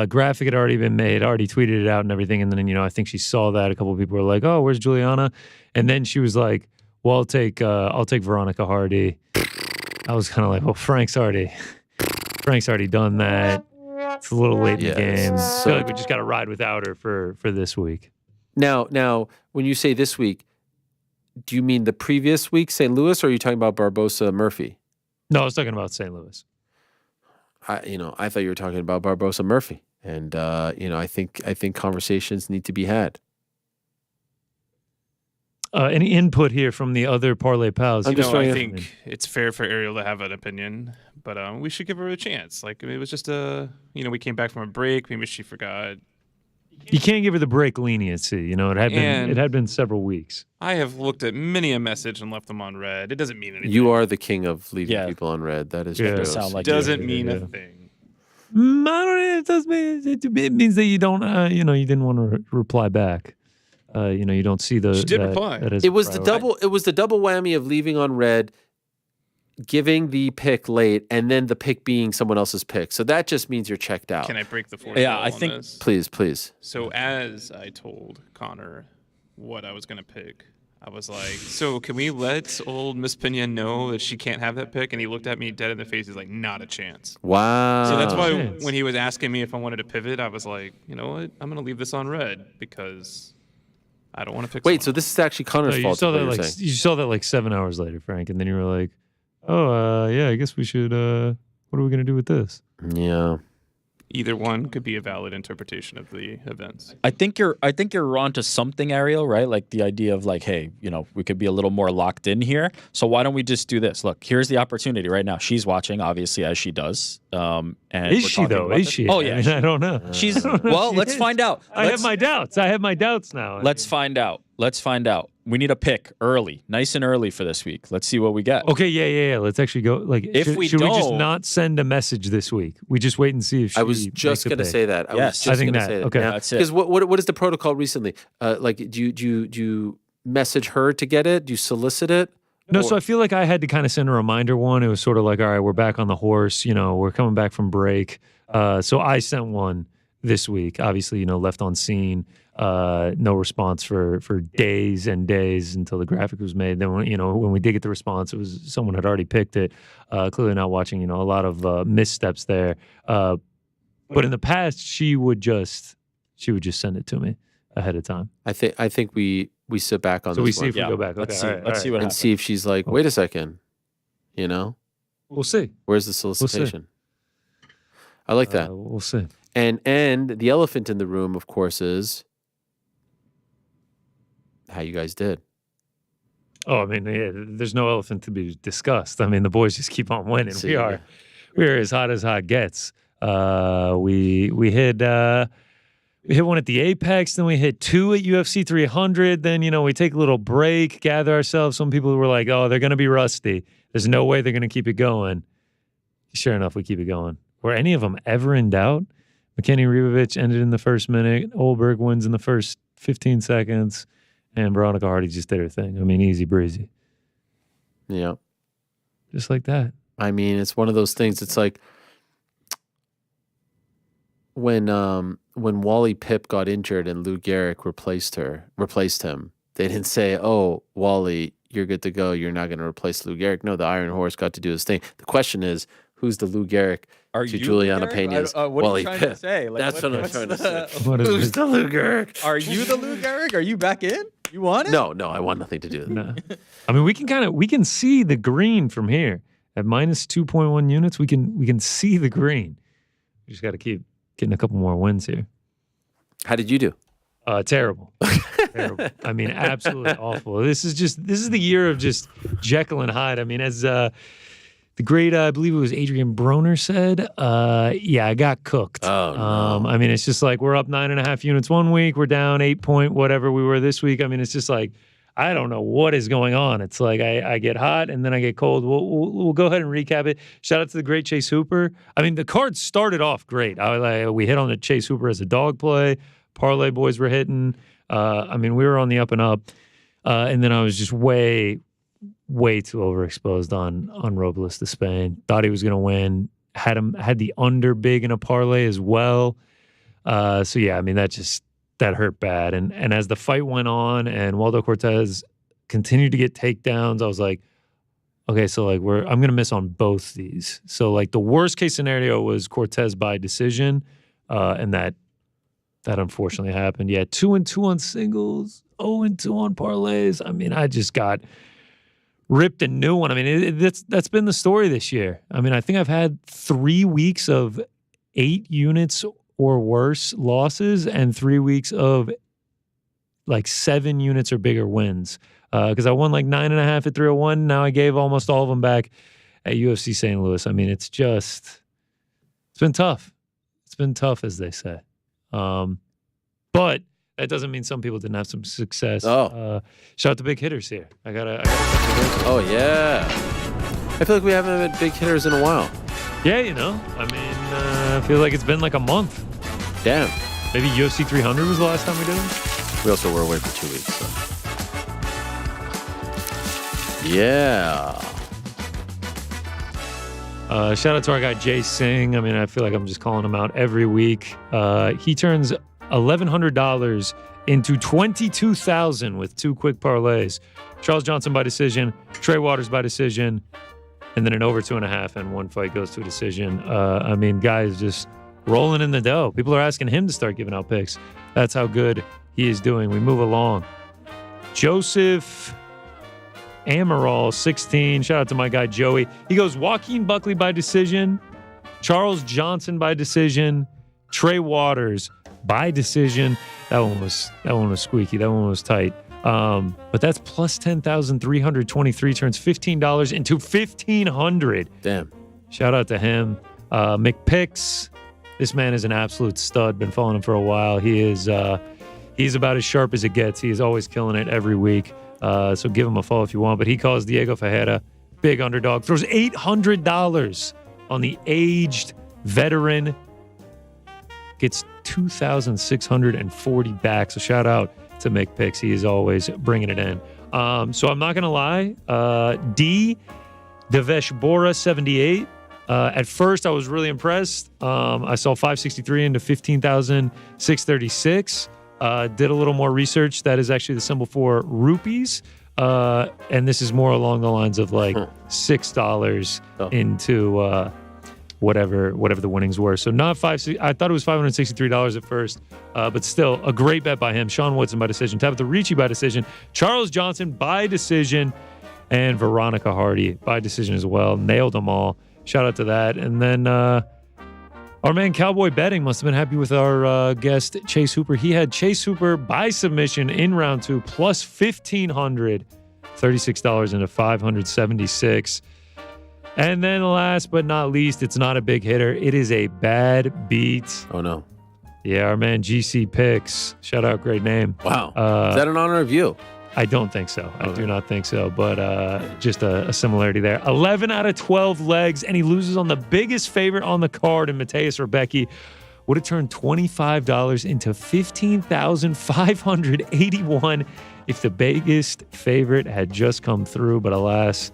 Graphic had already been made, already tweeted it out and everything. And then, I think she saw that. A couple of people were like, oh, where's Juliana? And then she was like, well, I'll take Veronica Hardy. I was kind of like, well, Frank's already done that. It's a little late in the game. I feel like we just got to ride without her for this week. Now, when you say this week, do you mean the previous week, St. Louis, or are you talking about Barbosa Murphy? No, I was talking about St. Louis. I thought you were talking about Barbosa Murphy, and I think conversations need to be had. Any input here from the other Parlay Pals? I think it's fair for Ariel to have an opinion, but we should give her a chance. Like, it was just we came back from a break. Maybe she forgot. You can't give her the break leniency. It had been several weeks. I have looked at many a message and left them on red. It doesn't mean anything. You are the king of leaving people on red. That is true. Doesn't mean a thing. I don't know. It does mean it means that you don't, you didn't want to reply back. You don't see the. She did reply. It was the double. It was the double whammy of leaving on red, giving the pick late, and then the pick being someone else's pick. So that just means you're checked out. Can I break the fourth? Yeah, wall I on think- this? Please. So as I told Connor what I was gonna pick, I was like, "So can we let old Miss Pena know that she can't have that pick?" And he looked at me dead in the face. He's like, "Not a chance." Wow. So that's why chance. when he was asking me if I wanted to pivot, I was like, "You know what? I'm gonna leave this on red because I don't want to pick." Wait, so someone this is actually Connor's you fault. saw is what that you're like saying. you saw that like 7 hours later, Frank, and then you were like, "Oh, yeah, I guess we should. What are we gonna do with this?" Yeah. Either one could be a valid interpretation of the events. I think you're onto something, Ariel, right? Like the idea of like, hey, we could be a little more locked in here. So why don't we just do this? Look, here's the opportunity right now. She's watching, obviously, as she does. And Is we're she talking though? about Is this. she? Oh yeah, I don't know. she's. I don't know Well, if she let's is. find out. I have my doubts. Now. Let's find out. We need a pick early, nice and early for this week. Let's see what we get. Okay, yeah. Let's actually go. Like, If should we we just don't- not send a message this week? We just wait and see if she I was just going to say that. Yes. I think that. Okay. That's it. Because what is the protocol recently? Like, do you message her to get it? Do you solicit it? No, so I feel like I had to kind of send a reminder one. It was sort of like, all right, we're back on the horse. We're coming back from break. So I sent one this week. Obviously, left on scene. No response for days and days until the graphic was made. Then when we did get the response, it was someone had already picked it. Clearly not watching. A lot of missteps there. But in the past, she would just send it to me ahead of time. I think we sit back on So this we see one if we go back. Okay, Let's see. all right, Let's all see right. what and happens. see if she's like, wait a second, We'll see. where's the solicitation? I like that. We'll see. And the elephant in the room, of course, is how you guys did. Oh, I mean, yeah, there's no elephant to be discussed. I mean, the boys just keep on winning. See, We're as hot gets. We hit one at the Apex, then we hit 2 at UFC 300. Then we take a little break, gather ourselves. Some people were like, "Oh, they're going to be rusty. There's no way they're going to keep it going." Sure enough, we keep it going. Were any of them ever in doubt? McKenny Rivovich ended in the first minute. Olberg wins in the first 15 seconds. And Veronica Hardy just did her thing. I mean, easy breezy. Yeah. Just like that. I mean, it's one of those things. It's like when Wally Pipp got injured and Lou Gehrig replaced him. They didn't say, "Oh, Wally, you're good to go. You're not going to replace Lou Gehrig." No, the Iron Horse got to do his thing. The question is, who's the Lou Gehrig Are to you Juliana Gehrig? Pena's What are Wally you trying Pipp? to say? Like, That's what I'm what's trying to say. What is Who's it? the Lou Gehrig? Are you the Lou Gehrig? Are you back in? You want it? No, I want nothing to do with it. No. I mean, we can see the green from here at minus 2.1 units. We can see the green. We just got to keep getting a couple more wins here. How did you do? Terrible. Terrible. I mean, absolutely awful. This is the year of just Jekyll and Hyde. I mean, as the great, I believe it was Adrian Broner said, I got cooked. Oh, no. I mean, it's just like we're up 9.5 units one week, we're down 8 point whatever we were this week. I mean, it's just like I don't know what is going on. It's like I get hot and then I get cold. We'll go ahead and recap it. Shout out to the great Chase Hooper. I mean, the card started off great. We hit on the Chase Hooper as a dog play. Parlay Boys were hitting. I mean, we were on the up and up. And then I was just way too overexposed on Robles to Spain. Thought he was going to win. Had the under big in a parlay as well. So yeah, I mean that hurt bad. And as the fight went on and Waldo Cortez continued to get takedowns, I was like, okay, so like I'm going to miss on both these. So like the worst case scenario was Cortez by decision, and that unfortunately happened. Yeah, 2-2 on singles, 0-2 on parlays. I mean, I just got ripped a new one. I mean, that's been the story this year. I mean, I think I've had 3 weeks of 8 units or worse losses and 3 weeks of like 7 units or bigger wins. Because I won like 9.5 at 301. Now I gave almost all of them back at UFC St. Louis. I mean, it's been tough. It's been tough, as they say. But that doesn't mean some people didn't have some success. Oh. Shout out to big hitters here. I got Oh, yeah. I feel like we haven't had big hitters in a while. Yeah, I feel like it's been like a month. Damn. Maybe UFC 300 was the last time we did it. We also were away for 2 weeks. So. Yeah. Shout out to our guy Jay Singh. I mean, I feel like I'm just calling him out every week. He turns $1,100 into $22,000 with 2 quick parlays. Charles Johnson by decision, Trey Waters by decision, and then an over 2.5 and 1 fight goes to a decision. I mean, guys just rolling in the dough. People are asking him to start giving out picks. That's how good he is doing. We move along. Joseph Amaral, 16. Shout out to my guy Joey. He goes Joaquin Buckley by decision, Charles Johnson by decision, Trey Waters by decision. That one was squeaky. That one was tight. But that's plus 10,323, turns $15 into $1,500. Damn. Shout out to him. McPicks. This man is an absolute stud. Been following him for a while. He's about as sharp as it gets. He is always killing it every week. So give him a follow if you want. But he calls Diego Ferreira big underdog. Throws $800 on the aged veteran. Gets 2,640 back. So shout out to Mick Picks. He is always bringing it in. So I'm not going to lie. D. Devesh Bora, 78. At first, I was really impressed. I saw 563 into 15,636. Did a little more research. That is actually the symbol for rupees. And this is more along the lines of like $6 into whatever the winnings were. So not I thought it was $563 at first, but still a great bet by him. Sean Woodson by decision, Tabitha Ricci by decision, Charles Johnson by decision, and Veronica Hardy by decision as well. Nailed them all. Shout out to that. And then our man Cowboy Betting must have been happy with our guest Chase Hooper. He had Chase Hooper by submission in round 2 plus $1,500, $36 into $576. And then last but not least, it's not a big hitter. It is a bad beat. Oh, no. Yeah, our man GC Picks. Shout out, great name. Wow. Is that an honor of you? I don't think so. I do not think so, but just a similarity there. 11 out of 12 legs, and he loses on the biggest favorite on the card in Mateus Rebecki. Would have turned $25 into $15,581 if the biggest favorite had just come through, but alas,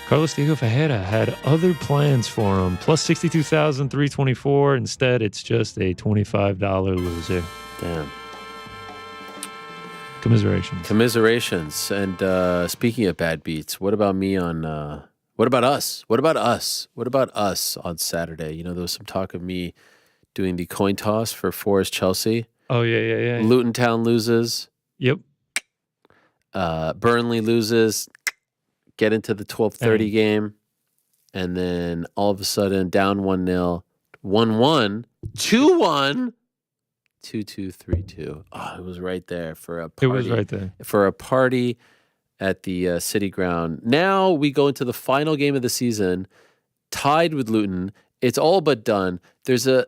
Carlos Diego Ferreira had other plans for him. Plus 62,324. Instead, it's just a $25 loser. Damn. Commiserations. And speaking of bad beats, what about me on what about us on Saturday? You know, there was some talk of me doing the coin toss for Forest Chelsea. Oh yeah. Luton Town loses. Yep. Burnley loses. Get into the 12:30 game, and then all of a sudden down 1-0, 1-1, 2-1. 2-2, 3-2. Oh, it was right there for a party. It was right there. For a party at the City Ground. Now we go into the final game of the season, tied with Luton. It's all but done. There's a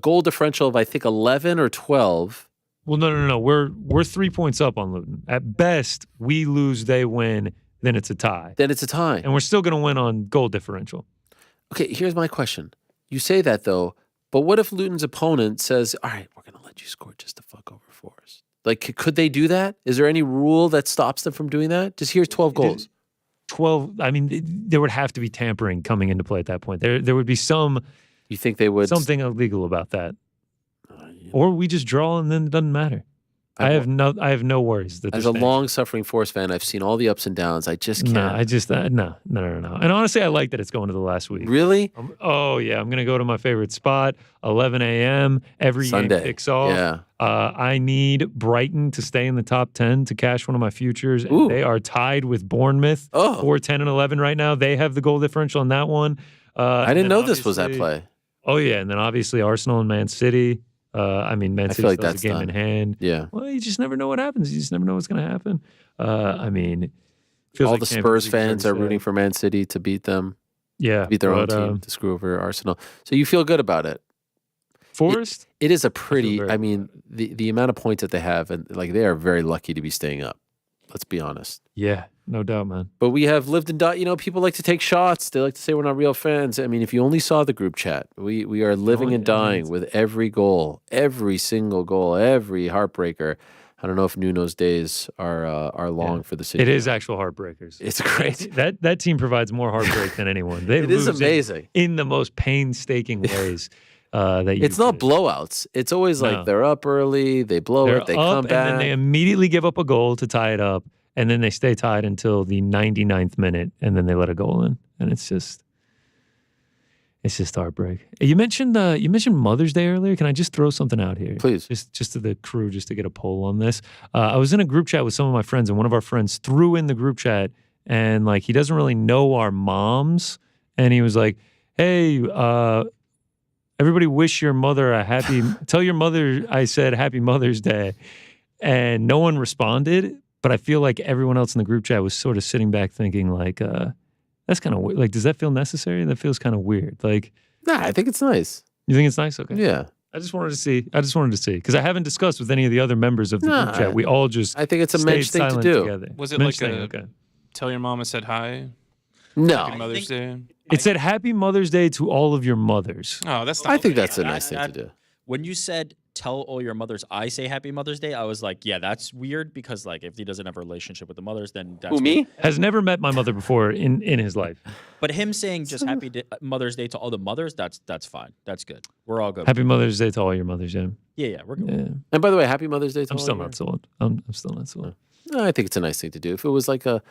goal differential of, I think, 11 or 12. Well, no. We're 3 points up on Luton. At best, we lose, they win, then it's a tie. And we're still going to win on goal differential. Okay, here's my question. You say that, though, but what if Luton's opponent says, all right, we're going to let you score just to fuck over Forest? Like, could they do that? Is there any rule that stops them from doing that? Just here's 12 goals. 12, I mean, there would have to be tampering coming into play at that point. There would be some... You think they would... Something illegal about that. Or we just draw and then it doesn't matter. I have no worries. As a long-suffering Forest fan, I've seen all the ups and downs. I just can't. No. And honestly, I like that it's going to the last week. Really? Oh, yeah. I'm going to go to my favorite spot, 11 a.m. Every Sunday. game kicks off. Yeah. I need Brighton to stay in the top 10 to cash one of my futures. And they are tied with Bournemouth for 10 and 11 right now. They have the goal differential on that one. I didn't know this was at play. Oh, yeah. And then obviously Arsenal and Man City. Man City like still has a game in hand. Yeah. Well, you just never know what happens. You just never know what's going to happen. All the Spurs fans are rooting for Man City to beat them. Yeah. To beat their own team, to screw over Arsenal. So you feel good about it. Forest? It is a pretty, the amount of points that they have, and like they are very lucky to be staying up. Let's be honest. Yeah, no doubt, man. But we have lived and died. You know, people like to take shots. They like to say we're not real fans. I mean, if you only saw the group chat, we are living and dying with every goal, every single goal, every heartbreaker. I don't know if Nuno's days are long for the city. It is actual heartbreakers. It's great. That team provides more heartbreak than anyone. They It is lose amazing. in the most painstaking ways. It's not blowouts. It's always like they're up early, they blow They're it, they up, come back. and then they immediately give up a goal to tie it up, and then they stay tied until the 99th minute, and then they let a goal in, and it's just heartbreak. You mentioned Mother's Day earlier. Can I just throw something out here, please? Just to the crew, just to get a poll on this. I was in a group chat with some of my friends, and one of our friends threw in the group chat, and like he doesn't really know our moms, and he was like, "Hey, everybody wish your mother a happy, tell your mother I said happy Mother's Day." And no one responded, but I feel like everyone else in the group chat was sort of sitting back thinking like, that's kind of weird. Like, does that feel necessary? That feels kind of weird. Like, nah, I think it's nice. You think it's nice? Okay. Yeah. I just wanted to see because I haven't discussed with any of the other members of the group chat. We all just I think it's a mensch thing to do. Together. Was it Mensch like thing, a tell your mom I said hi? No. Happy Mother's Day? It said Happy Mother's Day to all of your mothers. Oh, that's I think that's a nice thing to do. When you said tell all your mothers I say Happy Mother's Day, I was like, yeah, that's weird because like if he doesn't have a relationship with the mothers, then that's Who, me? weird. Has never met my mother before in his life. But him saying just Mother's Day to all the mothers, that's fine. That's good. We're all good. Happy Mother's Day to all your mothers, yeah. Yeah, we're good. Yeah. And by the way, happy Mother's Day to I'm all still of you. not sold. I'm still not sold. No, I think it's a nice thing to do. If it was like a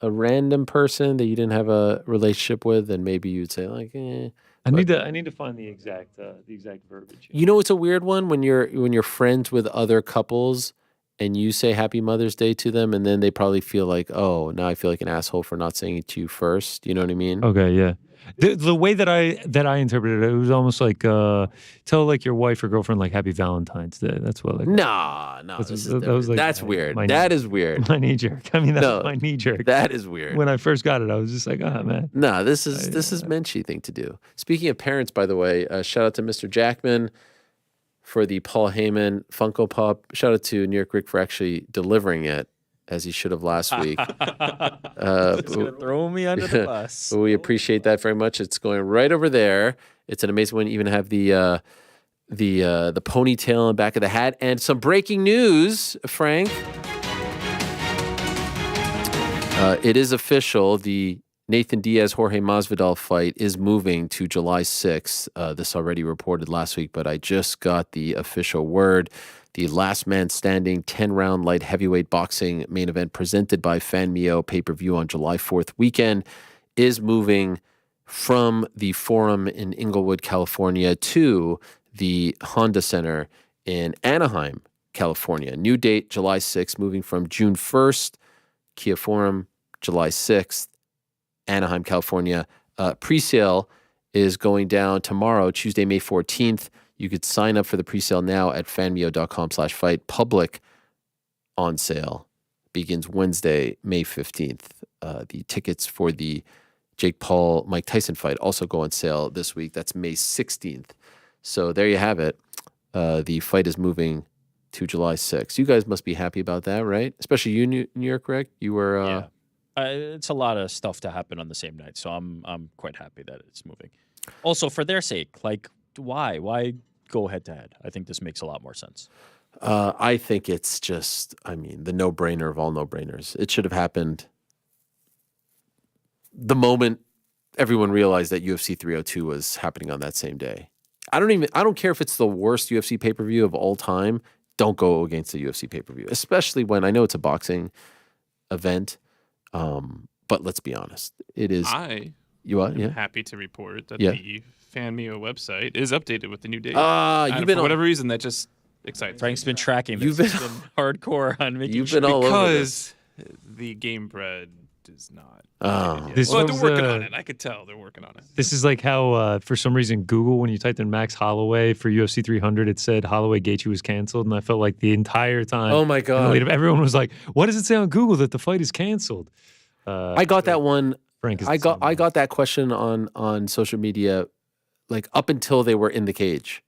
random person that you didn't have a relationship with, then maybe you'd say like, eh. I need to find the exact verbiage. You know, it's a weird one when you're friends with other couples and you say Happy Mother's Day to them, and then they probably feel like, oh, now I feel like an asshole for not saying it to you first. You know what I mean? Okay, yeah. The way that I interpreted it was almost like tell like your wife or girlfriend like Happy Valentine's Day. That's what like. No, that's weird. That is weird. My knee jerk. I mean, that's my knee jerk. That is weird. When I first got it, I was just like, oh man. No, this is Menchie thing to do. Speaking of parents, by the way, shout out to Mr. Jackman for the Paul Heyman Funko Pop. Shout out to New York Rick for actually delivering it, as he should have last week. It's gonna throw me under the bus. But we appreciate that very much. It's going right over there. It's an amazing one. You even have the ponytail on the back of the hat. And some breaking news, Frank. It is official. The Nathan Diaz-Jorge Masvidal fight is moving to July 6th. This already reported last week, but I just got the official word. The last man standing 10-round light heavyweight boxing main event presented by FanMio pay-per-view on July 4th weekend is moving from the Forum in Inglewood, California to the Honda Center in Anaheim, California. New date, July 6th, moving from June 1st, Kia Forum, July 6th, Anaheim, California. Pre-sale is going down tomorrow, Tuesday, May 14th. You could sign up for the pre-sale now at fanmio.com/fight. Public on sale begins Wednesday, May 15th. The tickets for the Jake Paul, Mike Tyson fight also go on sale this week. That's May 16th. So there you have it. The fight is moving to July 6th. You guys must be happy about that, right? Especially you, New York, Rick. You were... Yeah. It's a lot of stuff to happen on the same night, so I'm quite happy that it's moving. Also, for their sake, like, why go head to head? I think this makes a lot more sense. I think it's just, the no-brainer of all no-brainers. It should have happened the moment everyone realized that UFC 302 was happening on that same day. I don't care if it's the worst UFC pay-per-view of all time. Don't go against the UFC pay-per-view, especially when I know it's a boxing event. But let's be honest, it is. I'm happy to report that the FanMio website is updated with the new date. For whatever reason, that just excites Frank's me. been tracking this. You've been hardcore on making You've been all over this. Because the game bread is not. But they're working on it. I could tell they're working on it. This is like how, for some reason, Google, when you typed in Max Holloway for UFC 300, it said Holloway Gaethje was canceled, and I felt like the entire time. Oh my God! Everyone was like, "What does it say on Google that the fight is canceled?" I got that one. Frank is I got that question on social media, like up until they were in the cage.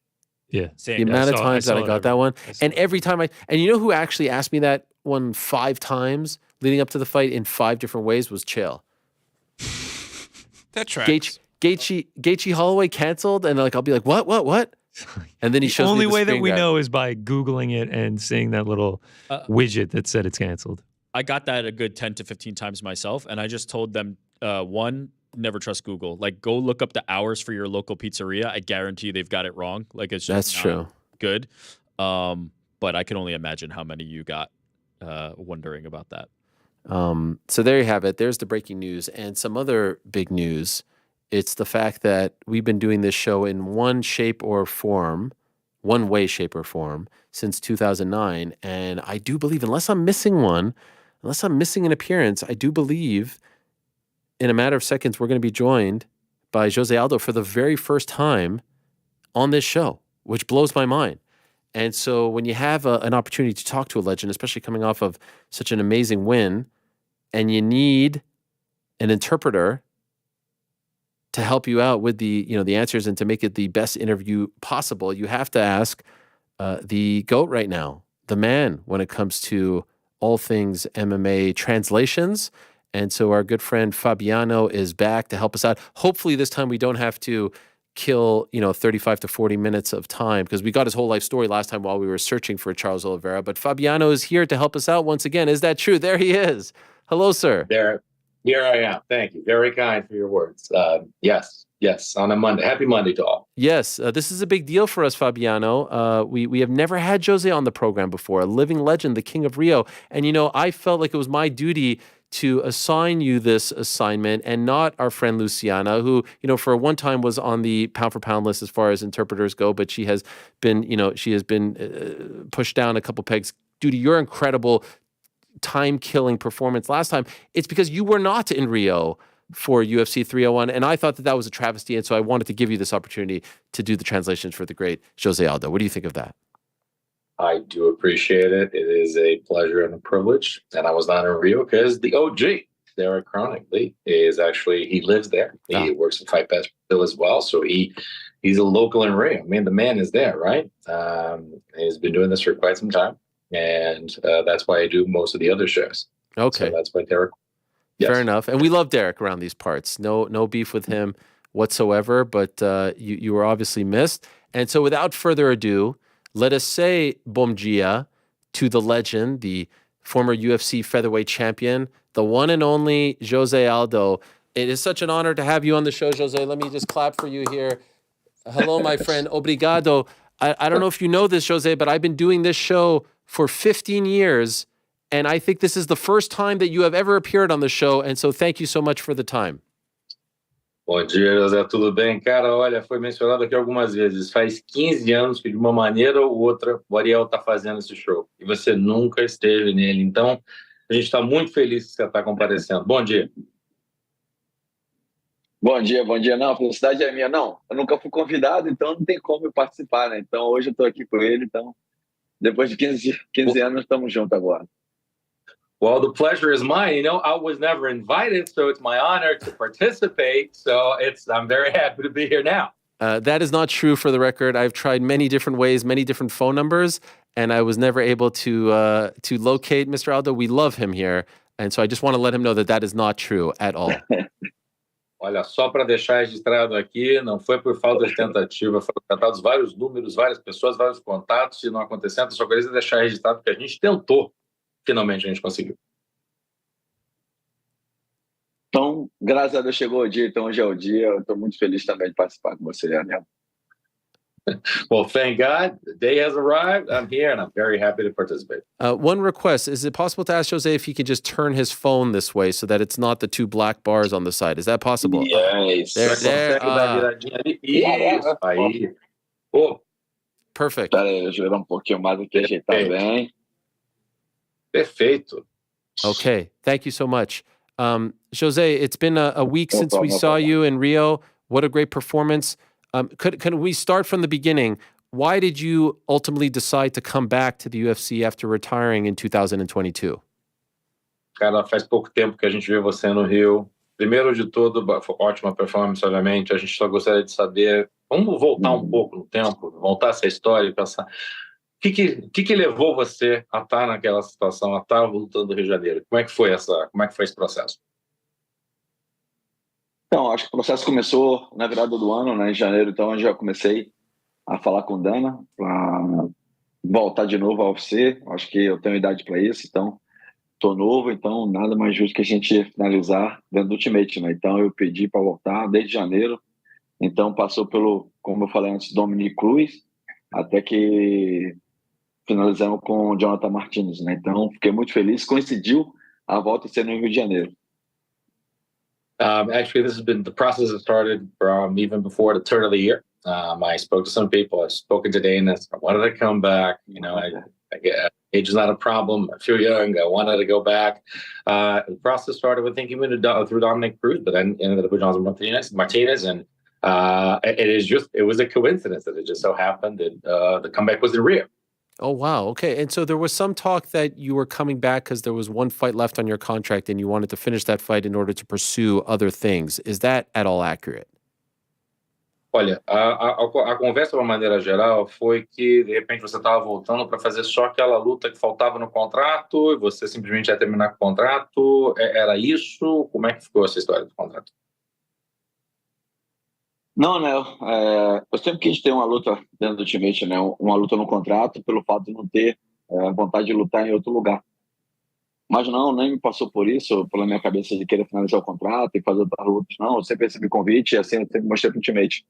Yeah, the amount of times that I got that one, and every time and you know who actually asked me that one 5 times leading up to the fight in 5 different ways was chill. That tracks. Gaethje Holloway canceled, and like I'll be like, what? And then he shows The only me the way that screen we grab. know is by Googling it and seeing that little widget that said it's canceled. I got that a good 10 to 15 times myself, and I just told them, one, never trust Google. Like, go look up the hours for your local pizzeria. I guarantee they've got it wrong. Like, it's just That's true. Good. But I can only imagine how many you got wondering about that. So there you have it. There's the breaking news. And some other big news. It's the fact that we've been doing this show in one way, shape, or form, since 2009. And I do believe, unless I'm missing an appearance, I do believe in a matter of seconds, we're going to be joined by Jose Aldo for the very first time on this show, which blows my mind. And so when you have an opportunity to talk to a legend, especially coming off of such an amazing win, and you need an interpreter to help you out with the answers and to make it the best interview possible, you have to ask the GOAT right now, the man when it comes to all things MMA translations. And so our good friend Fabiano is back to help us out. Hopefully this time we don't have to kill 35 to 40 minutes of time, because we got his whole life story last time while we were searching for Charles Oliveira. But Fabiano is here to help us out once again. Is that true? There he is. Hello, sir. Here I am. Thank you. Very kind for your words. Yes. On a Monday. Happy Monday to all. Yes, this is a big deal for us, Fabiano. We have never had Jose on the program before, a living legend, the King of Rio. And, I felt like it was my duty to assign you this assignment and not our friend Luciana, who, for one time was on the pound for pound list as far as interpreters go, but she has been pushed down a couple pegs due to your incredible time-killing performance last time. It's because you were not in Rio for UFC 301, and I thought that was a travesty, and so I wanted to give you this opportunity to do the translations for the great Jose Aldo. What do you think of that? I do appreciate it. It is a pleasure and a privilege. And I was not in Rio because the OG, Derek Chronically, he lives there. He works in Fight Pass Brazil as well. So he's a local in Rio. I mean, the man is there, right? He's been doing this for quite some time. And that's why I do most of the other shows. Okay. So that's why Derek. Yes. Fair enough. And we love Derek around these parts. No beef with him whatsoever, but you were obviously missed. And so without further ado, let us say bom dia to the legend, the former UFC featherweight champion, the one and only Jose Aldo. It is such an honor to have you on the show, Jose. Let me just clap for you here. Hello, my friend. Obrigado. I don't know if you know this, Jose, but I've been doing this show for 15 years, and I think this is the first time that you have ever appeared on the show, and so thank you so much for the time. Bom dia, José, tudo bem? Cara, olha, foi mencionado aqui algumas vezes. Faz 15 anos que de uma maneira ou outra o Ariel está fazendo esse show. E você nunca esteve nele. Então, a gente está muito feliz que você está comparecendo. Bom dia. Bom dia. Não, a felicidade é minha. Não, eu nunca fui convidado, então não tem como eu participar, né? Então, hoje eu estou aqui com ele. Então, depois de 15 anos, estamos juntos agora. Well, the pleasure is mine. I was never invited, so it's my honor to participate. So I'm very happy to be here now. That is not true, for the record. I've tried many different ways, many different phone numbers, and I was never able to locate Mr. Aldo. We love him here, and so I just want to let him know that is not true at all. Olha, só para deixar registrado aqui, não foi por falta de tentativa, foram tentados vários números, várias pessoas, vários contatos, e não acontecendo. Só queria deixar registrado porque a gente tentou. Finalmente a gente conseguiu. Então, graças a Deus chegou o dia, então hoje é o dia. Eu estou muito feliz também de participar com você, Daniel. Well, thank God. The day has arrived. I'm here, and I'm very happy to participate. One request. Is it possible to ask Jose if he could just turn his phone this way so that it's not the 2 black bars on the side? Is that possible? Yes. There. Isso, aí. Oh. Perfect. Espera aí, eu girar pouquinho mais aqui, ajeitar bem. Perfeito. Okay. Thank you so much. Jose, it's been a week since we saw you in Rio. What a great performance. Can we start from the beginning? Why did you ultimately decide to come back to the UFC after retiring in 2022? Cara, faz pouco tempo que a gente viu você no Rio. Primeiro de tudo, ótima performance, obviamente. A gente só gostaria de saber, vamos voltar um pouco no tempo, voltar essa história e pensar. que levou você a estar naquela situação, a estar lutando no Rio de Janeiro? Como é que foi esse processo? Então, acho que o processo começou na virada do ano, né, em janeiro, então eu já comecei a falar com Dana para voltar de novo ao UFC. Acho que eu tenho idade para isso, então tô novo, então nada mais justo que a gente finalizar dentro do Ultimate, né? Então eu pedi para voltar desde janeiro, então passou pelo, como eu falei antes, Dominic Cruz, até que finalizamos com o Jonathan Martinez, né? Então fiquei muito feliz, coincidiu a volta ser no Rio de Janeiro. Actually, the process has started from even before the turn of the year. I spoke to some people. I've spoken to Dana. I wanted to come back. You know, age is not a problem. I'm too young. I wanted to go back. The process started with thinking through Dominic Cruz, but then ended up with Jonathan Martinez, and it was a coincidence that it just so happened that the comeback was in Rio. Oh, wow. Okay. And so there was some talk that you were coming back because there was one fight left on your contract and you wanted to finish that fight in order to pursue other things. Is that at all accurate? Olha, a conversa de uma maneira geral foi que de repente você estava voltando para fazer só aquela luta que faltava no contrato e você simplesmente ia terminar com o contrato. Era isso? Como é que ficou essa história do contrato? Não, né? Eu sempre quis ter uma luta dentro do Ultimate, né? Uma luta no contrato, pelo fato de não ter vontade de lutar em outro lugar. Mas não, nem me passou por isso, pela minha cabeça de querer finalizar o contrato e fazer outras lutas. Não, eu sempre recebi convite e assim eu sempre mostrei pro Ultimate.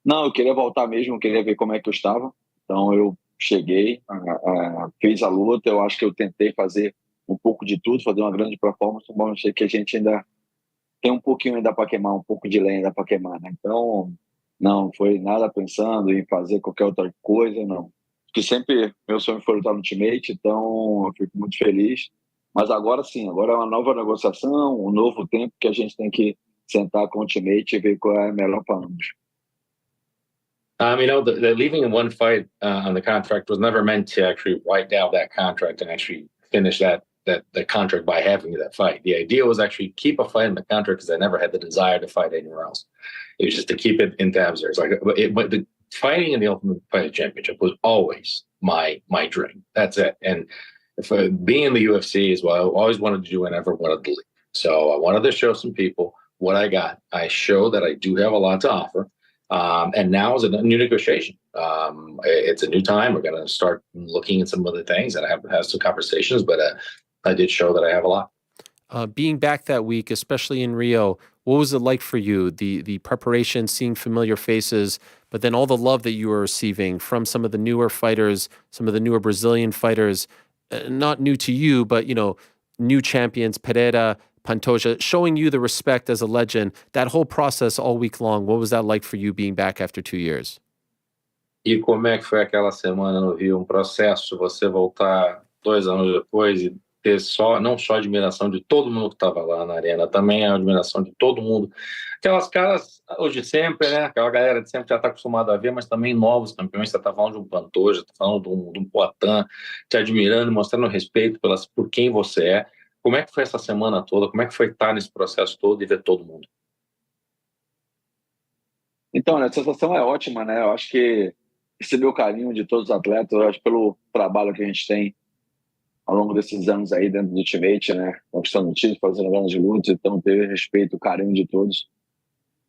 Não, eu queria voltar mesmo, eu queria ver como é que eu estava. Então eu cheguei, fiz a luta, eu acho que eu tentei fazer um pouco de tudo, fazer uma grande performance, mas eu sei que a gente ainda tem um pouquinho ainda para queimar, um pouco de lenha ainda para queimar, né? Então, não foi nada pensando em fazer qualquer outra coisa, não. Porque sempre meu sonho foi lutar no Ultimate, então eu fico muito feliz. Mas agora sim, agora é uma nova negociação, um novo tempo que a gente tem que sentar com o Ultimate e ver qual é melhor para ambos. You know, the leaving in one fight on the contract was never meant to actually write down that contract and actually finish that contract by having that fight. The idea was actually keep a fight in the contract because I never had the desire to fight anywhere else. It was just to keep it in tabs there. It's like, but the fighting in the Ultimate Fighting Championship was always my dream. That's it. And being in the UFC is what I always wanted to do and never wanted to leave. So I wanted to show some people what I got. I show that I do have a lot to offer. And now is a new negotiation. It's a new time. We're going to start looking at some other things, and I have some conversations, but I did show that I have a lot. Being back that week, especially in Rio, what was it like for you? The preparation, seeing familiar faces, but then all the love that you were receiving from some of the newer fighters, some of the newer Brazilian fighters, not new to you, but, you know, new champions, Pereira, Pantoja, showing you the respect as a legend, that whole process all week long, what was that like for you being back after 2 years? E como é que foi aquela semana no Rio? Um processo, você voltar 2 anos depois e ter não só admiração de todo mundo que estava lá na arena, também a admiração de todo mundo. Aquelas caras, hoje sempre, né? Aquela galera de sempre já está acostumada a ver, mas também novos campeões. Você está falando de um Pantoja, está falando de um Poatan, te admirando, mostrando respeito por quem você é. Como é que foi essa semana toda? Como é que foi estar nesse processo todo e ver todo mundo? Então, a sensação é ótima, né? Eu acho que receber o carinho de todos os atletas, eu acho pelo trabalho que a gente tem ao longo desses anos aí dentro do Ultimate, né? Conquistando títulos, fazendo grandes lutas, então ter respeito, o carinho de todos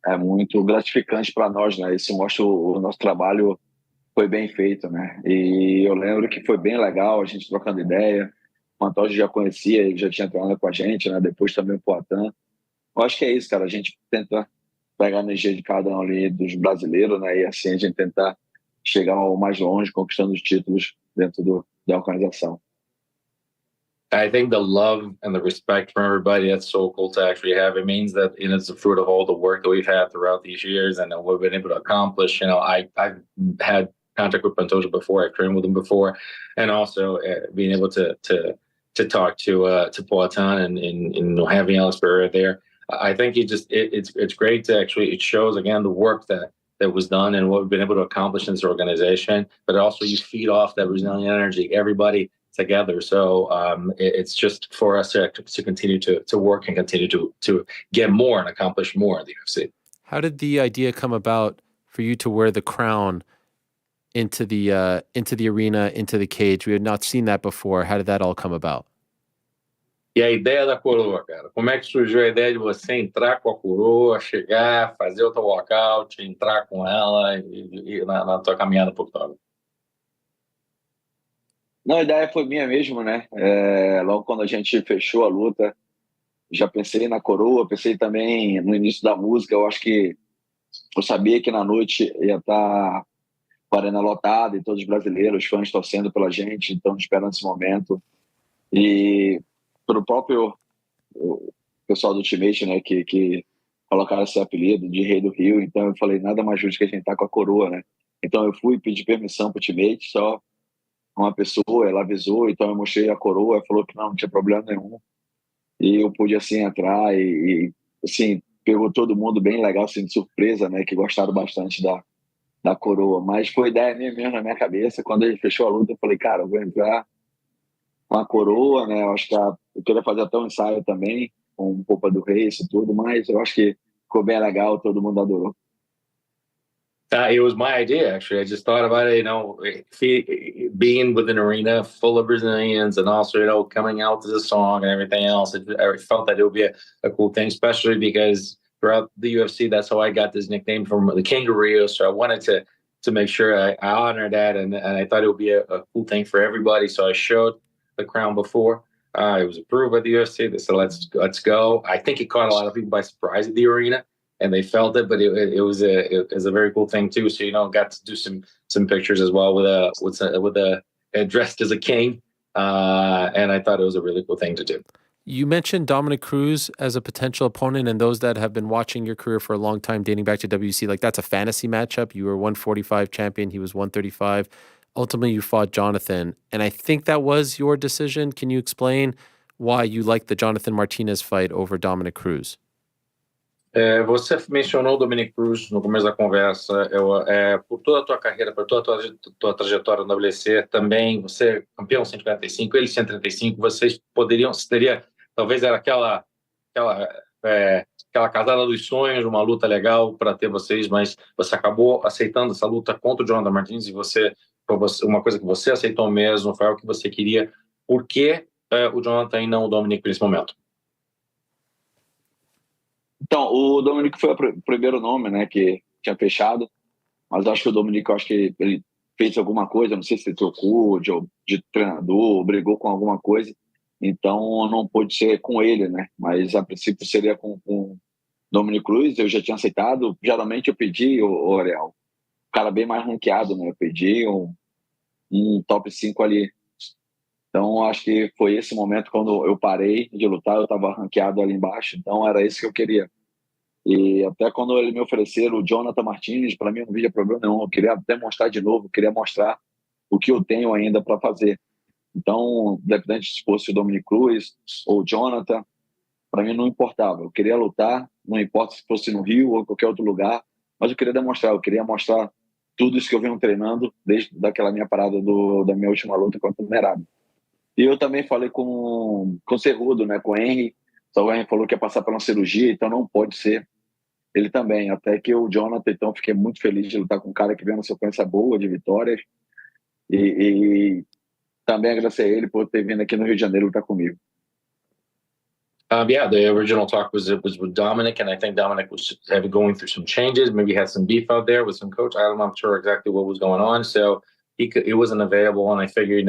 é muito gratificante para nós, né? Isso mostra o nosso trabalho foi bem feito, né? E eu lembro que foi bem legal a gente trocando ideia. O Pantoja já conhecia, ele já tinha treinado com a gente, né? Depois também o Poatan. Eu acho que é isso, cara. A gente tenta pegar a energia de cada um ali dos brasileiros, né? E assim a gente tentar chegar ao mais longe, conquistando os títulos dentro da organização. I think the love and the respect from everybody, that's so cool to actually have. It means that it's the fruit of all the work that we've had throughout these years and what we've been able to accomplish. You know, I've had contact with Pantoja before, I've trained with him before, and also being able to talk to Poatan and having Alex Pereira there. I think it's great to actually, it shows again the work that was done and what we've been able to accomplish in this organization, but also you feed off that Brazilian energy, everybody together. So it's just for us to continue to work and continue to get more and accomplish more in the UFC. How did the idea come about for you to wear the crown into the arena, into the cage. We had not seen that before. How did that all come about? E a ideia da coroa, cara? Como é que surgiu a ideia de você entrar com a coroa, chegar, fazer o teu walkout, entrar com ela e na tua caminhada pro octógono? Não, a ideia foi minha mesmo, né? Logo quando a gente fechou a luta, já pensei na coroa, pensei também no início da música. Eu acho que eu sabia que na noite ia estar com a arena lotada e todos os brasileiros, os fãs torcendo pela gente, então esperando esse momento. E pelo próprio o pessoal do Ultimate, né, que colocaram esse apelido de Rei do Rio, então eu falei, nada mais justo que a gente tá com a coroa, né? Então eu fui pedir permissão pro Ultimate, só uma pessoa, ela avisou, então eu mostrei a coroa, falou que não tinha problema nenhum, e eu pude, assim, entrar e assim, pegou todo mundo bem legal, assim, de surpresa, né, que gostaram bastante da coroa, mas foi ideia minha mesmo na minha cabeça. Quando a gente fechou a luta, eu falei, cara, eu vou entrar com a coroa, né? Eu acho que eu queria fazer até um ensaio também, com roupa do rei e tudo, mas eu acho que ficou bem legal, todo mundo adorou. It was my idea, actually. I just thought about it, being with an arena full of Brazilians and also, coming out to the song and everything else. I felt that it would be a cool thing, especially because throughout the UFC, that's how I got this nickname from the King of Rio. So I wanted to make sure I honor that, and I thought it would be a cool thing for everybody. So I showed the crown before. It was approved by the UFC. They said, let's go. I think it caught a lot of people by surprise at the arena, and they felt it, but it was a very cool thing too. So got to do some pictures as well with dressed as a king, and I thought it was a really cool thing to do. You mentioned Dominic Cruz as a potential opponent, and those that have been watching your career for a long time, dating back to WC, like that's a fantasy matchup. You were 145 champion, he was 135. Ultimately, you fought Jonathan, and I think that was your decision. Can you explain why you liked the Jonathan Martinez fight over Dominic Cruz? Você mencionou o Dominic Cruz no começo da conversa. Por toda a tua carreira, por toda a tua trajetória no WC, também você campeão 145, ele 135, teria, talvez era aquela casada dos sonhos, uma luta legal para ter vocês, mas você acabou aceitando essa luta contra o Jonathan Martins e uma coisa que você aceitou mesmo, foi algo que você queria. Por que o Jonathan e não o Dominic nesse momento? Então, o Dominic foi o primeiro nome, né, que tinha fechado, mas acho que o Dominic, ele fez alguma coisa, não sei se ele trocou de treinador, brigou com alguma coisa, então não pôde ser com ele, né, mas a princípio seria com o Dominic Cruz. Eu já tinha aceitado. Geralmente eu pedi, o Ariel, um cara bem mais ranqueado, né, eu pedi um top 5 ali. Então, acho que foi esse momento quando eu parei de lutar, eu estava ranqueado ali embaixo, então era isso que eu queria. E até quando ele me ofereceram o Jonathan Martins, para mim não havia problema nenhum, eu queria até mostrar de novo, queria mostrar o que eu tenho ainda para fazer. Então, independente se fosse o Dominic Cruz ou o Jonathan, para mim não importava, eu queria lutar, não importa se fosse no Rio ou em qualquer outro lugar, mas eu queria mostrar tudo isso que eu venho treinando desde daquela minha parada da minha última luta contra o Merab. E eu também falei com o Cerrudo, né, com o Henry. Então, o Henry falou que ia passar por uma cirurgia, então não pode ser ele também. Até que o Jonathan, então, fiquei muito feliz de lutar com um cara que vem uma sequência boa de vitórias. E também agradecer a ele por ter vindo aqui no Rio de Janeiro lutar comigo. The original talk was with Dominic, and I think Dominic was going through some changes. Maybe had some beef out there with some coach. I'm not sure exactly what was going on. So he wasn't available, and I figured,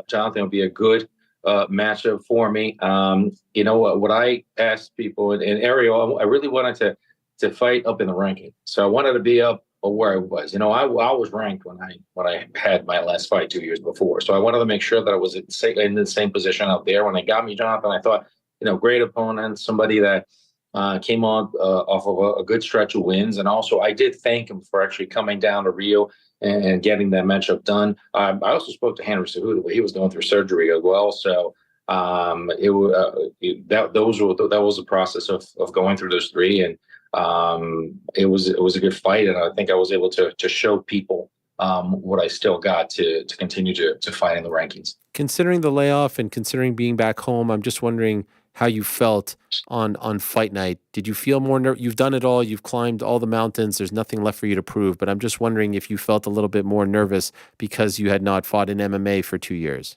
Jonathan would be a good matchup for me. What I asked people in Ariel, I really wanted to fight up in the ranking. So I wanted to be up where I was. I was ranked when I had my last fight 2 years before. So I wanted to make sure that I was in the same position out there. When they got me Jonathan, I thought, great opponent, somebody that came on off of a good stretch of wins. And also I did thank him for actually coming down to Rio and getting that matchup done. I also spoke to Henry Cejudo, but he was going through surgery as well. So that was the process of going through those three, and it was a good fight, and I think I was able to show people what I still got to continue to fight in the rankings. Considering the layoff and considering being back home, I'm just wondering, how you felt on fight night. Did you feel more you've done it all, you've climbed all the mountains, there's nothing left for you to prove, but I'm just wondering if you felt a little bit more nervous because you had not fought in MMA for 2 years.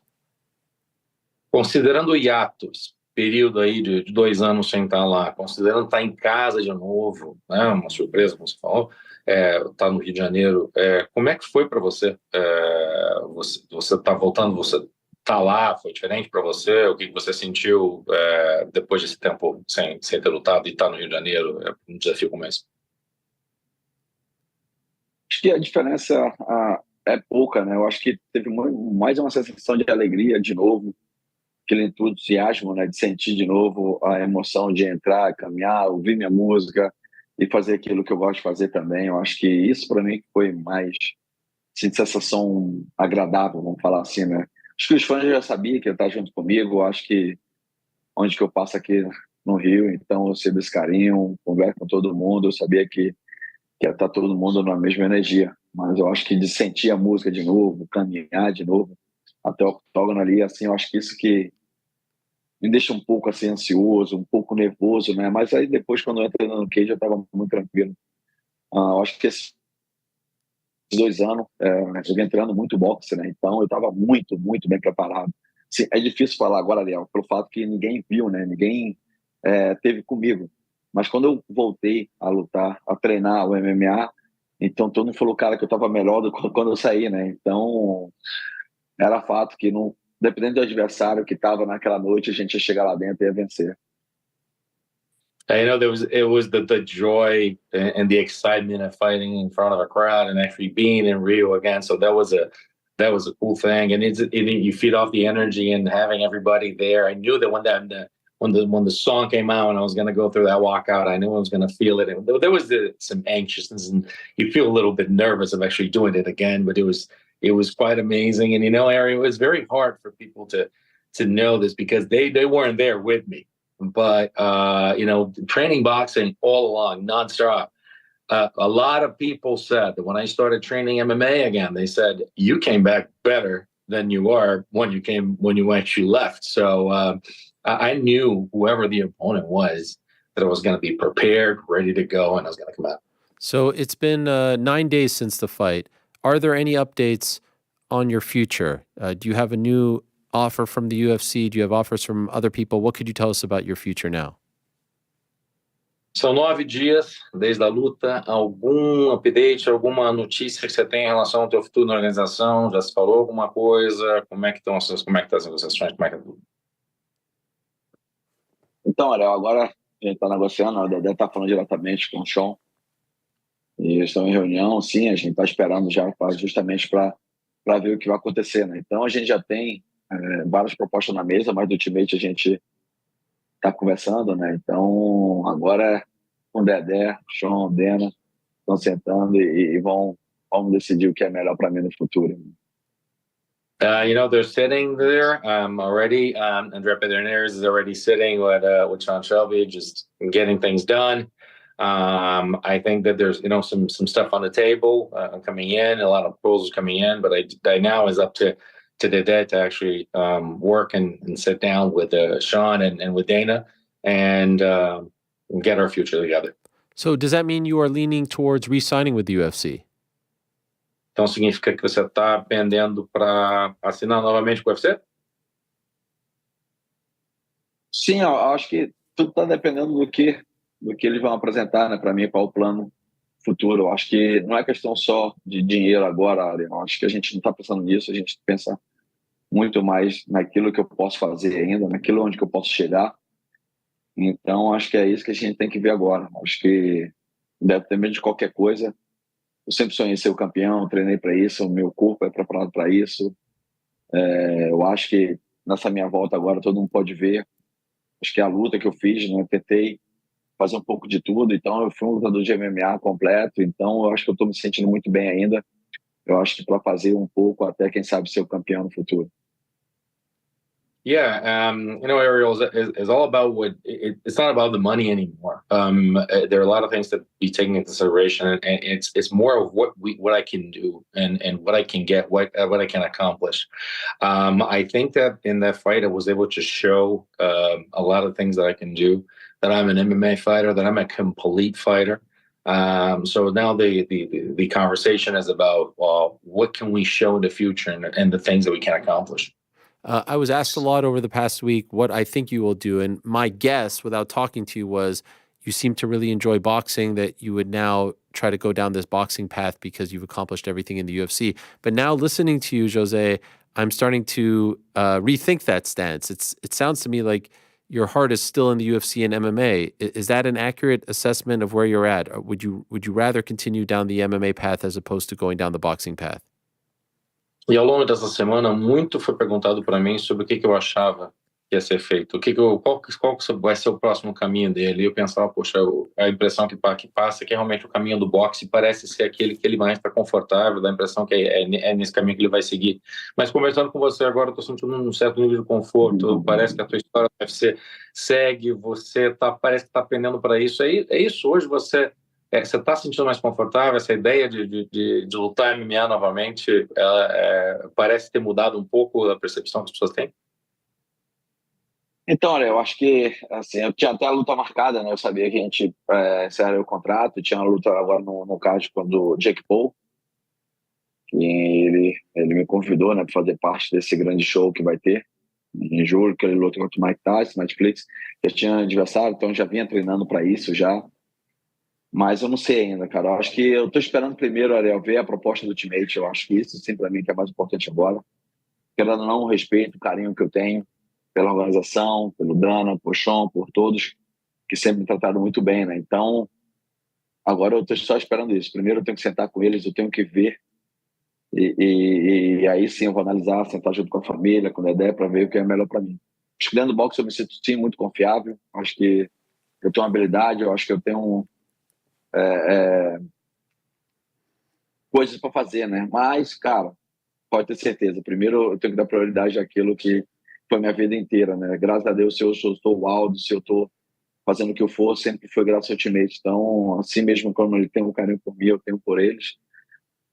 Considerando o hiato, esse período aí de 2 anos sem estar lá, considerando estar em casa de novo, né, uma surpresa, como você falou, tá no Rio de Janeiro, como é que foi para você? Você tá voltando, você tá lá, foi diferente para você? O que você sentiu depois desse tempo sem ter lutado e estar no Rio de Janeiro? É um desafio como esse? Acho que a diferença é pouca, né? Eu acho que teve mais uma sensação de alegria de novo, aquele entusiasmo, né, de sentir de novo a emoção de entrar, caminhar, ouvir minha música e fazer aquilo que eu gosto de fazer também. Eu acho que isso para mim foi mais sensação agradável, vamos falar assim, né? Acho que os fãs já sabiam que ele tá junto comigo. Eu acho que onde que eu passo aqui no Rio, então eu sei desse carinho, converso com todo mundo, eu sabia que ia estar todo mundo na mesma energia. Mas eu acho que de sentir a música de novo, caminhar de novo até o octógono ali, assim, eu acho que isso que me deixa um pouco assim ansioso, um pouco nervoso, né? Mas aí depois, quando eu entrei no cage, eu estava muito tranquilo. Eu acho que esses 2 anos eu vim treinando muito boxe, né? Então eu estava muito, muito bem preparado. Assim, é difícil falar agora, Léo, pelo fato que ninguém viu, né? Ninguém teve comigo. Mas quando eu voltei a lutar, a treinar o MMA, então todo mundo falou, cara, que eu estava melhor do que quando eu saí, né? Então era fato que, não, dependendo do adversário que estava naquela noite, a gente ia chegar lá dentro e ia vencer. I know it was the joy and the excitement of fighting in front of a crowd and actually being in Rio again. So that was a cool thing, and you feed off the energy and having everybody there. I knew that when the song came out and I was going to go through that walkout, I knew I was going to feel it. And there was some anxiousness, and you feel a little bit nervous of actually doing it again. But it was quite amazing, and Ari, it was very hard for people to know this because they weren't there with me. But training boxing all along, nonstop. A lot of people said that when I started training MMA again, they said you came back better than you are when you actually left. So I knew whoever the opponent was that I was going to be prepared, ready to go, and I was going to come out. So it's been 9 days since the fight. Are there any updates on your future? Do you have a new offer from the UFC? Do you have offers from other people? What could you tell us about your future now? São 9 dias desde a luta. Algum update, alguma notícia que você tem em relação ao teu futuro na organização? Já se falou alguma coisa? Como é que estão as negociações? Como é que é tudo? Então, olha, agora a gente está negociando, a Dedé está falando diretamente com o Sean. E eles estão em reunião, sim, a gente está esperando já justamente para ver o que vai acontecer, né? Então a gente já tem várias propostas na mesa, mas do Ultimate a gente está conversando, né? Então agora com o Dedé, Sean, Dena estão sentando e vamos decidir o que é melhor para mim no futuro. They're sitting there already. André Pederneiras is already sitting with Sean Shelby, just getting things done. I think that there's some stuff on the table coming in, a lot of proposals coming in, but I now is up to Dede to actually work and sit down with Sean and with Dana and get our future together. So does that mean you are leaning towards re-signing with the UFC? Então significa que você está pendendo para assinar novamente com o UFC? Sim, eu acho que tudo está dependendo do que eles vão apresentar, né, para mim, qual o plano futuro. Eu acho que não é questão só de dinheiro agora, Ari. Eu acho que a gente não está pensando nisso, a gente pensa muito mais naquilo que eu posso fazer ainda, naquilo onde que eu posso chegar. Então, acho que é isso que a gente tem que ver agora. Acho que, independente de qualquer coisa, eu sempre sonhei ser o campeão, treinei para isso, o meu corpo é preparado para isso. Eu acho que nessa minha volta agora todo mundo pode ver. Acho que a luta que eu fiz, né, tentei fazer um pouco de tudo, então eu fui um lutador de MMA completo, então eu acho que eu estou me sentindo muito bem ainda. Eu acho que para fazer um pouco, até quem sabe ser o campeão no futuro. Yeah, Ariel, is all about it's not about the money anymore. There are a lot of things to be taken into consideration, and it's more of what I can do and what I can get, what I can accomplish. I think that in that fight, I was able to show a lot of things that I can do. That I'm an MMA fighter, that I'm a complete fighter. So now the conversation is about what can we show in the future and the things that we can accomplish. I was asked a lot over the past week what I think you will do, and my guess, without talking to you, was you seem to really enjoy boxing, that you would now try to go down this boxing path because you've accomplished everything in the UFC. But now listening to you, Jose, I'm starting to rethink that stance. It sounds to me like your heart is still in the UFC and MMA. Is that an accurate assessment of where you're at? Or would you rather continue down the MMA path as opposed to going down the boxing path? E ao longo dessa semana, muito foi perguntado para mim sobre o que eu achava que ia ser feito. Qual vai ser o próximo caminho dele? E eu pensava, poxa, a impressão que passa é que realmente o caminho do boxe parece ser aquele que ele mais está confortável, dá a impressão que é nesse caminho que ele vai seguir. Mas conversando com você agora, eu estou sentindo um certo nível de conforto. Parece que a tua história do UFC segue, parece que está aprendendo para isso. É isso, hoje você está se sentindo mais confortável? Essa ideia de lutar MMA novamente, parece ter mudado um pouco a percepção que as pessoas têm? Então, olha, eu acho que, assim, eu tinha até a luta marcada, né? Eu sabia que a gente encerraria o contrato, tinha uma luta agora no card com o Jake Paul, que ele me convidou, né, para fazer parte desse grande show que vai ter em julho, que ele luta contra o Mike Tyson, Netflix. Já tinha adversário, então já vinha treinando para isso já. Mas eu não sei ainda, cara. Eu acho que eu tô esperando primeiro, Ariel, ver a proposta do Ultimate. Eu acho que isso, sim, para mim, que é mais importante agora. Querendo ou não, o respeito, o carinho que eu tenho pela organização, pelo Dana, por Sean, por todos, que sempre me trataram muito bem, né? Então, agora eu tô só esperando isso. Primeiro eu tenho que sentar com eles, eu tenho que ver. E aí sim eu vou analisar, sentar junto com a família, com a Dedé, para ver o que é melhor para mim. Acho que dentro do boxe eu me sinto, sim, muito confiável. Acho que eu tenho uma habilidade, eu acho que eu tenho coisas para fazer, né? Mas, cara, pode ter certeza. Primeiro, eu tenho que dar prioridade àquilo que foi minha vida inteira, né? Graças a Deus, se eu sou o Aldo, se eu tô fazendo o que eu for, sempre foi graças ao Ultimate. Então, assim mesmo como ele tem um carinho por mim, eu tenho por eles.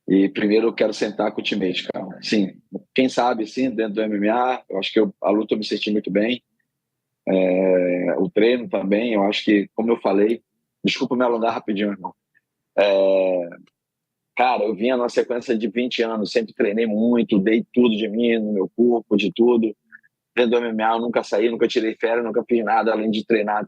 E primeiro eu quero sentar com o Ultimate, cara. Sim, quem sabe, sim, dentro do MMA, eu acho que a luta eu me senti muito bem. O treino também, eu acho que, como eu falei, desculpa me alongar rapidinho, irmão. Cara, eu vinha numa sequência de 20 anos, sempre treinei muito, dei tudo de mim, no meu corpo, de tudo. Dentro do MMA eu nunca saí, nunca tirei férias, nunca fiz nada além de treinar.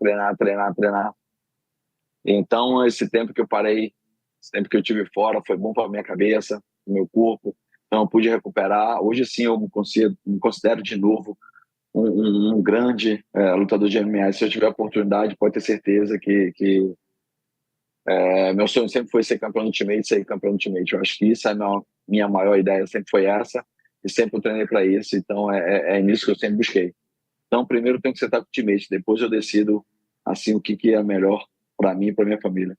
Então, esse tempo que eu parei, esse tempo que eu tive fora, foi bom para minha cabeça, pro meu corpo. Então, eu pude recuperar. Hoje, sim, eu me considero de novo um grande lutador de MMA. Se eu tiver a oportunidade, pode ter certeza que meu sonho sempre foi ser campeão do Ultimate. Eu acho que isso é a minha maior ideia, sempre foi essa, e sempre eu treinei para isso. Então é nisso que eu sempre busquei. Então primeiro eu tenho que sentar com o Ultimate, depois eu decido assim o que é melhor para mim e para minha família.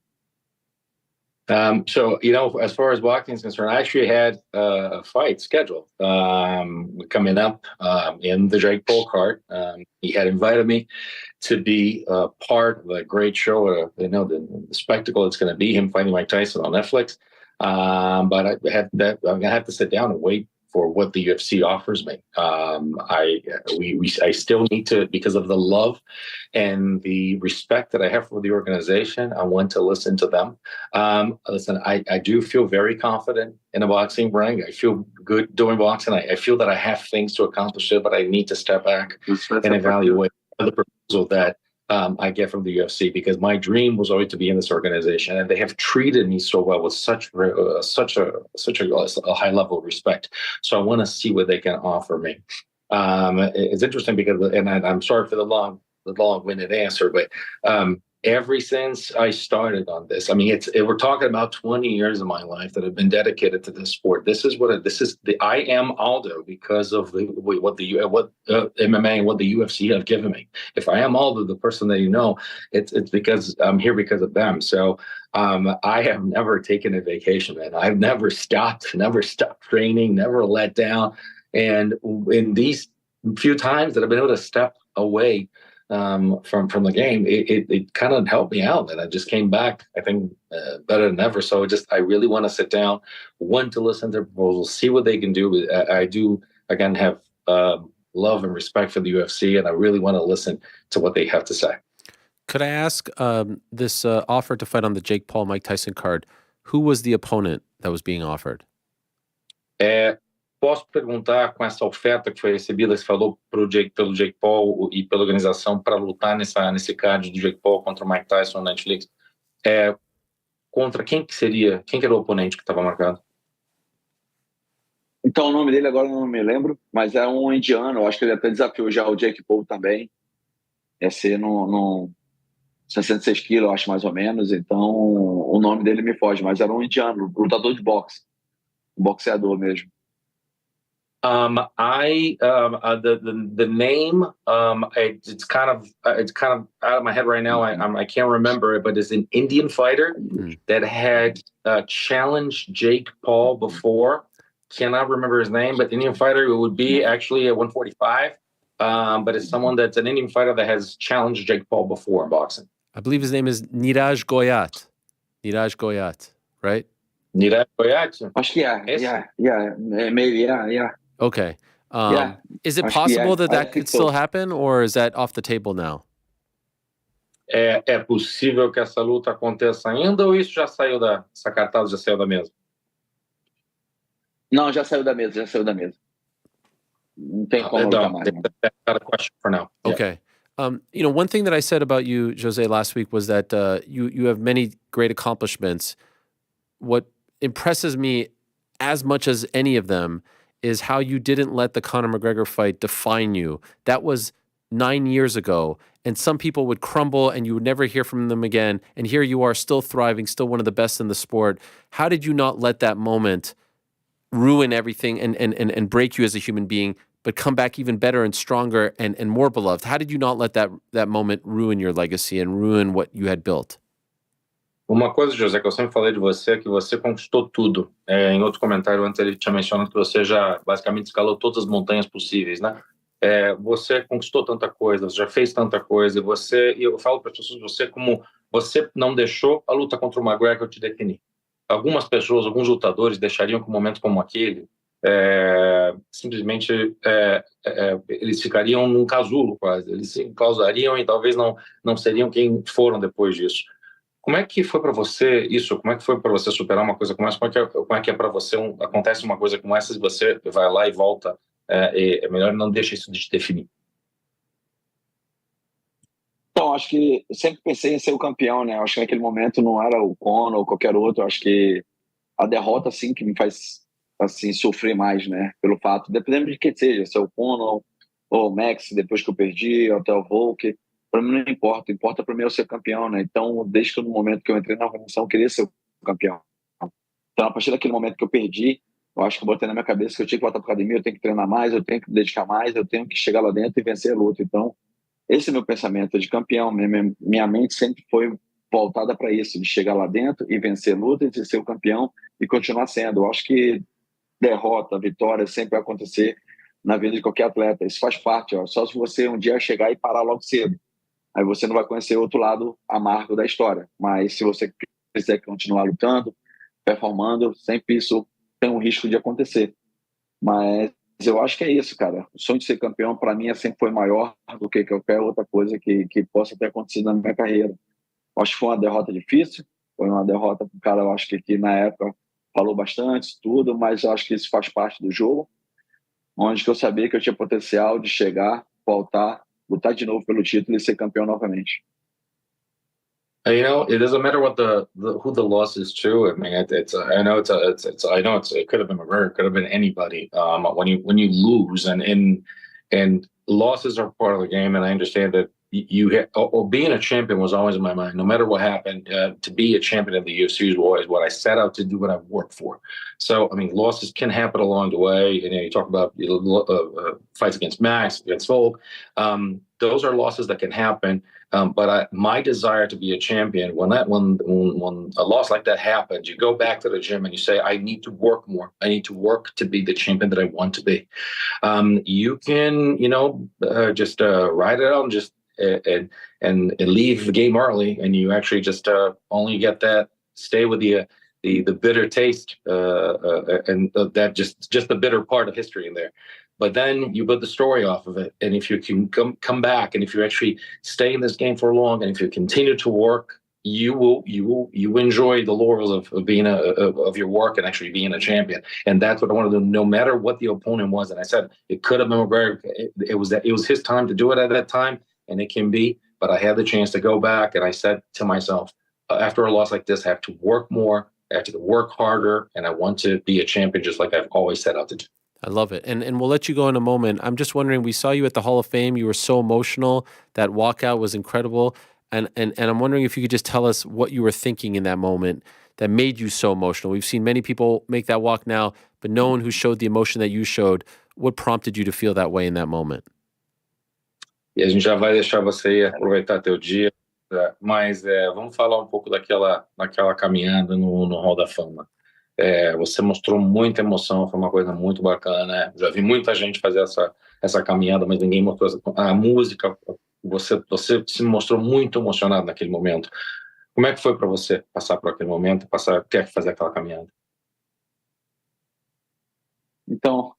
So, as far as boxing is concerned, I actually had a fight scheduled coming up in the Jake Paul card. He had invited me to be part of a great show, the spectacle it's going to be, him fighting Mike Tyson on Netflix. But I'm going to have to sit down and wait for what the UFC offers me. I still need to, because of the love and the respect that I have for the organization, I want to listen to them. Listen, I do feel very confident in a boxing ring. I feel good doing boxing. I feel that I have things to accomplish it, but I need to step back and evaluate the proposal that I get from the UFC, because my dream was always to be in this organization, and they have treated me so well with such a high level of respect. So I want to see what they can offer me. It's interesting because, and I'm sorry for the long-winded answer, but ever since I started on this, I mean, we're talking about 20 years of my life that have been dedicated to this sport. I am Aldo because of what MMA and what the UFC have given me. If I am Aldo, the person that you know, it's because I'm here because of them. So I have never taken a vacation, man. I've never stopped training, never let down. And in these few times that I've been able to step away from the game, it kind of helped me out, and I just came back, I think, better than ever. So I really want to sit down, to listen to their proposals, see what they can do. I do, again, have love and respect for the UFC, and I really want to listen to what they have to say. Could I ask, this offer to fight on the Jake Paul Mike Tyson card, who was the opponent that was being offered? Posso perguntar, com essa oferta que foi recebida, você falou pelo Jake Paul e pela organização para lutar nesse card do Jake Paul contra o Mike Tyson na Netflix, contra quem que era o oponente que estava marcado? Então, o nome dele agora eu não me lembro, mas é um indiano, eu acho que ele até desafiou já o Jake Paul também. Ia ser no 66 quilos, eu acho, mais ou menos. Então, o nome dele me foge, mas era um indiano, lutador de boxe. Um boxeador mesmo. The name, it's kind of out of my head right now. I can't remember it, but it's an Indian fighter that had challenged Jake Paul before. Cannot remember his name, but the Indian fighter, it would be actually at 145. But it's someone that's an Indian fighter that has challenged Jake Paul before in boxing. I believe his name is Niraj Goyat. Niraj Goyat, right? Niraj Goyat? Acho que maybe, yeah. Okay. Is it possible that could still happen, or is that off the table now? É possível que essa luta aconteça ainda, ou isso já saiu essa cartada já saiu da mesa? Não, já saiu da mesa. Não tem como lutar mais. Got a question for now. Okay. One thing that I said about you, Jose, last week was that you have many great accomplishments. What impresses me as much as any of them is how you didn't let the Conor McGregor fight define you. That was 9 years ago, and some people would crumble and you would never hear from them again, and here you are still thriving, still one of the best in the sport. How did you not let that moment ruin everything and break you as a human being, but come back even better and stronger and more beloved? How did you not let that moment ruin your legacy and ruin what you had built? Uma coisa, José, que eu sempre falei de você é que você conquistou tudo. Em outro comentário antes ele tinha mencionado que você já basicamente escalou todas as montanhas possíveis, né? Você conquistou tanta coisa, você já fez tanta coisa, e eu falo para as pessoas, você não deixou a luta contra o McGregor te definir. Algumas pessoas, alguns lutadores deixariam que um momento como aquele, simplesmente eles ficariam num casulo quase, eles se causariam e talvez não seriam quem foram depois disso. Como é que foi para você isso? Como é que foi para você superar uma coisa como essa? Como é que é para você, acontece uma coisa como essa e você vai lá e volta, é melhor não deixar isso de te definir? Então, acho que sempre pensei em ser o campeão, né? Acho que naquele momento não era o Conor ou qualquer outro. Acho que a derrota, assim, que me faz, assim, sofrer mais, né? Pelo fato, dependendo de quem seja, se é o Conor ou o Max, depois que eu perdi, ou até o Volk, para mim não importa. Importa para mim eu ser campeão, né? Então, desde que no momento que eu entrei na organização, eu queria ser o campeão. Então, a partir daquele momento que eu perdi, eu acho que eu botei na minha cabeça que eu tinha que voltar para academia, eu tenho que treinar mais, eu tenho que me dedicar mais, eu tenho que chegar lá dentro e vencer a luta. Então, esse é o meu pensamento de campeão. Minha mente sempre foi voltada para isso, de chegar lá dentro e vencer lutas, de ser o campeão e continuar sendo. Eu acho que derrota, vitória sempre vai acontecer na vida de qualquer atleta. Isso faz parte, ó. Só se você um dia chegar e parar logo cedo. Aí você não vai conhecer o outro lado amargo da história. Mas se você quiser continuar lutando, performando, sempre isso tem um risco de acontecer. Mas eu acho que é isso, cara. O sonho de ser campeão, para mim, sempre foi maior do que qualquer outra coisa que possa ter acontecido na minha carreira. Eu acho que foi uma derrota difícil, foi uma derrota para o cara, eu acho que na época falou bastante, tudo, mas eu acho que isso faz parte do jogo, onde que eu sabia que eu tinha potencial de chegar, voltar, lutar de novo pelo título e ser campeão novamente. You know, it doesn't matter what who the loss is to. I mean, I know it could have been McGregor, it could have been anybody. When you lose and losses are part of the game, and I understand that or being a champion was always in my mind. No matter what happened, to be a champion of the UFC was always what I set out to do, what I've worked for. So, I mean, losses can happen along the way. You talk about fights against Max, against Volk. Those are losses that can happen. But my desire to be a champion, when a loss like that happens, you go back to the gym and you say, I need to work more. I need to work to be the champion that I want to be. You can, just ride it out and just and leave the game early, and you actually just only get that, stay with the bitter taste and that just the bitter part of history in there. But then you build the story off of it, and if you can come back, and if you actually stay in this game for long, and if you continue to work, you enjoy the laurels of being of your work and actually being a champion. And that's what I want to do, no matter what the opponent was. And I said it could have been McGregor. It was his time to do it at that time, and it can be. But I had the chance to go back, and I said to myself, after a loss like this, I have to work more, I have to work harder, and I want to be a champion just like I've always set out to do. I love it. And we'll let you go in a moment. I'm just wondering, we saw you at the Hall of Fame. You were so emotional. That walkout was incredible. And I'm wondering if you could just tell us what you were thinking in that moment that made you so emotional. We've seen many people make that walk now, but no one who showed the emotion that you showed. What prompted you to feel that way in that moment? E a gente já vai deixar você aproveitar teu dia, mas vamos falar um pouco daquela caminhada no Hall da Fama. Você mostrou muita emoção, foi uma coisa muito bacana. Já vi muita gente fazer essa caminhada, mas ninguém mostrou a música. Você se mostrou muito emocionado naquele momento. Como é que foi para você passar por aquele momento, ter que fazer aquela caminhada? Então,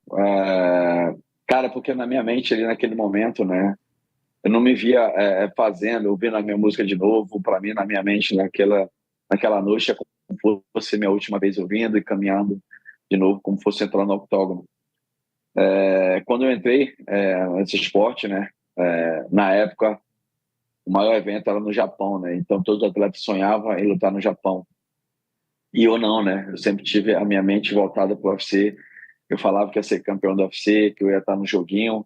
cara, porque na minha mente ali naquele momento, né, eu não me via ouvindo a minha música de novo. Para mim, na minha mente, naquela noite, é como fosse minha última vez ouvindo e caminhando de novo, como fosse entrar no octógono. Quando eu entrei nesse esporte, né, na época, o maior evento era no Japão, né? Então todos os atletas sonhavam em lutar no Japão. E eu não, né? Eu sempre tive a minha mente voltada para o UFC. Eu falava que ia ser campeão do UFC, que eu ia estar no joguinho,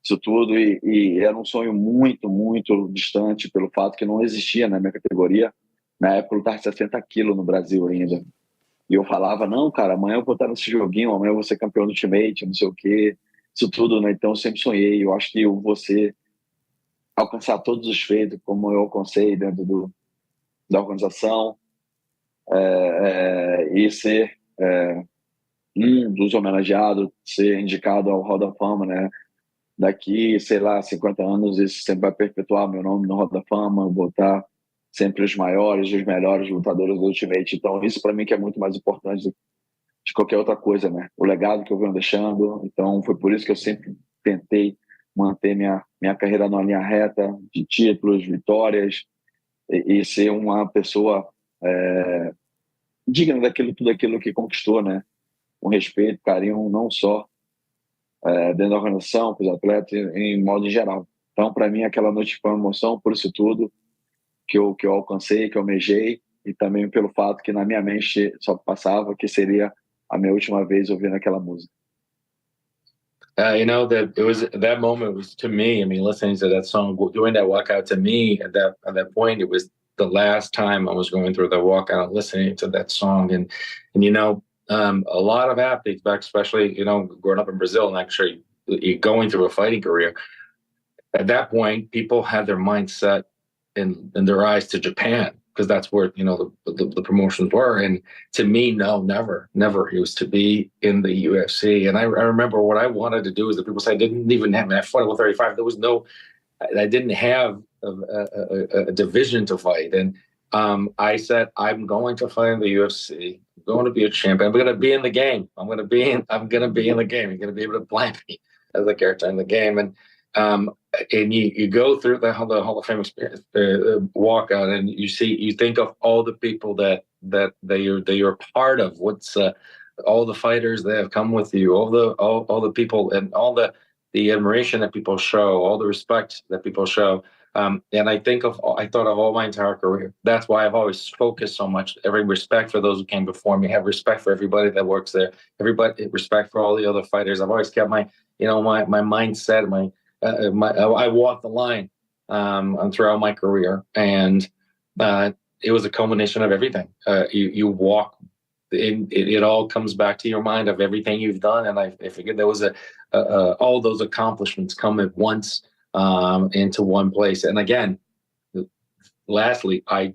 isso tudo. E era um sonho muito, muito distante pelo fato que não existia na minha categoria. Na época eu lutava 60 quilos no Brasil ainda. E eu falava, não, cara, amanhã eu vou estar nesse joguinho, amanhã eu vou ser campeão do Ultimate, não sei o quê. Isso tudo, né? Então eu sempre sonhei. Eu acho que você alcançar todos os feitos, como eu alcancei dentro da organização, e ser um dos homenageados, ser indicado ao Hall da Fama, né? Daqui, sei lá, 50 anos, isso sempre vai perpetuar meu nome no Hall da Fama, botar sempre os maiores, os melhores lutadores do Ultimate. Então isso para mim que é muito mais importante de qualquer outra coisa, né? O legado que eu venho deixando. Então foi por isso que eu sempre tentei manter minha carreira numa linha reta de títulos, vitórias e ser uma pessoa digna tudo aquilo que conquistou, né? Com respeito, carinho, não só dentro da organização, com os atletas, em modo geral. Então, para mim, aquela noite foi uma emoção por isso tudo que eu alcancei, que eu almejei, e também pelo fato que na minha mente só passava que seria a minha última vez ouvindo aquela música. That moment was, to me, I mean, listening to that song, doing that walkout, to me at that point, it was the last time I was going through the walkout, listening to that song. And a lot of athletes back, especially, growing up in Brazil and actually going through a fighting career, at that point, people had their mindset in their eyes to Japan, because that's where, the promotions were. And to me, no, never. It was to be in the UFC. And I remember what I wanted to do is that people say I didn't even have, I fought at 135. There was I didn't have a division to fight. And I said, I'm going to fight in the UFC. I'm going to be a champion. I'm going to be in the game. I'm going to be in the game. You're going to be able to blame me as a character in the game. And you go through the Hall of Fame experience, walkout, and you think of all the people that you're part of. What's all the fighters that have come with you, all the people, and all the admiration that people show, all the respect that people show. And I thought of all my entire career. That's why I've always focused so much. Every respect for those who came before me. Have respect for everybody that works there. Everybody, respect for all the other fighters. I've always kept my mindset, I walk the line. throughout my career, and it was a culmination of everything. You walk, it all comes back to your mind of everything you've done, and I figured there was all those accomplishments come at once into one place. And again, lastly, I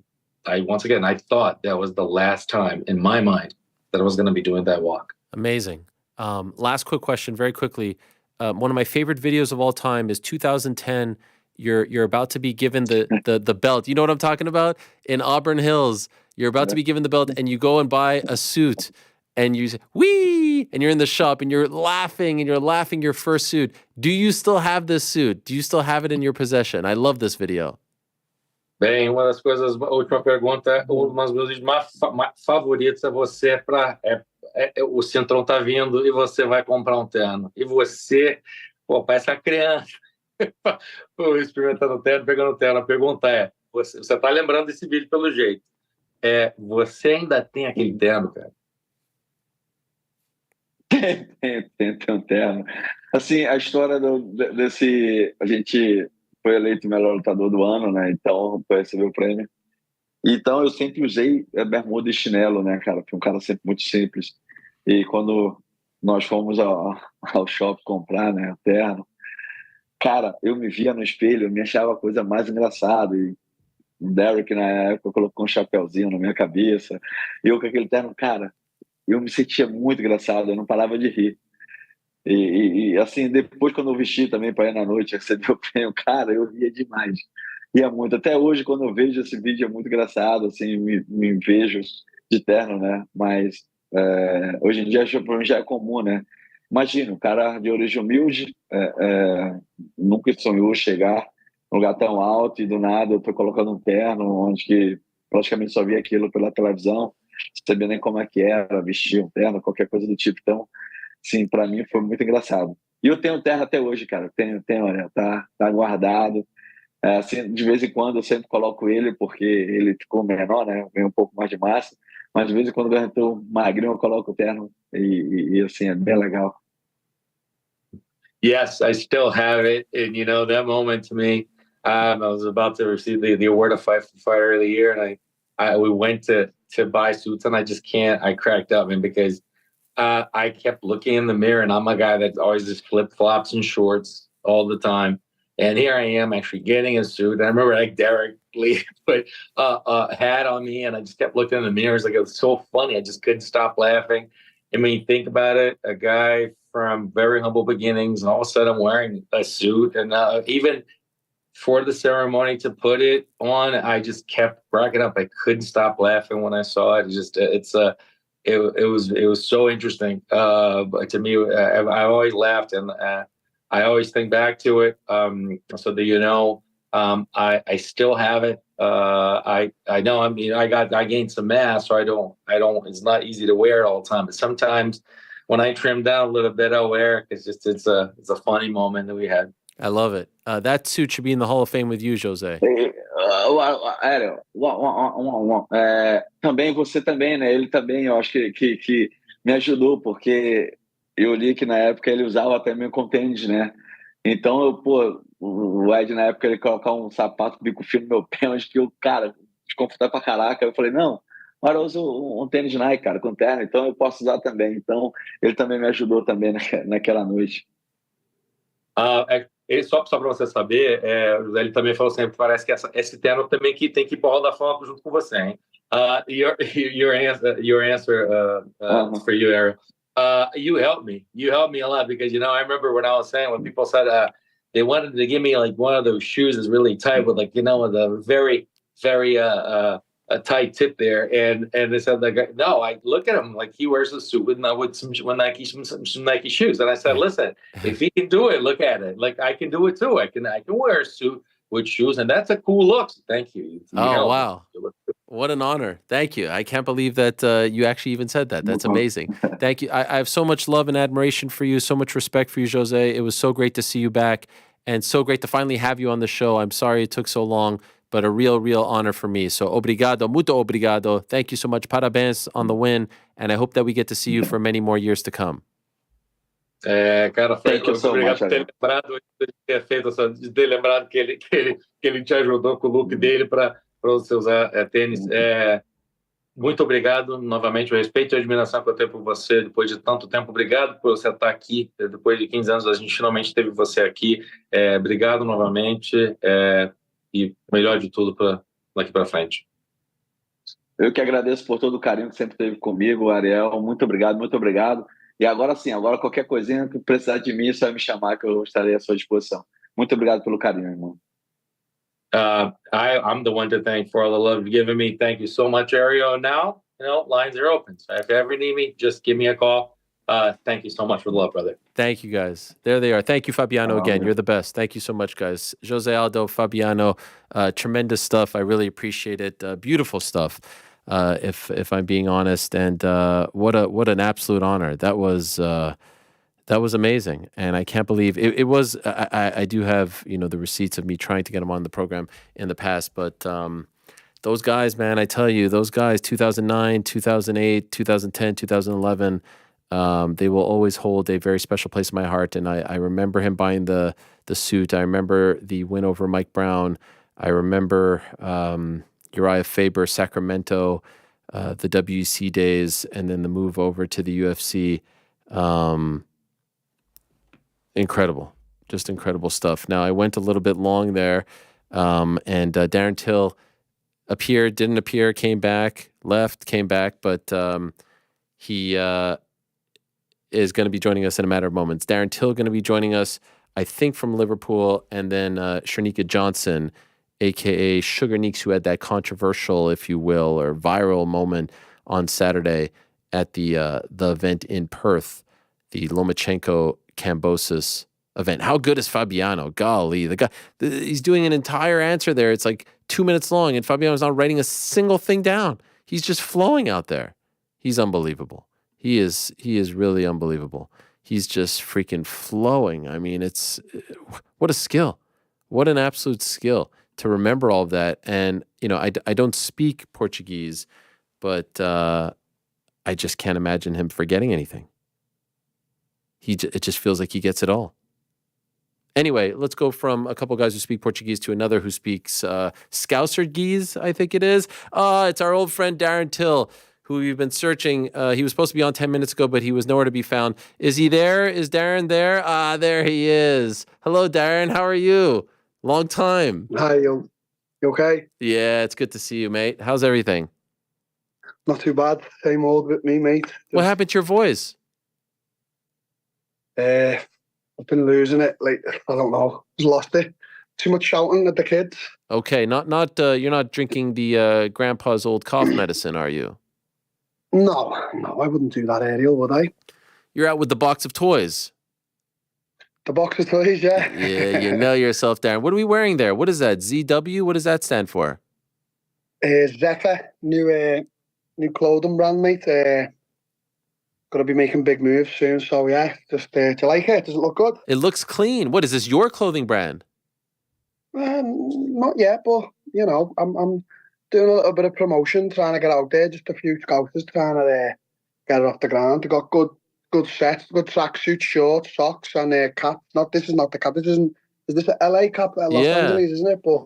once again, I thought that was the last time in my mind that I was going to be doing that walk. Amazing. Last quick question, very quickly. One of my favorite videos of all time is 2010. You're about to be given the belt. You know what I'm talking about? In Auburn Hills, you're about to be given the belt, and you go and buy a suit, and you say, "Wee!" and you're in the shop, and you're laughing your first suit. Do you still have this suit? Do you still have it in your possession? I love this video. Bem, uma das coisas, a última pergunta, um dos meus vídeos mais favoritos é você o Cinturão tá vindo e você vai comprar um terno. E você, pô, parece uma criança, experimentando o terno, pegando o terno. A pergunta é, você tá lembrando desse vídeo pelo jeito. Você ainda tem aquele terno, cara? Tem um terno. Assim, a história desse... A gente foi eleito o melhor lutador do ano, né? Então, foi receber o prêmio. Então, eu sempre usei bermuda e chinelo, né, cara? Fui um cara sempre muito simples. E quando nós fomos ao shopping comprar, né, o terno, cara, eu me via no espelho, eu me achava a coisa mais engraçada. E o Derek, na época, colocou um chapéuzinho na minha cabeça. E eu com aquele terno, cara, eu me sentia muito engraçado, eu não parava de rir. E assim, depois quando eu vesti também para ir na noite receber o prêmio, cara, eu ria demais. Ria muito. Até hoje, quando eu vejo esse vídeo, é muito engraçado, assim, me vejo de terno, né? Mas hoje em dia já é comum, né? Imagina, um cara de origem humilde, nunca sonhou chegar num lugar tão alto e do nada eu tô colocando um terno onde que praticamente só via aquilo pela televisão, não sabia nem como é que era vestir um terno, qualquer coisa do tipo. Então, sim, para mim foi muito engraçado. E eu tenho um terno até hoje, cara. Tenho, olha, tá guardado. Assim, de vez em quando eu sempre coloco ele, porque ele ficou menor, né? Vem um pouco mais de massa. Mas de vez em quando eu estou magrinho, eu coloco o terno. E assim, é bem legal. Yes, I still have it. And, you know, that moment to me, I was about to receive the award of Fight of the Year, and we went to buy suits, and I just can't. I cracked up, and because I kept looking in the mirror, and I'm a guy that always just flip-flops and shorts all the time. And here I am actually getting a suit. And I remember like Derek Lee put a hat on me, and I just kept looking in the mirror. It was so funny. I just couldn't stop laughing. And when you think about it, a guy from very humble beginnings, and all of a sudden I'm wearing a suit. And even for the ceremony to put it on, I just kept cracking up. I couldn't stop laughing when I saw it. It was so interesting. But to me, I always laughed, and I always think back to it. So that you know, I still have it. I know. I mean, I gained some mass, so I don't. It's not easy to wear it all the time. But sometimes when I trim down a little bit, I'll wear it. It's a funny moment that we had. I love it. That suit should be in the Hall of Fame with you, Jose. Também você também, né? Ele também, eu acho que me ajudou, porque eu li que na época ele usava também com tênis, né? Então, o Ed na época ele colocar um sapato bico fino no meu pé, onde que eu, cara, desconfortável pra caraca. Eu falei, não, agora eu uso um tênis Nike, cara, com terno, então eu posso usar também. Então, ele também me ajudou também naquela noite. Só para você saber, ele também falou sempre, parece que esse terno também que tem que ir para o Hall da Fama junto com você, hein? Your answer for you, Ariel. You helped me a lot, because, you know, I remember when I was saying, when people said they wanted to give me like one of those shoes that's really tight with, like, you know, with a very, very a tight tip there, and they said, like, no, I look at him like he wears a suit with some Nike shoes, and I said, listen, if he can do it, look at it, like I can do it too. I can wear a suit with shoes, and that's a cool look. So thank you. Wow, what an honor! Thank you. I can't believe that you actually even said that. That's amazing. Thank you. I have so much love and admiration for you, so much respect for you, Jose. It was so great to see you back, and so great to finally have you on the show. I'm sorry it took so long, but a real honor for me. So obrigado, muito obrigado. Thank you so much. Parabéns on the win, and I hope that we get to see you for many more years to come. Cara, foi Thank you so obrigado much, por ter Ariel. lembrado de ter feito essa, de ter lembrado que ele te ajudou com o look dele para você usar tênis. Muito obrigado novamente, o respeito e a admiração que eu tenho por você depois de tanto tempo. Obrigado por você estar aqui. Depois de 15 anos, a gente finalmente teve você aqui. Obrigado novamente e melhor de tudo daqui para frente. Eu que agradeço por todo o carinho que sempre teve comigo, Ariel. Muito obrigado, muito obrigado. E agora sim, agora qualquer coisinha que precisar de mim, é só me chamar que eu estarei à sua disposição. Muito obrigado pelo carinho, irmão. I'm the one to thank for all the love you've given me. Thank you so much, Ariel. Now, lines are open. So if you ever need me, just give me a call. Thank you so much for the love, brother. Thank you, guys. There they are. Thank you, Fabiano, again. You're the best. Thank you so much, guys. Jose Aldo, Fabiano, tremendous stuff. I really appreciate it. Beautiful stuff, if I'm being honest. And what an absolute honor. That was amazing. And I can't believe it was. I do have the receipts of me trying to get him on the program in the past, but those guys, man, I tell you, those guys, 2009, 2008, 2010, 2011. They will always hold a very special place in my heart. And I remember him buying the suit. I remember the win over Mike Brown. I remember Uriah Faber, Sacramento, the WEC days, and then the move over to the UFC. Incredible. Just incredible stuff. Now, I went a little bit long there, and Darren Till appeared, didn't appear, came back, left, came back, but he is going to be joining us in a matter of moments. Darren Till going to be joining us, I think, from Liverpool, and then Cherneka Johnson, a.k.a. Sugar Neeks, who had that controversial, if you will, or viral moment on Saturday at the event in Perth, the Lomachenko Kambosos event. How good is Fabiano? Golly, the guy, he's doing an entire answer there. It's like 2 minutes long, and Fabiano's not writing a single thing down. He's just flowing out there. He's unbelievable. He is really unbelievable. He's just freaking flowing. I mean, what a skill. What an absolute skill to remember all of that. And, I don't speak Portuguese, but I just can't imagine him forgetting anything. It just feels like he gets it all. Anyway, let's go from a couple guys who speak Portuguese to another who speaks Scousergeese, I think it is. It's our old friend Darren Till, who we've been searching. He was supposed to be on 10 minutes ago, but he was nowhere to be found. Is he there? Is Darren there? There he is. Hello, Darren. How are you? Long time. Hi, you okay? Yeah, it's good to see you, mate. How's everything? Not too bad. Same old with me, mate. What happened to your voice? I've been losing it. Like, I don't know. Just lost it. Too much shouting at the kids. Okay, not. You're not drinking the grandpa's old cough medicine, are you? No, I wouldn't do that, Ariel, would I? You're out with the box of toys. The box of toys, yeah. Yeah, you know yourself, Darren. What are we wearing there? What is that? ZW? What does that stand for? Zephyr, new clothing brand, mate. Going to be making big moves soon, so yeah. Just do you like it? Does it look good? It looks clean. What is this? Your clothing brand? Not yet, but I'm doing a little bit of promotion, trying to get out there. Just a few scouters trying to get it off the ground. They got good sets, good tracksuits, shorts, socks, and cap. This is not the cap. Is this a LA cap? Los Angeles, isn't it? But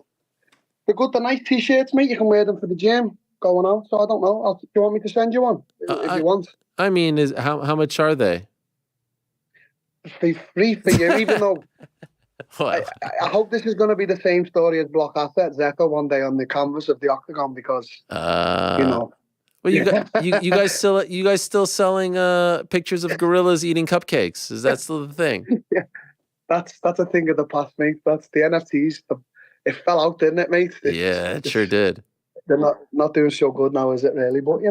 they're good. They're nice t-shirts, mate. You can wear them for the gym going out. So I don't know. Do you want me to send you one if you want? I mean, how much are they? Free for you, even though. I hope this is going to be the same story as Block Asset Zeko one day on the canvas of the octagon because Well, you guys still selling pictures of gorillas eating cupcakes? Is that still the thing? Yeah, that's a thing of the past, mate. That's the NFTs. It fell out, didn't it, mate? It sure did. They're not doing so good now, is it really? But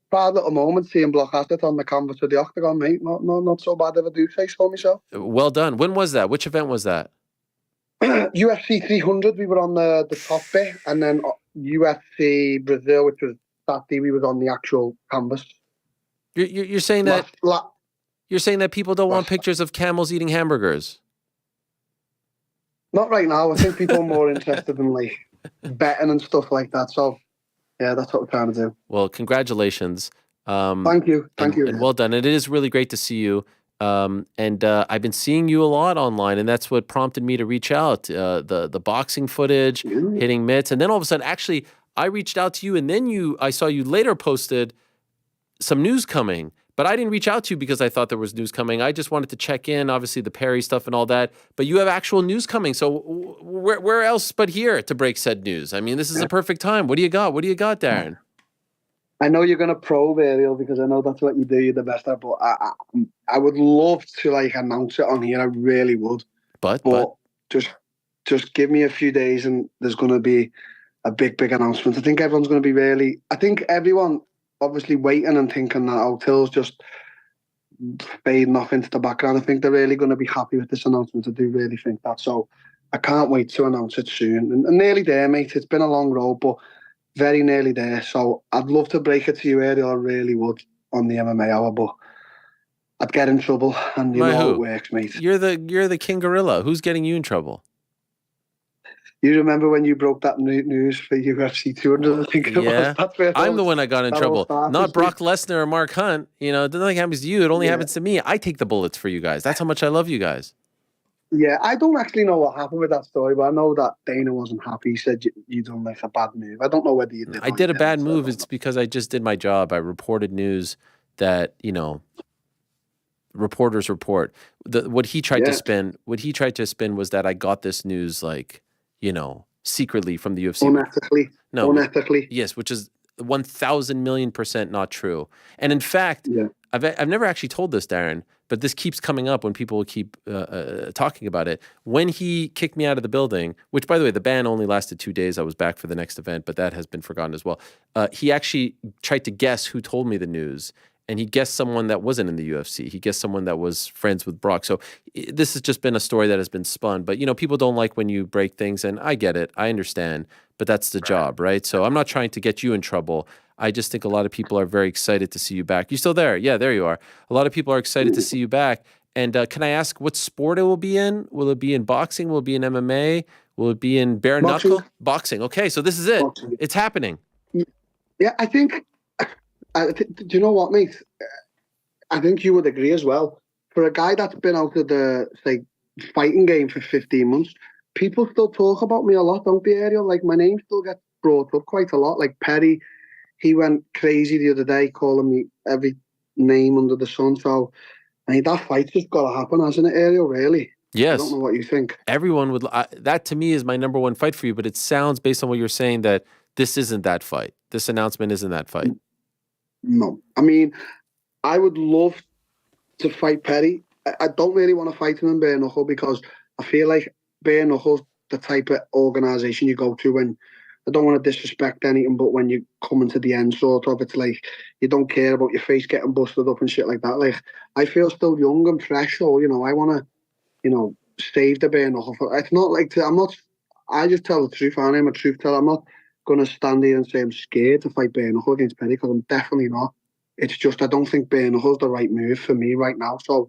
proud little moment seeing Block Asset on the canvas of the octagon, mate. Not so bad if I do say so myself. Well done. When was that? Which event was that? UFC 300, we were on the top bit, and then UFC Brazil, which was Saturday, we was on the actual canvas. You're saying that you're saying that people don't want pictures of camels eating hamburgers? Not right now. I think people are more interested in like betting and stuff like that. So yeah, that's what we're trying to do. Well, congratulations. Thank you. And well done. And it is really great to see you. And I've been seeing you a lot online, and that's what prompted me to reach out. The boxing footage, hitting mitts, and then all of a sudden, actually, I reached out to you, and then I saw you later posted some news coming. But I didn't reach out to you because I thought there was news coming. I just wanted to check in, obviously the Perry stuff and all that. But you have actual news coming. So where else but here to break said news? I mean, this is a perfect time. What do you got? What do you got, Darren? I know you're going to probe, Ariel, because I know that's what you do. You're the best at. But I would love to announce it on here. I really would. But just give me a few days, and there's going to be a big announcement. I think everyone's going to be I think everyone obviously waiting and thinking that Till's just fading off into the background. I think they're really going to be happy with this announcement. I do really think that. So I can't wait to announce it soon. And nearly there, mate. It's been a long road, but very nearly there. So I'd love to break it to you, Ariel. I really would on the MMA Hour, but I'd get in trouble, and you know how it works, mate. You're the King Gorilla. Who's getting you in trouble? You remember when you broke that news for UFC 200? I think it was. I'm the one that got in trouble, not Brock Lesnar or Mark Hunt. You know, nothing happens to you. It only happens to me. I take the bullets for you guys. That's how much I love you guys. Yeah, I don't actually know what happened with that story, but I know that Dana wasn't happy. He said you done a bad move. I don't know whether you did. I did a bad move. It's because I just did my job. I reported news that, reporters report. What he tried to spin was that I got this news secretly from the UFC. Unethically. Yes, which is 1,000,000,000% not true. And in fact, I've never actually told this, Darren, but this keeps coming up when people keep talking about it. When he kicked me out of the building, which, by the way, the ban only lasted 2 days. I was back for the next event, but that has been forgotten as well. He actually tried to guess who told me the news. And he guessed someone that wasn't in the UFC. He guessed someone that was friends with Brock. So this has just been a story that has been spun. But, people don't like when you break things, and I get it. I understand. But that's the job, right? So I'm not trying to get you in trouble. I just think a lot of people are very excited to see you back. You still there? Yeah, there you are. A lot of people are excited to see you back. And can I ask what sport it will be in? Will it be in boxing? Will it be in MMA? Will it be in bare-knuckle? Boxing. Okay, so this is it. Boxing. It's happening. Yeah, I think... do you know what, mate? I think you would agree as well. For a guy that's been out of the fighting game for 15 months, people still talk about me a lot, don't they, Ariel? My name still gets brought up quite a lot. Perry, he went crazy the other day, calling me every name under the sun. So, that fight's just got to happen, hasn't it, Ariel? Really? Yes. I don't know what you think. Everyone would. That to me is my number one fight for you. But it sounds, based on what you're saying, that this isn't that fight. This announcement isn't that fight. No. I would love to fight Perry. I don't really want to fight him in bare knuckle because I feel like bare knuckle's the type of organisation you go to when, I don't want to disrespect anything, but when you come into the end sort of, it's you don't care about your face getting busted up and shit like that. I feel still young and fresh, so, I want to, save the bare knuckle. It's not I just tell the truth. I'm a truth teller. I'm not going to stand here and say I'm scared to fight bare knuckle against Perry, because I'm definitely not. It's just I don't think bare knuckle's the right move for me right now. So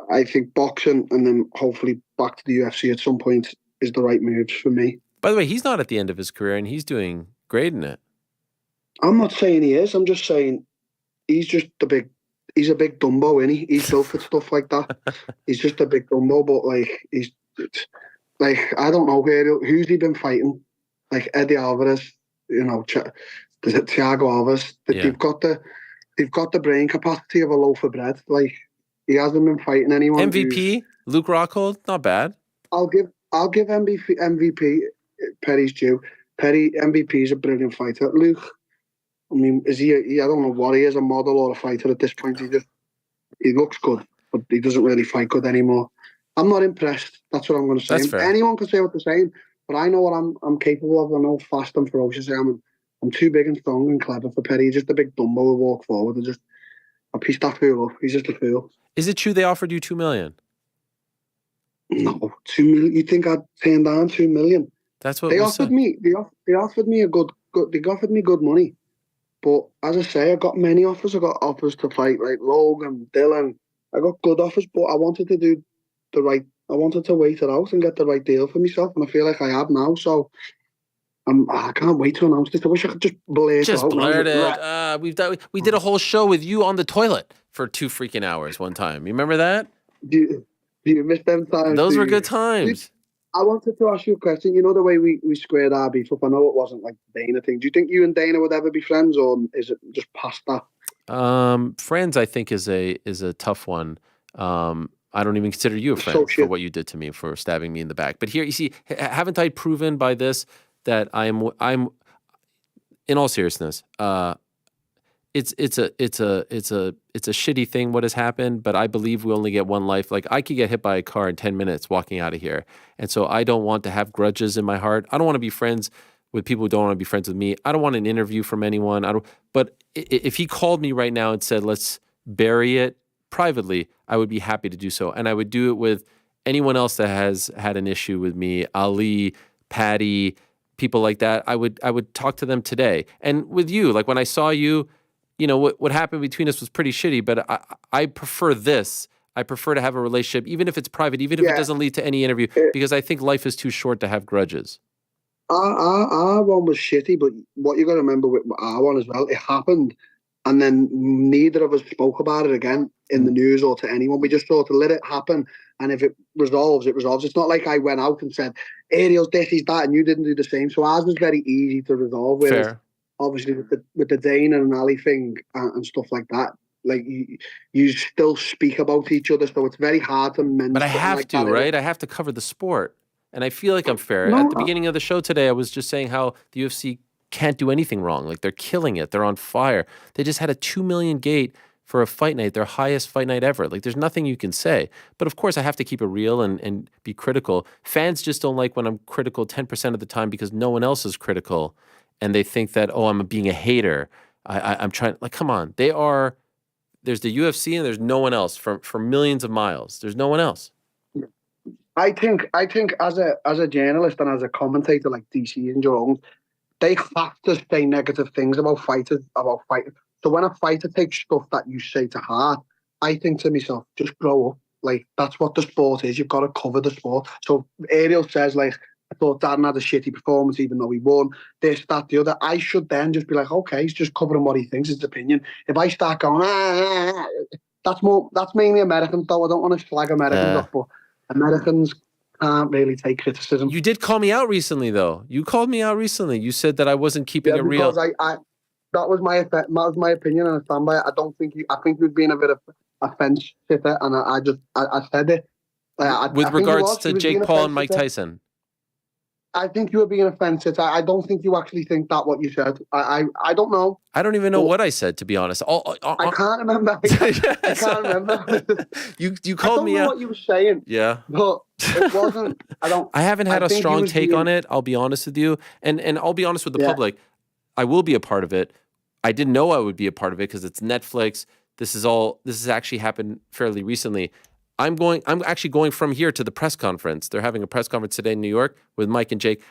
I think boxing and then hopefully back to the UFC at some point is the right moves for me. By the way, he's not at the end of his career, and he's doing great in it. I'm not saying he is. I'm just saying he's a big Dumbo, isn't he? He's built for stuff like that. He's just a big Dumbo, but he's I don't know who's he been fighting. Eddie Alvarez, Thiago Alves. They've got the brain capacity of a loaf of bread. He hasn't been fighting anyone. MVP Luke Rockhold, not bad. I'll give MVP Perry's due. Perry MVP is a brilliant fighter. Luke, is he? I don't know what he is, a model or a fighter at this point. He looks good, but he doesn't really fight good anymore. I'm not impressed. That's what I'm going to say. That's fair. Anyone can say what they're saying. But I know what I'm capable of. I know fast and ferocious I am. I'm too big and strong and clever for Perry. He's just a big Dumbo who walk forward and just piece that fool up. He's just a fool. Is it true they offered you $2 million? No, 2 million. You think I'd turn down 2 million? That's what they offered me. They offered me they offered me good money. But as I say, I got many offers. I got offers to fight Logan, Dylan. I got good offers, but I wanted to do I wanted to wait it out and get the right deal for myself, and I feel like I have now. So I can't wait to announce this. I wish I could just blurt it out. Just blurt it. We did a whole show with you on the toilet for 2 freaking hours one time. You remember that? Do you miss them times? Those were good times. I wanted to ask you a question. You know the way we squared our beef up? I know it wasn't like the Dana thing. Do you think you and Dana would ever be friends, or is it just past that? Friends, I think, is a tough one. I don't even consider you a friend for what you did to me, for stabbing me in the back. But here, you see, haven't I proven by this that I'm in all seriousness, it's a shitty thing what has happened, but I believe we only get one life. Like, I could get hit by a car in 10 minutes walking out of here. And so I don't want to have grudges in my heart. I don't want to be friends with people who don't want to be friends with me. I don't want an interview from anyone. But if he called me right now and said, let's bury it privately, I would be happy to do so. And I would do it with anyone else that has had an issue with me, Ali, Patty, people like that. I would talk to them today. And with you, like when I saw you, what happened between us was pretty shitty, but I prefer this. I prefer to have a relationship, even if it's private, even if it doesn't lead to any interview, because I think life is too short to have grudges. Our one was shitty, but what you got to remember with our one as well, it happened, and then neither of us spoke about it again in the news or to anyone. We just sort of let it happen, and if it resolves, it resolves. It's not like I went out and said, Ariel's this, he's that, and you didn't do the same. So ours was very easy to resolve. Fair. Obviously, with the Dana and Ali thing and stuff like that, like you still speak about each other, so it's very hard to mend. But I have to, right? I have to cover the sport. And I feel like I'm fair. At the beginning of the show today, I was just saying how the UFC can't do anything wrong. Like, they're killing it. They're on fire. They just had a 2 million gate for a fight night, their highest fight night ever. Like, there's nothing you can say. But of course, I have to keep it real and be critical. Fans just don't like when I'm critical 10% of the time because no one else is critical. And they think that, I'm being a hater. I'm trying, like, come on. There's the UFC and there's no one else for millions of miles. There's no one else. I think as a journalist and as a commentator like DC and Jones, they have to say negative things about fighters. So when a fighter takes stuff that you say to heart, I think to myself, just grow up. Like, that's what the sport is. You've got to cover the sport. So Ariel says, like, I thought Darren had a shitty performance even though he won, this, that, the other. I should then just be like, okay, he's just covering what he thinks, his opinion. If I start going, that's mainly Americans though. I don't want to slag Americans off, but Americans can't really take criticism. You did call me out recently, though. You called me out recently. You said that I wasn't keeping it real. That was my opinion, and I stand by it. I think you'd been a bit of a fence sitter, and I said it. With regards to Jake Paul and Mike Tyson. I think you were being a fence sitter. I don't think you actually think that what you said. I don't know. I don't even know what I said, to be honest. I can't remember. I can't remember. You called me out. I don't know what you were saying. Yeah. But it wasn't. I haven't had a strong take on it. I'll be honest with you. And I'll be honest with the public. I will be a part of it. I didn't know I would be a part of it because it's Netflix. This has actually happened fairly recently. I'm actually going from here to the press conference. They're having a press conference today in New York with Mike and Jake.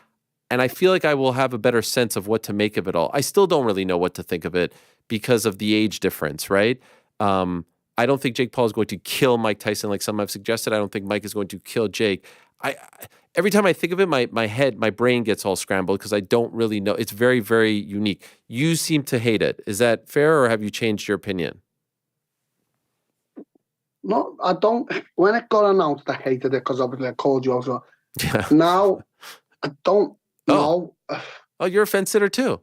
And I feel like I will have a better sense of what to make of it all. I still don't really know what to think of it because of the age difference, right? I don't think Jake Paul is going to kill Mike Tyson like some have suggested. I don't think Mike is going to kill Jake. Every time I think of it, my brain gets all scrambled because I don't really know. It's very, very unique. You seem to hate it. Is that fair, or have you changed your opinion? No, I don't. When it got announced, I hated it because obviously I called you also. Yeah. Now, I don't know. Oh, you're a fence sitter too.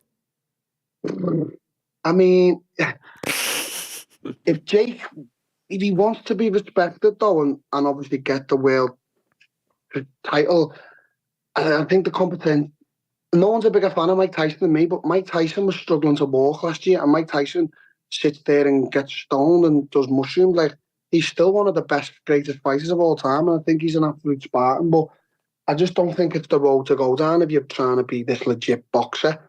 I mean, if he wants to be respected though, and obviously get the world title, I think the competition. No one's a bigger fan of Mike Tyson than me, but Mike Tyson was struggling to walk last year, and Mike Tyson sits there and gets stoned and does mushrooms. Like, he's still one of the best, greatest fighters of all time, and I think he's an absolute Spartan. But I just don't think it's the road to go down if you're trying to be this legit boxer.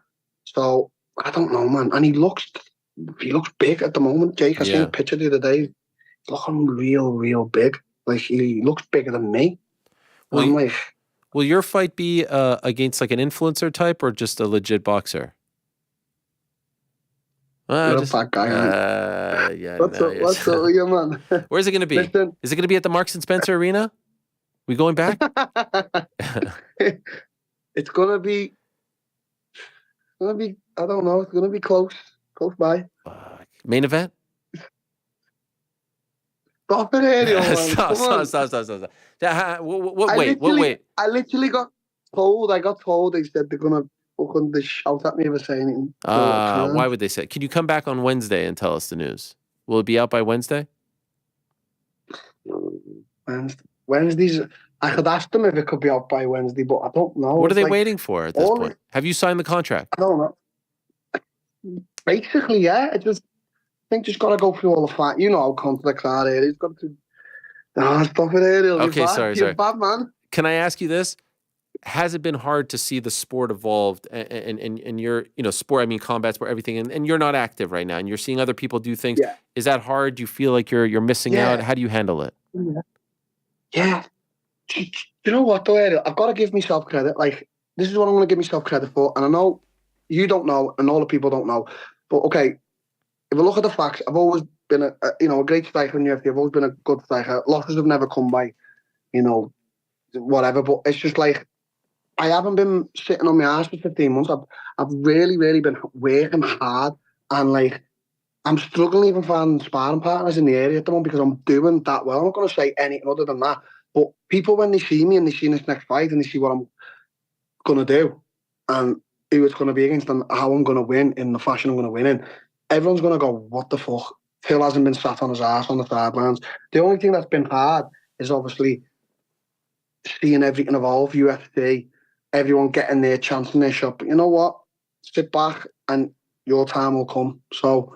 So I don't know, man. And he looks big at the moment, Jake. I seen a picture the other day. He's looking real, real big. Like, he looks bigger than me. Will your fight be against like an influencer type or just a legit boxer? You're a bad guy, yeah. What's up with you, man? Where's it going to be? Listen. Is it going to be at the Marks and Spencer Arena? We going back? It's going to be, I don't know, it's going to be close by. Main event? Stop it, Ariel. Stop. Wait. I literally got told. They said they're gonna fucking shout at me if I say anything. Why would they say? Can you come back on Wednesday and tell us the news? Will it be out by Wednesday? Wednesdays. I could ask them if it could be out by Wednesday, but I don't know. What are they waiting for at this point? Have you signed the contract? I don't know. Basically, yeah. I think just got to go through all the facts. You know how contracts are here. He's got to. Stop it, Ariel. Okay, sorry. You're bad, man. Can I ask you this? Has it been hard to see the sport evolved and you're, sport, I mean, combat sport, everything, and you're not active right now and you're seeing other people do things. Yeah. Is that hard? Do you feel like you're missing out? How do you handle it? Yeah. Do you know what, though, Ariel? I've got to give myself credit. Like, this is what I'm going to give myself credit for. And I know you don't know and all the people don't know. But, okay, if I look at the facts, I've always been a great striker in the UFC. I've always been a good striker. Losses have never come by, whatever. But it's just like, I haven't been sitting on my ass for 15 months. I've really, really been working hard. And, like, I'm struggling even finding sparring partners in the area at the moment because I'm doing that well. I'm not going to say anything other than that. But people, when they see me and they see this next fight and they see what I'm going to do and who it's going to be against and how I'm going to win in the fashion I'm going to win in, everyone's going to go, what the fuck? Till hasn't been sat on his ass on the sidelines. The only thing that's been hard is obviously seeing everything evolve, UFC, everyone getting their chance in their shot. But you know what? Sit back and your time will come. So,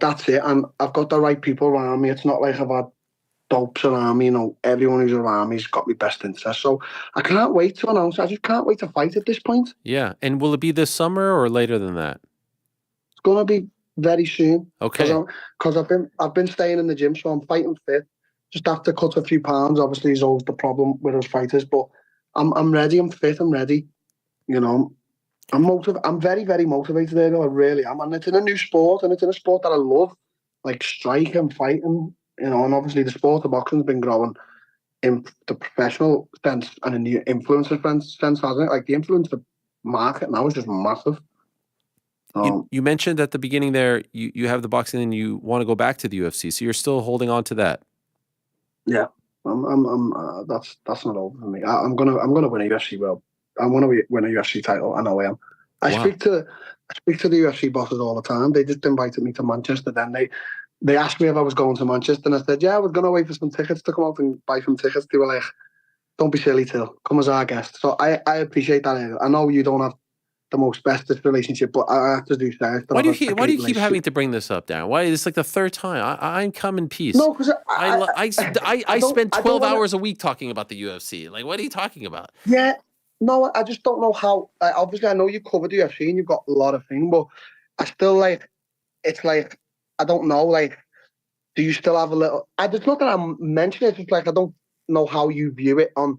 that's it. And I've got the right people around me. It's not like I've had dopes around me. Everyone who's around me's got my best interest. So I can't wait to announce. I just can't wait to fight at this point. Yeah. And will it be this summer or later than that? It's going to be very soon. Okay. Because I've been staying in the gym, so I'm fighting fit. Just have to cut a few pounds. Obviously, is always the problem with us fighters. But I'm ready. I'm fit. I'm ready. I'm motivated. I'm very, very motivated there. I really am. And it's in a new sport, and it's in a sport that I love, like striking, fighting, and obviously the sport of boxing has been growing in the professional sense and in the influencer sense, hasn't it? Like the influencer market now is just massive. You mentioned at the beginning there, you have the boxing and you want to go back to the UFC, so you're still holding on to that. Yeah, that's not over for me. I'm gonna win a UFC world. I'm going to win a UFC title. I know I am. I speak to the UFC bosses all the time. They just invited me to Manchester. Then they asked me if I was going to Manchester, and I said, yeah, I was going to wait for some tickets to come out and buy some tickets. They were like, don't be silly, Till. Come as our guest. So I appreciate that. I know you don't have the most bestest relationship, but I have to do so. Why do you keep having to bring this up, Darren? Why is this like the third time? I'm come in peace. No, because I spend 12 hours a week talking about the UFC. Like, what are you talking about? Yeah. No, I just don't know how. Obviously, I know you covered the UFC and you've got a lot of things, but I still it's like, I don't know, like, do you still have a little. It's not that I'm mentioning it, it's just like I don't know how you view it on,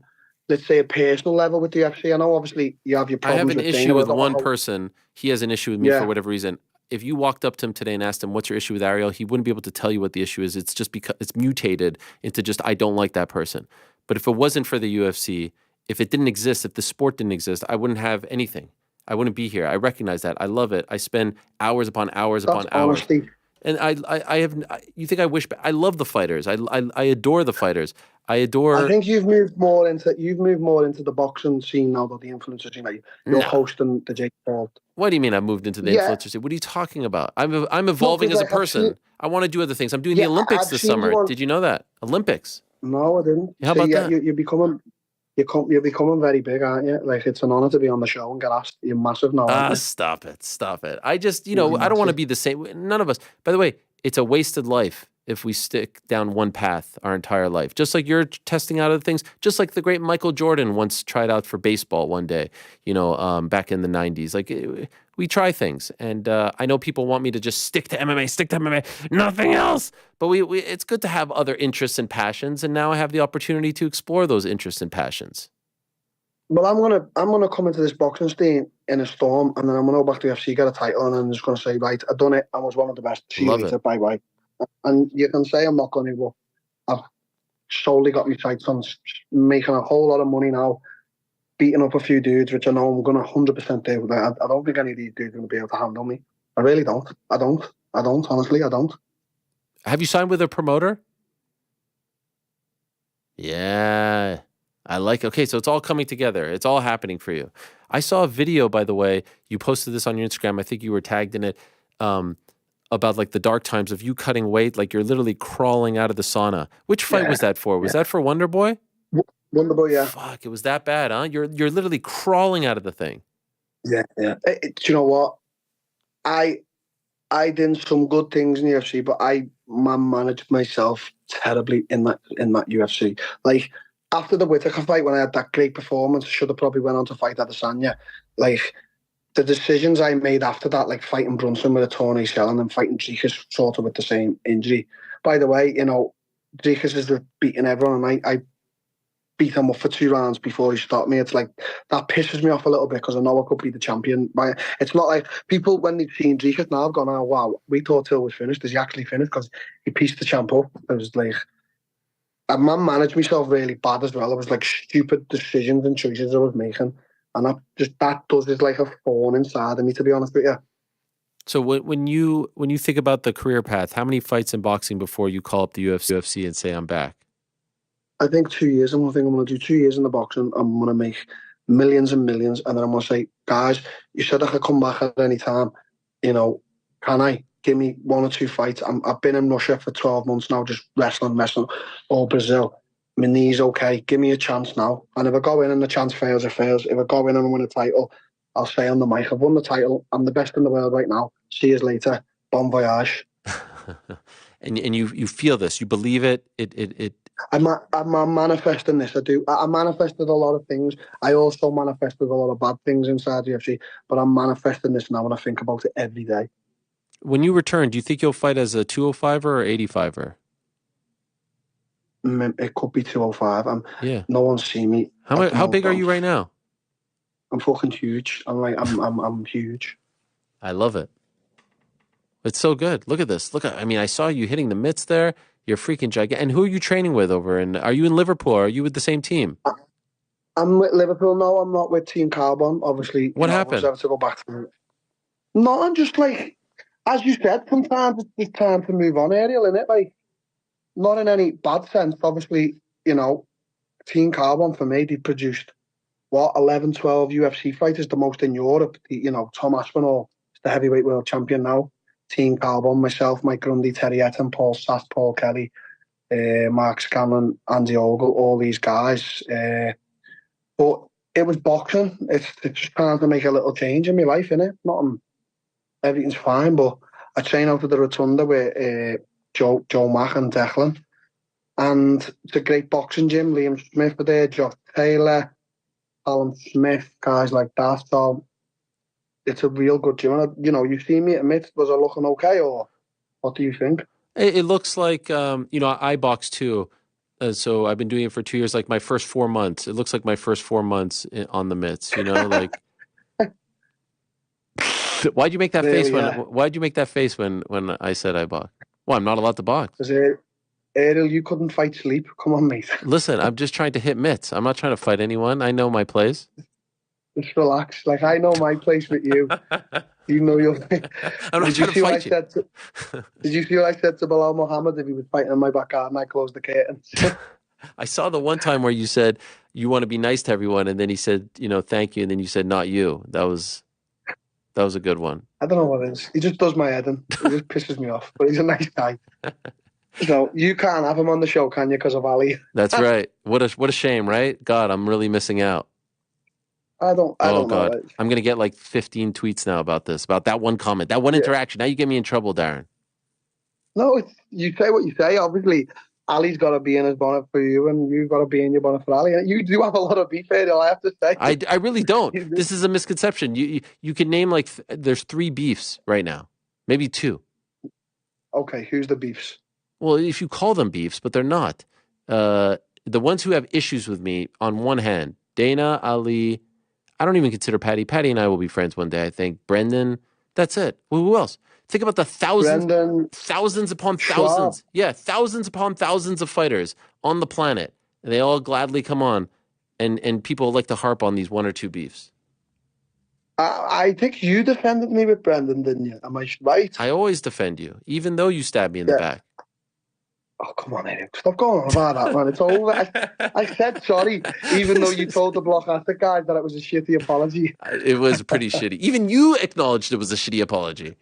let's say, a personal level with the UFC. I know, obviously, you have your problems. I have an issue with one person. He has an issue with me for whatever reason. If you walked up to him today and asked him, what's your issue with Ariel? He wouldn't be able to tell you what the issue is. It's just because it's mutated into just, I don't like that person. But if it wasn't for the UFC, if it didn't exist, if the sport didn't exist, I wouldn't have anything. I wouldn't be here. I recognize that. I love it. I spend hours upon hours upon hours. And you think I wish, I love the fighters. I adore the fighters. I think you've moved more into the boxing scene now, though, the influencer scene. Like you're hosting the Jake Paul. What do you mean I moved into the influencer scene? What are you talking about? I'm evolving as a person. I want to do other things. I'm doing the Olympics this summer. Did you know that? Olympics. No, I didn't. How about that? You're becoming very big, aren't you? Like, it's an honor to be on the show and get asked. You're massive now. Stop it. I just, I don't want to be the same. None of us. By the way, it's a wasted life if we stick down one path our entire life. Just like you're testing out other things. Just like the great Michael Jordan once tried out for baseball one day, back in the 90s. Like, we try things. And I know people want me to just stick to MMA, nothing else. But it's good to have other interests and passions. And now I have the opportunity to explore those interests and passions. Well, I'm gonna come into this boxing scene in a storm, and then I'm gonna go back to the UFC, get a title, and I'm just gonna say, right, I've done it. I was one of the best. See you later. Bye. And you can say I'm not going to, but I've solely got my sights on making a whole lot of money now, beating up a few dudes, which I know I'm going to 100% do. I don't think any of these dudes are going to be able to handle me. I really don't. I don't. Honestly, I don't. Have you signed with a promoter? Yeah. I like okay, so it's all coming together. It's all happening for you. I saw a video, by the way, you posted this on your Instagram. I think you were tagged in it, about like the dark times of you cutting weight, like you're literally crawling out of the sauna. Which fight was that for? Was that for Wonder Boy? Wonder Boy, yeah. Fuck, it was that bad, huh? You're literally crawling out of the thing. Yeah. Do you know what? I did some good things in the UFC, but I managed myself terribly in that UFC. Like after the Whittaker fight, when I had that great performance, I should have probably went on to fight Adesanya. Like the decisions I made after that, like fighting Brunson with a torn ACL and then fighting Dricus sort of with the same injury. By the way, Dricus is beating everyone, and I beat him up for 2 rounds before he stopped me. It's like that pisses me off a little bit because I know I could be the champion. It's not like people when they've seen Dricus now have gone, oh wow, we thought Till was finished. Is he actually finished? Because he pieced the champ up. It was like I managed myself really bad as well. It was like stupid decisions and choices I was making, and that does is like a thorn inside of me, to be honest with you. So when you think about the career path, how many fights in boxing before you call up the UFC and say I'm back? I think 2 years. I'm going to do 2 years in the boxing. I'm going to make millions and millions. And then I'm going to say, guys, you said I could come back at any time. Can I? Give me 1 or 2 fights. I've been in Russia for 12 months now, just wrestling, or Brazil. My knee's okay. Give me a chance now. And if I go in and the chance fails, it fails. If I go in and win a title, I'll say on the mic, I've won the title. I'm the best in the world right now. See you later. Bon voyage. and you feel this. You believe it. I'm manifesting this. I do. I manifested a lot of things. I also manifested a lot of bad things inside the UFC, but I'm manifesting this now and I think about it every day. When you return, do you think you'll fight as a 205er or 85er? It could be 205. Yeah. No one's seen me. How big are you right now? I'm fucking huge. I'm huge. I love it. It's so good. Look at this. I saw you hitting the mitts there. You're freaking gigantic. And who are you training with over in? Are you in Liverpool? Or are you with the same team? I'm with Liverpool. No, I'm not with Team Carbon. Obviously, what happened? I was to go back to. No, I'm just like, as you said, sometimes it's time to move on, Ariel, isn't it? Like, not in any bad sense. Obviously, Team Carbon for me, they produced 11, 12 UFC fighters, the most in Europe. Tom Aspinall is the heavyweight world champion now. Team Carbon, myself, Mike Grundy, Terry Etten, Paul Sass, Paul Kelly, Mark Scanlon, Andy Ogle, all these guys. But it was boxing. It's just trying to make a little change in my life, innit? Everything's fine, but I train out of the Rotunda with Joe Mack and Declan. And it's a great boxing gym. Liam Smith are there, Josh Taylor, Alan Smith, guys like that. So it's a real good gym. And, you see me at Mitts, was I looking okay, or what do you think? It looks like, I box too. So I've been doing it for 2 years, like my first 4 months. It looks like my first 4 months on the mitts, like. Why'd you make that face why'd you make that face when I said I box? Well, I'm not allowed to box. Ariel, you couldn't fight sleep. Come on, mate. Listen, I'm just trying to hit mitts. I'm not trying to fight anyone. I know my place. Just relax. Like, I know my place with you. You know your. I'm not trying to fight you. Did you see what I said to Bilal Muhammad if he was fighting in my backyard and I closed the curtains? I saw the one time where you said you want to be nice to everyone, and then he said, thank you, and then you said not you. That was a good one. I don't know what it is. He just does my head in. He just pisses me off. But he's a nice guy. So you can't have him on the show, can you? Because of Ali. That's right. What a shame, right? God, I'm really missing out. I don't God. know. I'm gonna get like 15 tweets now about that one comment, that one interaction. Now you get me in trouble, Darren. No, you say what you say. Obviously, Ali's got to be in his bonnet for you, and you've got to be in your bonnet for Ali. You do have a lot of beef, Ariel, I have to say. I really don't. This is a misconception. You can name there's 3 beefs right now, maybe 2. Okay, who's the beefs? Well, if you call them beefs, but they're not. The ones who have issues with me, on one hand, Dana, Ali. I don't even consider Patty. Patty and I will be friends one day, I think. Brendan, that's it. Well, who else? Think about the thousands upon thousands. Yeah, thousands upon thousands of fighters on the planet. And they all gladly come on. And people like to harp on these 1 or 2 beefs. I think you defended me with Brendan, didn't you? Am I right? I always defend you, even though you stabbed me in the back. Oh, come on, Eric. Stop going on about that, man. It's over. I said sorry, even though you told the block after guys that it was a shitty apology. It was pretty shitty. Even you acknowledged it was a shitty apology.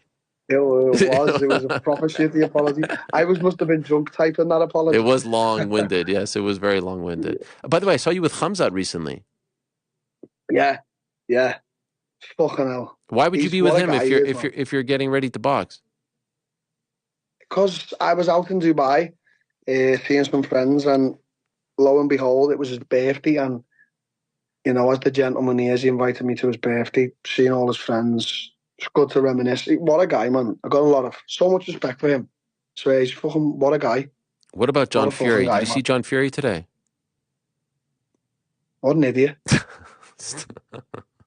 It was. It was a proper shitty apology. Must have been drunk typing that apology. It was long-winded. Yes, it was very long-winded. By the way, I saw you with Khamzat recently. Yeah. Fucking hell. Why would you be with him if you're getting ready to box? Because I was out in Dubai, seeing some friends, and lo and behold, it was his birthday, and as the gentleman he is, he invited me to his birthday, seeing all his friends. It's good to reminisce. What a guy, man. I got so much respect for him. So he's fucking, what a guy. What about John Fury? Did you see John Fury today? What an idiot.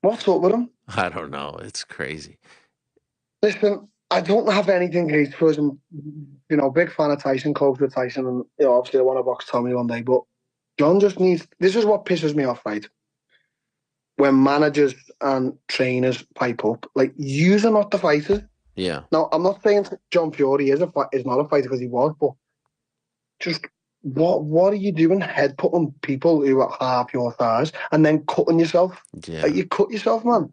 What's up with him? I don't know. It's crazy. Listen, I don't have anything great for him. Big fan of Tyson, close with Tyson, and obviously I want to box Tommy one day, but John just needs, this is what pisses me off, right? When managers and trainers pipe up, like, use are not the fighters. Yeah. Now, I'm not saying John Fury is not a fighter because he was, but just what are you doing head-putting people who are half your size and then cutting yourself? Yeah. Like, you cut yourself, man.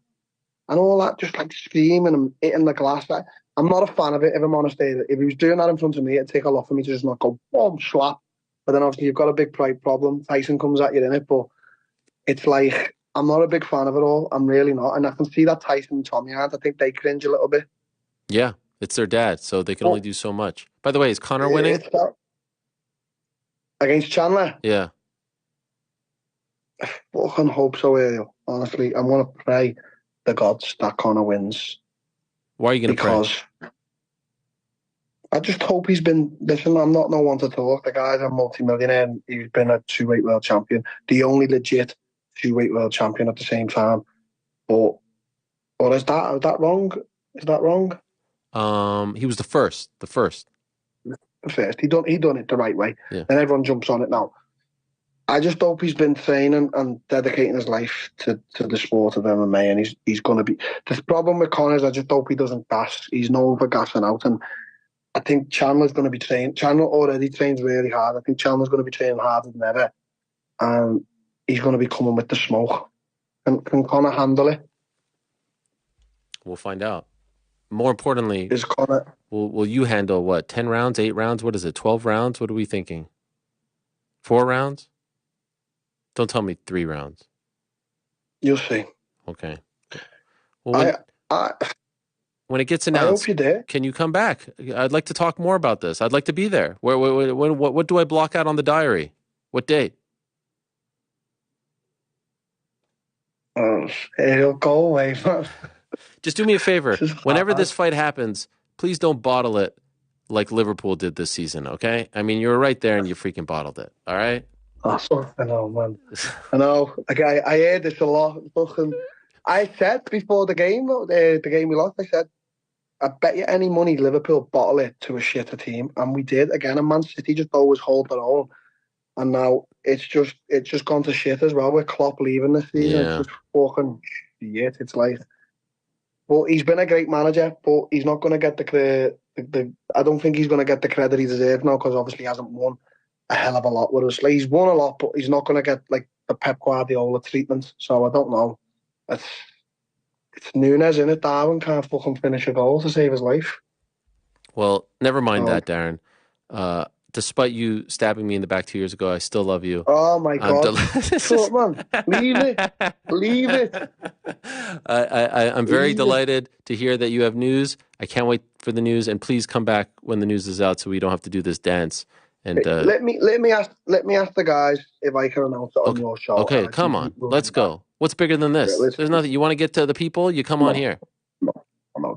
And all that, just like screaming and hitting the glass. I'm not a fan of it, if I'm honest. If he was doing that in front of me, it'd take a lot for me to just not go, boom, slap. But then obviously you've got a big pride problem. Tyson comes at you in it, but it's like, I'm not a big fan of it all. I'm really not. And I can see that Tyson and Tommy aren't. I think they cringe a little bit. Yeah, it's their dad, so they can only do so much. By the way, is Conor winning? Against Chandler? Yeah. I fucking hope so, Ariel. Honestly, I'm going to pray the gods that Conor wins. Why are you going to pray? Because I just hope he's been... Listen, I'm not no one to talk. The guy's a multi-millionaire and he's been a 2-weight world champion. The only legit 2-weight world champion at the same time. But is that wrong? Is that wrong? He was the first. The first. He done it the right way. Yeah. And everyone jumps on it now. I just hope he's been training and dedicating his life to the sport of MMA, and he's going to be... The problem with Conor is I just hope he doesn't gas. He's known for gassing out, and I think Chandler's going to be trained. Chandler already trains really hard. I think Chandler's going to be training harder than ever, and he's going to be coming with the smoke. Can Conor handle it? We'll find out. More importantly, is Conor... will you handle what? 10 rounds, 8 rounds? What is it? 12 rounds? What are we thinking? 4 rounds? Don't tell me 3 rounds. You'll see. Okay. Well, when it gets announced, I hope you're there. Can you come back? I'd like to talk more about this. I'd like to be there. What do I block out on the diary? What date? It'll go away. Just do me a favor. Whenever this fight happens, please don't bottle it like Liverpool did this season, okay? I mean, you were right there and you freaking bottled it, all right? Oh, I know, man. I know. Okay, I heard this a lot. I said before the game we lost, I said, I bet you any money Liverpool bottle it to a shitter team. And we did. Again, and Man City just always hold their own. And now it's just gone to shit as well with Klopp leaving this season. Yeah. It's just fucking shit. It's like... But he's been a great manager, but he's not going to get the credit. I don't think he's going to get the credit he deserves now because obviously he hasn't won a hell of a lot with us. Like, he's won a lot, but he's not going to get like the Pep Guardiola treatment. So I don't know. It's Nunes, innit? Darwin can't fucking finish a goal to save his life. Well, never mind that, Darren. Despite you stabbing me in the back 2 years ago, I still love you. Oh my God! Shut, man. Leave it. I'm very delighted to hear that you have news. I can't wait for the news, and please come back when the news is out, so we don't have to do this dance. And let me ask the guys if I can announce it on your show. Okay, come on, let's go. What's bigger than this? There's nothing. You want to get to the people? You come on here. No,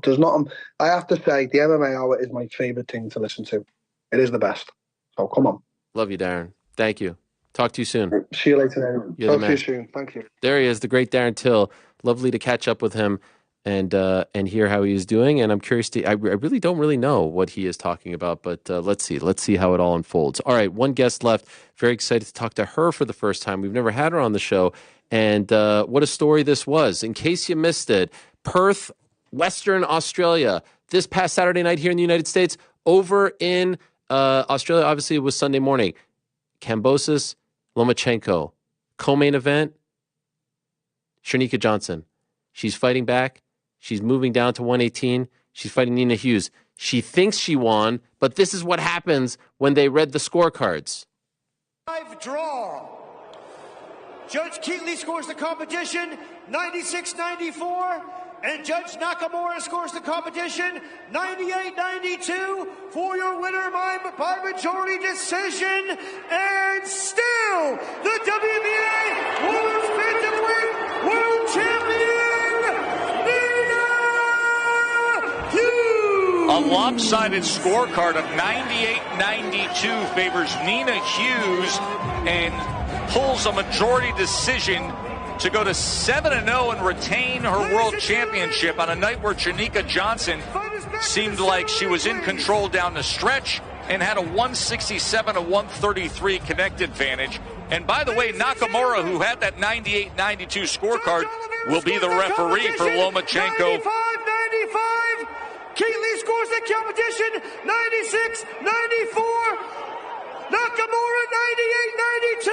there's not. I have to say, the MMA Hour is my favorite thing to listen to. It is the best. So come on. Love you, Darren. Thank you. Talk to you soon. See you later. Talk to you soon. Thank you. There he is, the great Darren Till. Lovely to catch up with him and hear how he is doing. And I'm curious I really don't really know what he is talking about, but let's see how it all unfolds. All right, one guest left. Very excited to talk to her for the first time. We've never had her on the show. And what a story this was. In case you missed it, Perth, Western Australia, this past Saturday night here in the United States, over in Australia, obviously, it was Sunday morning. Kambosos, Lomachenko. Co-main event, Cherneka Johnson. She's fighting back. She's moving down to 118. She's fighting Nina Hughes. She thinks she won, but this is what happens when they read the scorecards. 5 draw. Judge Keatley scores the competition 96-94, and Judge Nakamura scores the competition 98-92 for your winner by majority decision. And still, the WBA Women's Bantamweight World Champion, Nina Hughes. A lopsided scorecard of 98-92 favors Nina Hughes and pulls a majority decision to go to 7-0 and retain her world championship on a night where Cherneka Johnson seemed like she was in control down the stretch and had a 167-133 connect advantage. And by the way, Nakamura, who had that 98-92 scorecard, will be the referee for Lomachenko. 95-95. Keatley scores the competition 96-94. Nakamura 98-92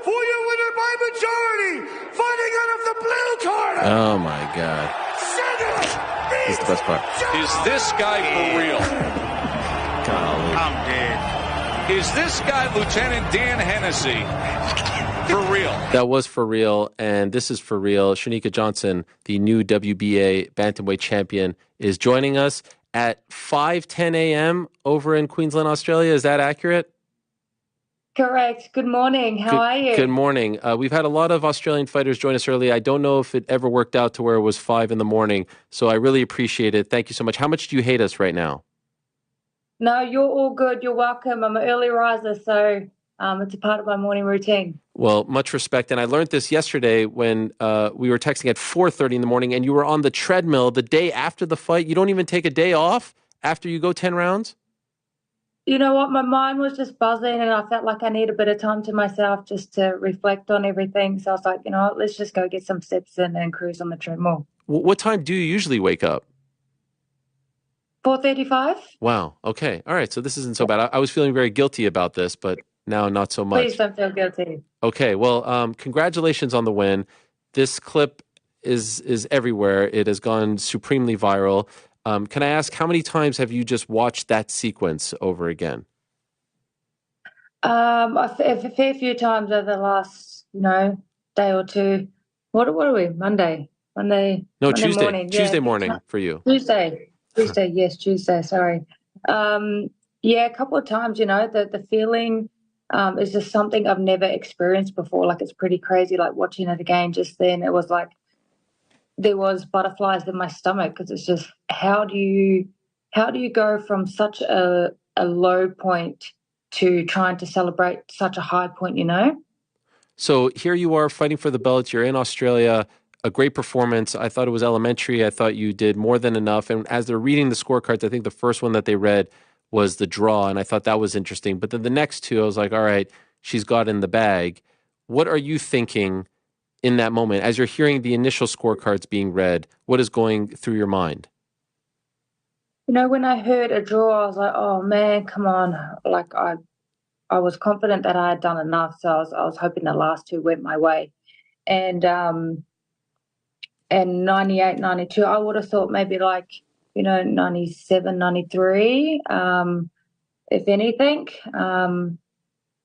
for your winner by majority. Fighting out of the blue corner. Oh my God. This is the best part. Is this guy for real? Golly. I'm dead. Is this guy Lieutenant Dan Hennessy for real? That was for real, and this is for real. Cherneka Johnson, the new WBA bantamweight champion, is joining us at 5:10 a.m. over in Queensland, Australia. Is that accurate? Correct. Good morning. How are you? Good morning. We've had a lot of Australian fighters join us early. I don't know if it ever worked out to where it was 5 in the morning, so I really appreciate it. Thank you so much. How much do you hate us right now? No, you're all good. You're welcome. I'm an early riser, so it's a part of my morning routine. Well, much respect. And I learned this yesterday when we were texting at 4:30 in the morning, and you were on the treadmill the day after the fight. You don't even take a day off after you go 10 rounds? You know what? My mind was just buzzing, and I felt like I need a bit of time to myself just to reflect on everything. So I was like, you know what? Let's just go get some steps in and cruise on the treadmill. What time do you usually wake up? 4:35. Wow. Okay. All right. So this isn't so bad. I was feeling very guilty about this, but now not so much. Please don't feel guilty. Okay. Well, congratulations on the win. This clip is everywhere. It has gone supremely viral. Can I ask, how many times have you just watched that sequence over again? A fair few times over the last, day or two. What are we? Monday. No, Monday Tuesday. morning. Tuesday morning for you. Tuesday. Yes, Tuesday. Sorry. A couple of times. The feeling is just something I've never experienced before. Like, it's pretty crazy. Like, watching it again just then, it was like there was butterflies in my stomach, because it's just how do you go from such a low point to trying to celebrate such a high point, So here you are fighting for the belt. You're in Australia. A great performance. I thought it was elementary. I thought you did more than enough. And as they're reading the scorecards, I think the first one that they read was the draw, and I thought that was interesting. But then the next two, I was like, all right, she's got in the bag. What are you thinking in that moment as you're hearing the initial scorecards being read? What is going through your mind? When I heard a draw, I was like, oh man, come on. Like, I was confident that I had done enough, so I was hoping the last two went my way. And 98, 92, I would have thought maybe 97, 93, if anything.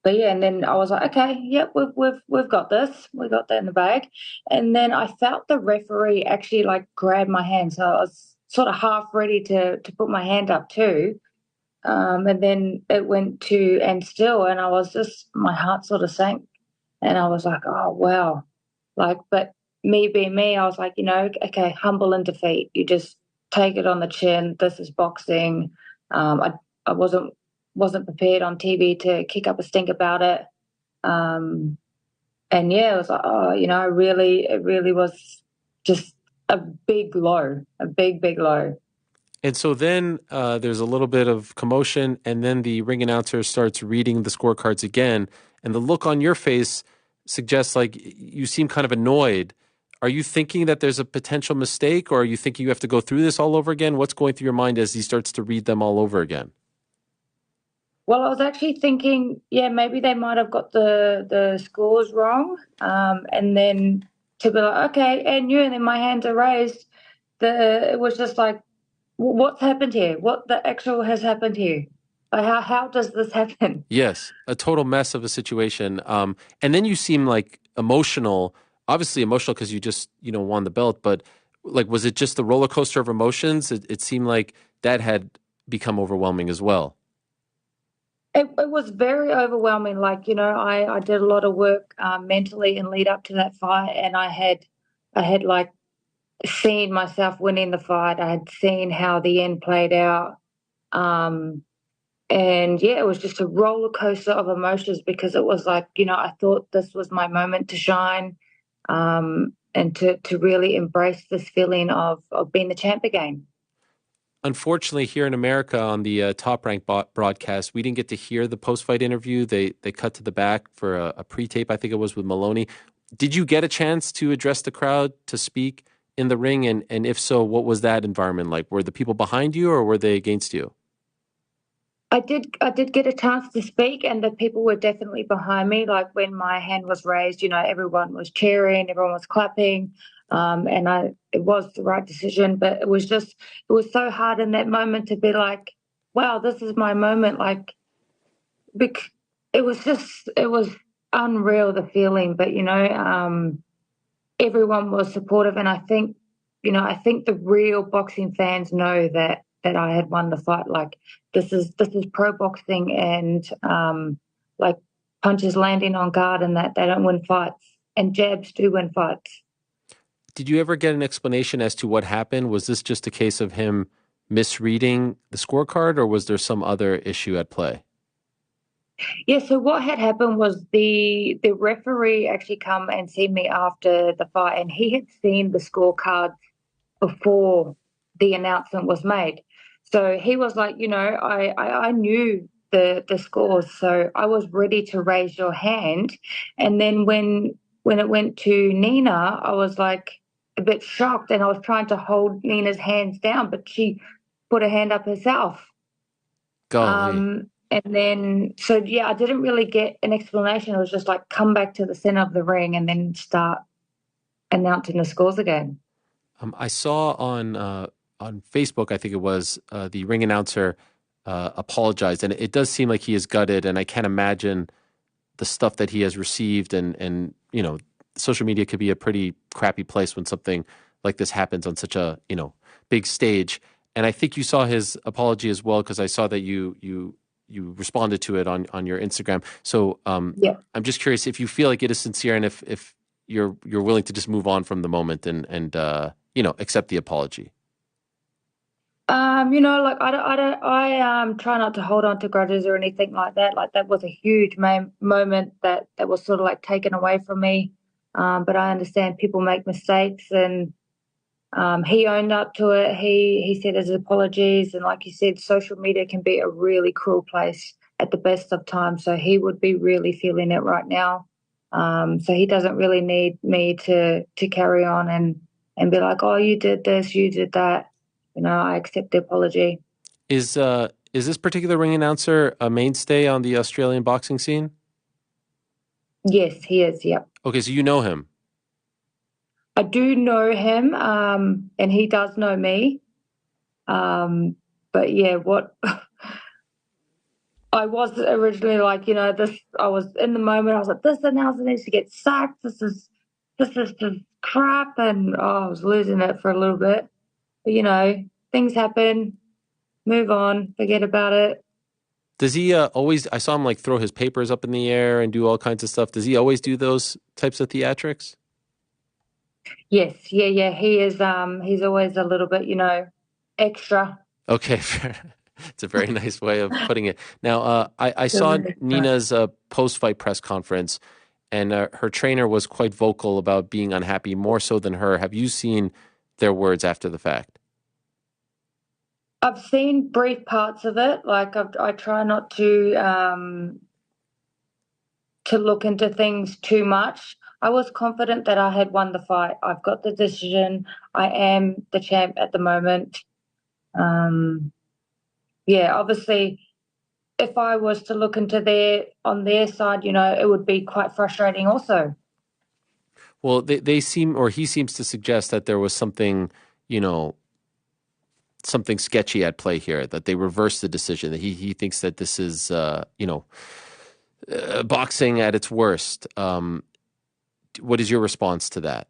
But yeah, and then I was like, okay, yep, we've got this. We got that in the bag. And then I felt the referee actually grab my hand, so I was sort of half ready to put my hand up too. And then it went to and still, and I was just, my heart sort of sank, and I was like, oh wow, but me being me, I was like, okay, humble in defeat. You just take it on the chin. This is boxing. I wasn't prepared on TV to kick up a stink about it. And yeah, it was like, oh, it really was just a big low, a big low. And so then there's a little bit of commotion, and then the ring announcer starts reading the scorecards again, and the look on your face suggests you seem kind of annoyed. Are you thinking that there's a potential mistake, or are you thinking you have to go through this all over again? What's going through your mind as he starts to read them all over again? Well, I was actually thinking, maybe they might have got the scores wrong, and then to be like, okay, and then my hands are raised. It was just like, what's happened here? What the actual has happened here? Like, how does this happen? Yes, a total mess of a situation. And then you seem like emotional, obviously emotional because you just, won the belt, but like, was it just the roller coaster of emotions? It seemed like that had become overwhelming as well. It was very overwhelming. Like, I did a lot of work mentally and lead up to that fight, and I had like seen myself winning the fight. I had seen how the end played out. And it was just a roller coaster of emotions because it was like, I thought this was my moment to shine, and to really embrace this feeling of being the champ again. Unfortunately, here in America on the Top Rank broadcast, we didn't get to hear the post-fight interview. They cut to the back for a pre-tape, I think it was with Maloney. Did you get a chance to address the crowd, to speak in the ring? And if so, what was that environment like? Were the people behind you or were they against you? I did get a chance to speak, and the people were definitely behind me. Like when my hand was raised, everyone was cheering, everyone was clapping, and it was the right decision. But it was so hard in that moment to be like, wow, this is my moment. Like, it was unreal, the feeling. But everyone was supportive, and I think the real boxing fans know that I had won the fight. Like, this is pro boxing, and like punches landing on guard, and that they don't win fights, and jabs do win fights. Did you ever get an explanation as to what happened? Was this just a case of him misreading the scorecard, or was there some other issue at play? Yeah, so what had happened was the referee actually come and seen me after the fight, and he had seen the scorecard before the announcement was made. So he was like, I knew the scores, so I was ready to raise your hand. And then when it went to Nina, I was like a bit shocked, and I was trying to hold Nina's hands down, but she put her hand up herself. Golly. And then, I didn't really get an explanation. It was just like, come back to the center of the ring and then start announcing the scores again. I saw on Facebook, I think it was, the ring announcer apologized, and it does seem like he is gutted, and I can't imagine the stuff that he has received, and social media could be a pretty crappy place when something like this happens on such a big stage. And I think you saw his apology as well, because I saw that you responded to it on your Instagram. So I'm just curious if you feel like it is sincere, and if you're willing to just move on from the moment and accept the apology. Like I try not to hold on to grudges or anything like that. Like, that was a huge moment that was sort of like taken away from me. But I understand people make mistakes, and he owned up to it. He said his apologies, and like you said, social media can be a really cruel place at the best of times. So he would be really feeling it right now. So he doesn't really need me to carry on and be like, oh, you did this, you did that. I accept the apology. Is this particular ring announcer a mainstay on the Australian boxing scene? Yes, he is. Yep. Okay, so you know him. I do know him, and he does know me. But yeah, what I was originally like, this. I was in the moment. I was like, this announcer needs to get sacked. This is just crap, and I was losing it for a little bit. But things happen. Move on. Forget about it. Does he always? I saw him like throw his papers up in the air and do all kinds of stuff. Does he always do those types of theatrics? Yes, yeah. He is. He's always a little bit, extra. Okay, fair. It's a very nice way of putting it. Now, I saw Nina's post-fight press conference, and her trainer was quite vocal about being unhappy, more so than her. Have you seen their words after the fact? I've seen brief parts of it. Like, I try not to look into things too much. I was confident that I had won the fight. I've got the decision. I am the champ at the moment. Obviously, if I was to look into on their side, it would be quite frustrating also. Well, they seem, or he seems to suggest that there was something, something sketchy at play here, that they reversed the decision, that he thinks that this is, boxing at its worst. What is your response to that?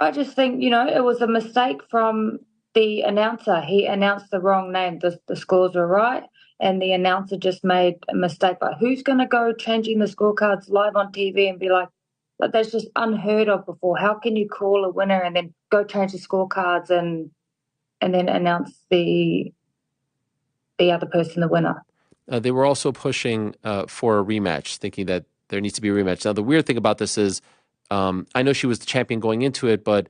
I just think, it was a mistake from the announcer. He announced the wrong name. The scores were right, and the announcer just made a mistake. Like, who's going to go changing the scorecards live on TV and be like, that's just unheard of before. How can you call a winner and then go change the scorecards and then announce the other person the winner? They were also pushing for a rematch, thinking that there needs to be a rematch. Now, the weird thing about this is, I know she was the champion going into it, but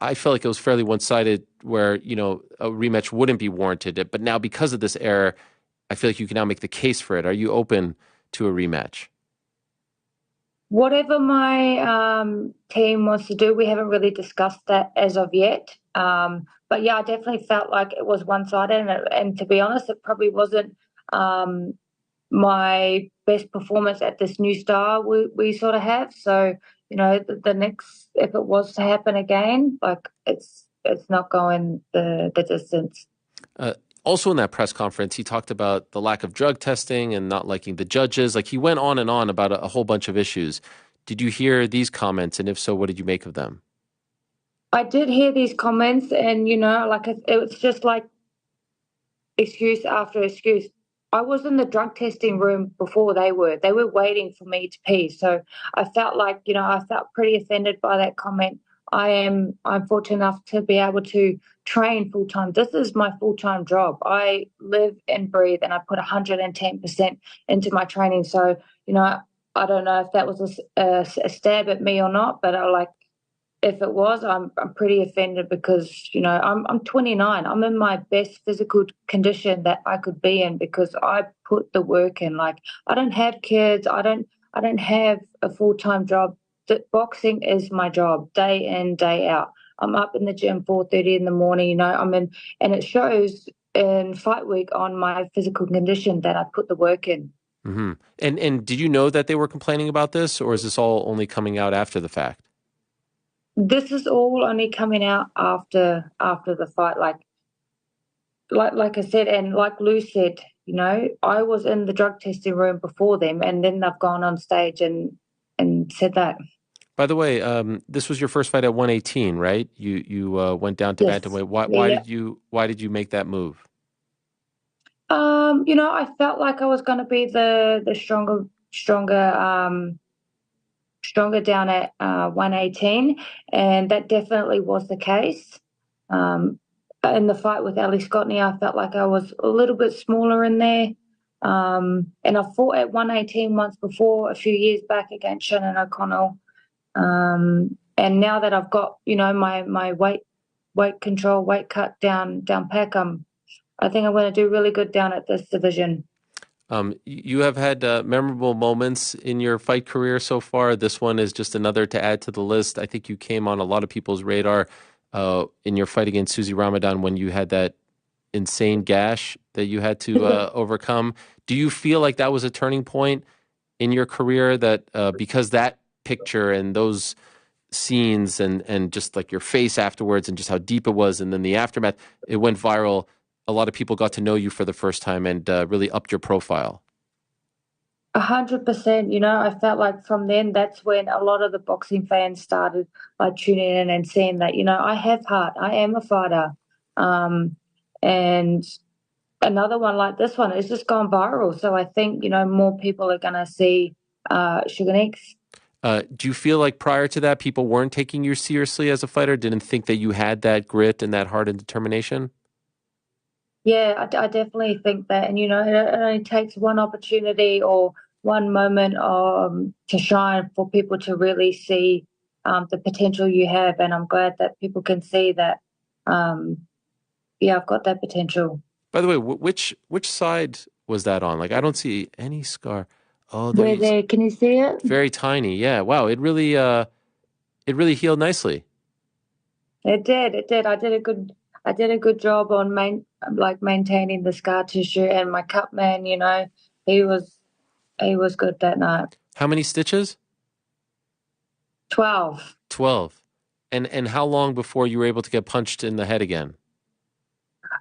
I felt like it was fairly one-sided where, a rematch wouldn't be warranted. But now because of this error, I feel like you can now make the case for it. Are you open to a rematch? Whatever my team wants to do, we haven't really discussed that as of yet. But yeah, I definitely felt like it was one-sided. And to be honest, it probably wasn't my best performance at this new style we sort of have. So, the next, if it was to happen again, like it's not going the distance. Also in that press conference, he talked about the lack of drug testing and not liking the judges. Like, he went on and on about a whole bunch of issues. Did you hear these comments? And if so, what did you make of them? I did hear these comments, and, it was just like excuse after excuse. I was in the drug testing room before they were. They were waiting for me to pee. So I felt like, I felt pretty offended by that comment. I'm fortunate enough to be able to train full-time. This is my full-time job. I live and breathe, and I put 110% into my training. So, I don't know if that was a stab at me or not, but if it was, I'm pretty offended because, I'm 29. I'm in my best physical condition that I could be in because I put the work in. Like, I don't have kids. I don't have a full-time job. Boxing is my job, day in, day out. I'm up in the gym 4:30 in the morning. I'm in, and it shows in fight week on my physical condition that I put the work in. Mm-hmm. And did you know that they were complaining about this, or is this all only coming out after the fact? This is all only coming out after the fight, like I said, and like Lou said, I was in the drug testing room before them, and then they've gone on stage and said that. By the way, this was your first fight at 118, right? You went down to bantamweight. Why did you make that move? I felt like I was going to be the stronger down at 118, and that definitely was the case. In the fight with Ali Scottney, I felt like I was a little bit smaller in there. And I fought at 118 once before, a few years back, against Shannon O'Connell. And now that I've got, my weight control, weight cut down pack, I think I'm going to do really good down at this division. You have had memorable moments in your fight career so far. This one is just another to add to the list. I think you came on a lot of people's radar in your fight against Susie Ramadan when you had that insane gash that you had to overcome. Do you feel like that was a turning point in your career, that because that picture and those scenes and just like your face afterwards and just how deep it was, and then the aftermath, it went viral? A lot of people got to know you for the first time and really upped your profile. 100%. I felt like from then, that's when a lot of the boxing fans started tuning in and seeing that, I have heart. I am a fighter. And another one like this one has just gone viral. So I think, more people are going to see Cherneka's. Do you feel like prior to that, people weren't taking you seriously as a fighter, didn't think that you had that grit and that heart and determination? Yeah, I definitely think that. And, it only takes one opportunity or one moment to shine for people to really see the potential you have. And I'm glad that people can see that, I've got that potential. By the way, which side was that on? Like, I don't see any scar. Oh, there. Can you see it? Very tiny. Yeah. Wow. It really healed nicely. It did. I did I did a good job on maintaining the scar tissue, and my cut man, he was good that night. How many stitches? 12. 12. And how long before you were able to get punched in the head again?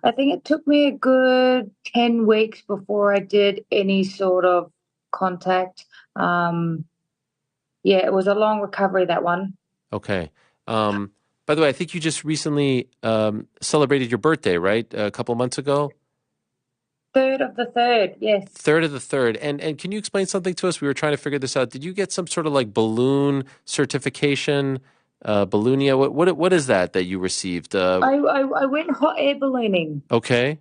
I think it took me a good 10 weeks before I did any sort of contact. Yeah, it was a long recovery, that one. Okay. By the way, I think you just recently celebrated your birthday, right? A couple months ago? 3rd of the 3rd, yes. 3rd of the 3rd. And can you explain something to us? We were trying to figure this out. Did you get some sort of like balloon certification? Balloonia? What is that you received? I went hot air ballooning. Okay.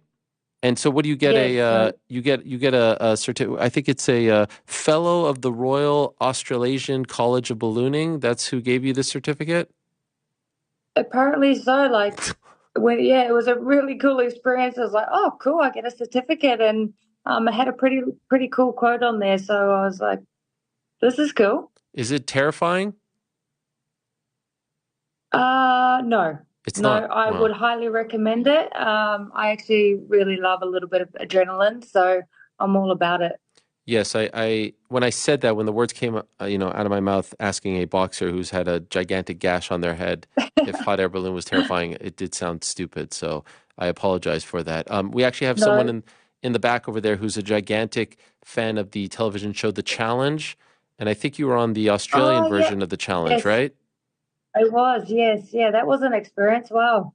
And so what do you get? Yes, You get a certificate. I think it's a fellow of the Royal Australasian College of Ballooning. That's who gave you this certificate? Apparently so. Like, it was a really cool experience. I was like, oh, cool, I get a certificate. And I had a pretty cool quote on there. So I was like, this is cool. Is it terrifying? No. It's no, not. I Wow. would highly recommend it. I actually really love a little bit of adrenaline, so I'm all about it. Yes, I when I said that, when the words came out of my mouth, asking a boxer who's had a gigantic gash on their head if hot air balloon was terrifying, it did sound stupid. So I apologize for that. We actually have someone in the back over there who's a gigantic fan of the television show The Challenge, and I think you were on the Australian version of The Challenge, Yes. right? I was, yes. Yeah, that was an experience. Wow.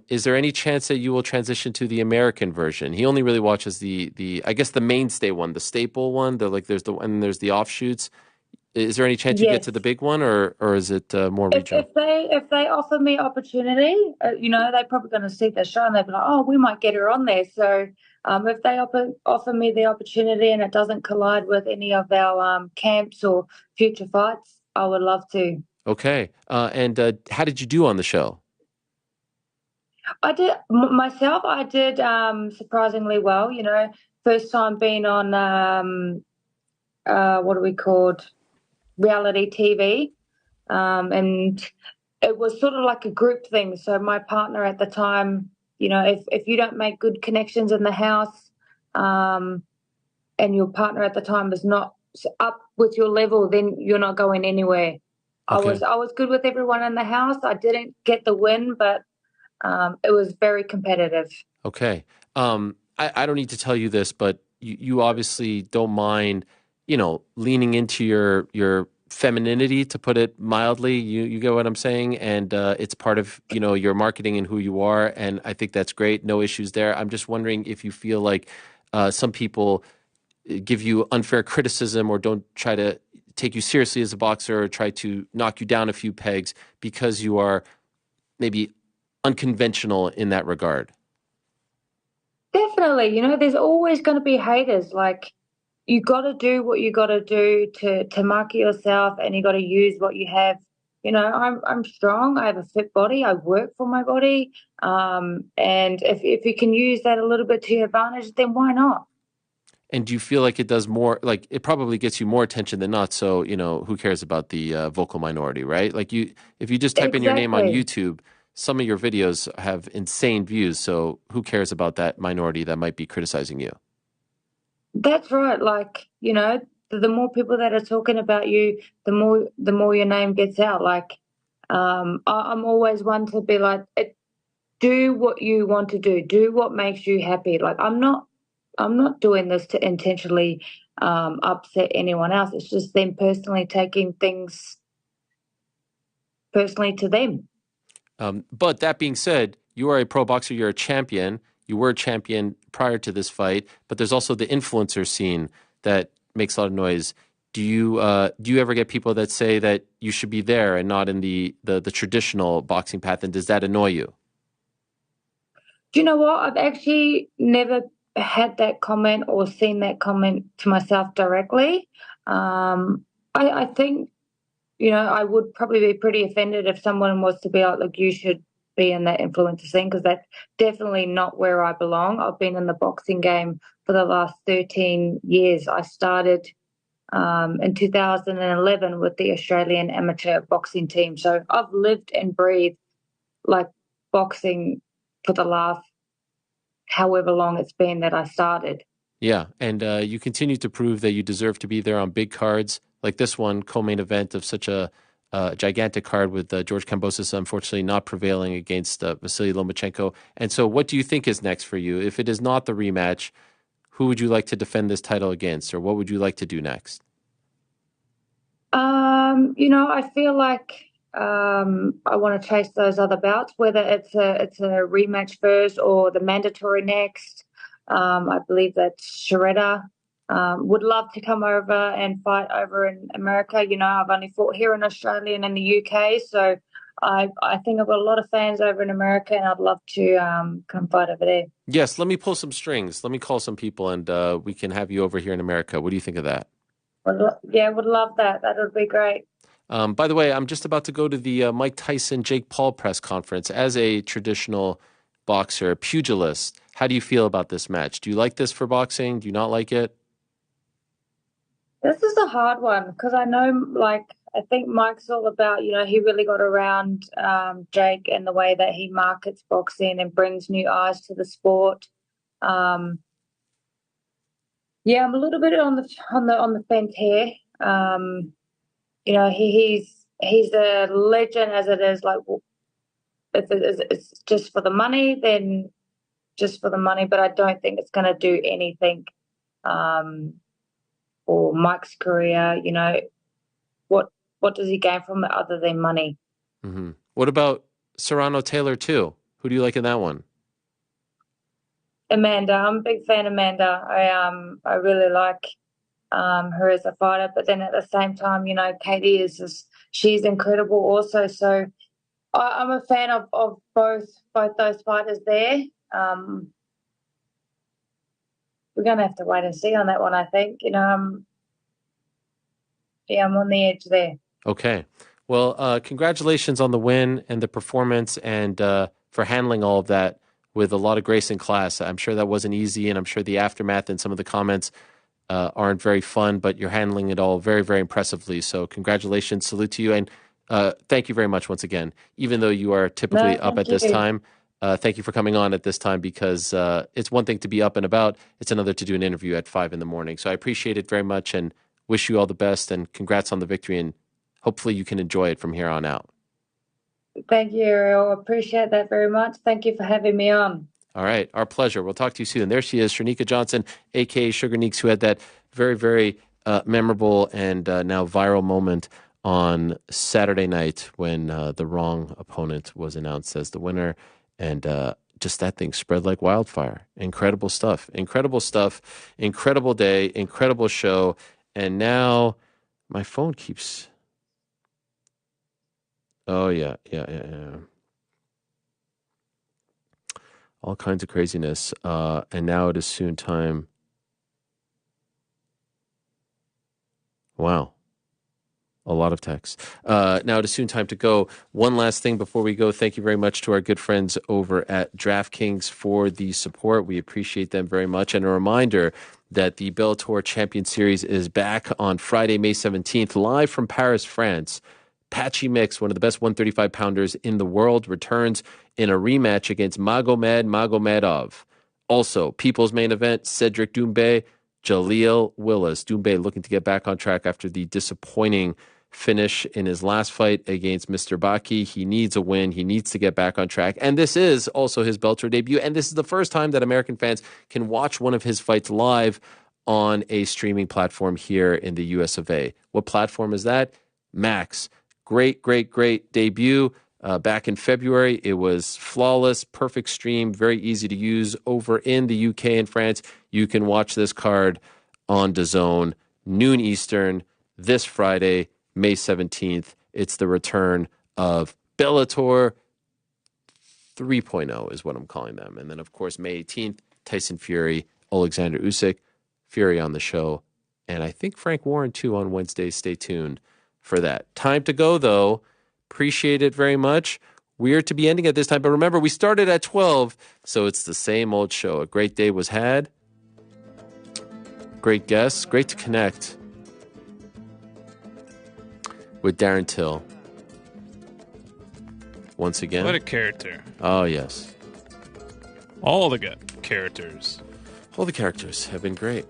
Is there any chance that you will transition to the American version? He only really watches the I guess the mainstay one, the staple one. There's the offshoots. Is there any chance you get to the big one, or is it more regional? If they offer me opportunity, they're probably going to see the show and they'll be like, oh, we might get her on there. So if they offer me the opportunity and it doesn't collide with any of our camps or future fights, I would love to. Okay. And how did you do on the show? I did myself. I did surprisingly well. First time being on what are we called, reality TV, and it was sort of like a group thing. So my partner at the time, if you don't make good connections in the house, and your partner at the time is not up with your level, then you're not going anywhere. Okay. I was good with everyone in the house. I didn't get the win, but it was very competitive. Okay. I don't need to tell you this, but you obviously don't mind, leaning into your femininity, to put it mildly. You get what I'm saying? And it's part of, your marketing and who you are. And I think that's great. No issues there. I'm just wondering if you feel like some people give you unfair criticism or don't try to take you seriously as a boxer or try to knock you down a few pegs because you are maybe unconventional in that regard. Definitely. There's always going to be haters. Like, you got to do what you got to do to market yourself, and you got to use what you have. I'm strong. I have a fit body. I work for my body. And if you can use that a little bit to your advantage, then why not? And do you feel like it does more, like it probably gets you more attention than not? So, who cares about the vocal minority, right? Like if you just type in your name on YouTube, some of your videos have insane views. So who cares about that minority that might be criticizing you? That's right. Like, the more people that are talking about you, the more your name gets out. Like, I'm always one to be like, do what you want to do. Do what makes you happy. Like, I'm not doing this to intentionally upset anyone else. It's just them personally taking things personally to them. But that being said, you are a pro boxer. You're a champion. You were a champion prior to this fight. But there's also the influencer scene that makes a lot of noise. Do you ever get people that say that you should be there and not in the traditional boxing path? And does that annoy you? Do you know what? I've actually never had that comment or seen that comment to myself directly. I think, I would probably be pretty offended if someone was to be like, look, you should be in that influencer scene, because that's definitely not where I belong. I've been in the boxing game for the last 13 years. I started in 2011 with the Australian amateur boxing team. So I've lived and breathed like boxing for the last however long it's been that I started. Yeah, and you continue to prove that you deserve to be there on big cards like this one, co-main event of such a gigantic card with George Kambosos unfortunately not prevailing against Vasily Lomachenko. And so what do you think is next for you? If it is not the rematch, who would you like to defend this title against, or what would you like to do next? I feel like I want to chase those other bouts, whether it's a rematch first or the mandatory next. I believe that Cherneka would love to come over and fight over in America. I've only fought here in Australia and in the UK, so I think I've got a lot of fans over in America, and I'd love to come fight over there. Yes, let me pull some strings. Let me call some people, and we can have you over here in America. What do you think of that? Would love that. That would be great. By the way, I'm just about to go to the Mike Tyson, Jake Paul press conference. As a traditional boxer, pugilist, how do you feel about this match? Do you like this for boxing? Do you not like it? This is a hard one because I know, I think Mike's all about, he really got around Jake and the way that he markets boxing and brings new eyes to the sport. I'm a little bit on the fence here. He's a legend as it is. Like, if it's just for the money, then just for the money. But I don't think it's going to do anything for Mike's career. What does he gain from it other than money? Mm-hmm. What about Serrano Taylor too? Who do you like in that one? Amanda, I'm a big fan of Amanda. I really like her as a fighter, but then at the same time, Katie she's incredible also. So I'm a fan of both those fighters there. We're gonna have to wait and see on that one. I think I'm on the edge there. Okay, well, congratulations on the win and the performance, and for handling all of that with a lot of grace and class. I'm sure that wasn't easy, and I'm sure the aftermath and some of the comments aren't very fun, but you're handling it all very, very impressively. So congratulations, salute to you, and thank you very much once again. Even though you are typically up at this time, thank you for coming on at this time, because it's one thing to be up and about. It's another to do an interview at 5 a.m. So I appreciate it very much and wish you all the best, and congrats on the victory, and hopefully you can enjoy it from here on out. Thank you, Ariel. Appreciate that very much. Thank you for having me on. All right. Our pleasure. We'll talk to you soon. There she is, Cherneka Johnson, a.k.a. Sugar Neeks, who had that very, very memorable and now viral moment on Saturday night when the wrong opponent was announced as the winner. And just that thing spread like wildfire. Incredible stuff. Incredible stuff. Incredible day. Incredible show. And now my phone keeps... Oh, yeah. All kinds of craziness. And now it is soon time. Wow. A lot of text. Now it is soon time to go. One last thing before we go. Thank you very much to our good friends over at DraftKings for the support. We appreciate them very much. And a reminder that the Bellator Champion Series is back on Friday, May 17th, live from Paris, France. Patchy Mix, one of the best 135-pounders in the world, returns in a rematch against Magomed Magomedov. Also, People's Main Event, Cedric Doumbé, Jaleel Willis. Doumbé looking to get back on track after the disappointing finish in his last fight against Mr. Baki. He needs a win. He needs to get back on track. And this is also his Bellator debut. And this is the first time that American fans can watch one of his fights live on a streaming platform here in the US of A. What platform is that? Max. Great debut back in February. It was flawless, perfect stream, very easy to use. Over in the UK and France, you can watch this card on DAZN, noon Eastern, this Friday, May 17th. It's the return of Bellator 3.0 is what I'm calling them. And then, of course, May 18th, Tyson Fury, Alexander Usyk, Fury on the show. And I think Frank Warren, too, on Wednesday. Stay tuned for that. Time to go, though. Appreciate it very much. Weird to be ending at this time, but remember, we started at 12, so it's the same old show. A great day was had. Great guests. Great to connect with Darren Till. Once again. What a character. Oh, yes. All the good characters. All the characters have been great.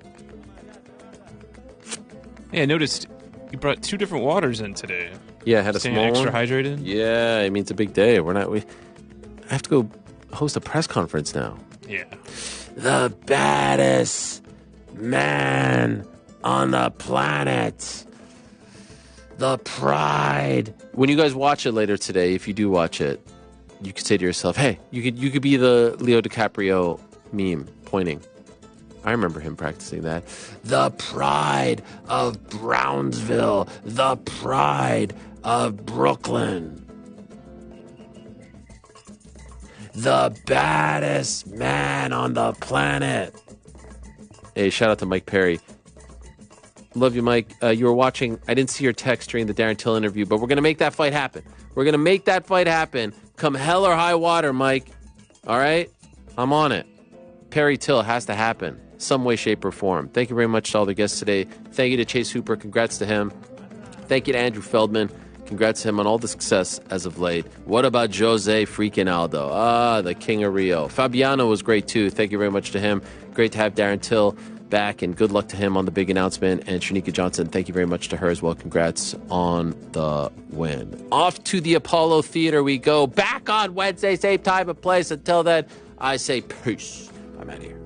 Hey, I noticed you brought 2 different waters in today. Yeah, I had a Staying small extra one. hydrated. Yeah, I mean, it's a big day. I have to go host a press conference now. Yeah. The baddest man on the planet. The pride. When you guys watch it later today, if you do watch it, you could say to yourself, hey, you could be the Leo DiCaprio meme pointing. I remember him practicing that. The pride of Brownsville. The pride of Brooklyn. The baddest man on the planet. Hey, shout out to Mike Perry. Love you, Mike. You were watching. I didn't see your text during the Darren Till interview, but we're going to make that fight happen. We're going to make that fight happen. Come hell or high water, Mike. All right? I'm on it. Perry Till has to happen. Some way, shape, or form. Thank you very much to all the guests today. Thank you to Chase Hooper. Congrats to him. Thank you to Andrew Feldman. Congrats to him on all the success as of late. What about Jose freaking Aldo? The king of Rio. Fabiano was great too. Thank you very much to him. Great to have Darren Till back, and good luck to him on the big announcement. And Cherneka Johnson, thank you very much to her as well. Congrats on the win. Off to the Apollo Theater we go. Back on Wednesday, same time and place. Until then, I say peace. I'm out of here.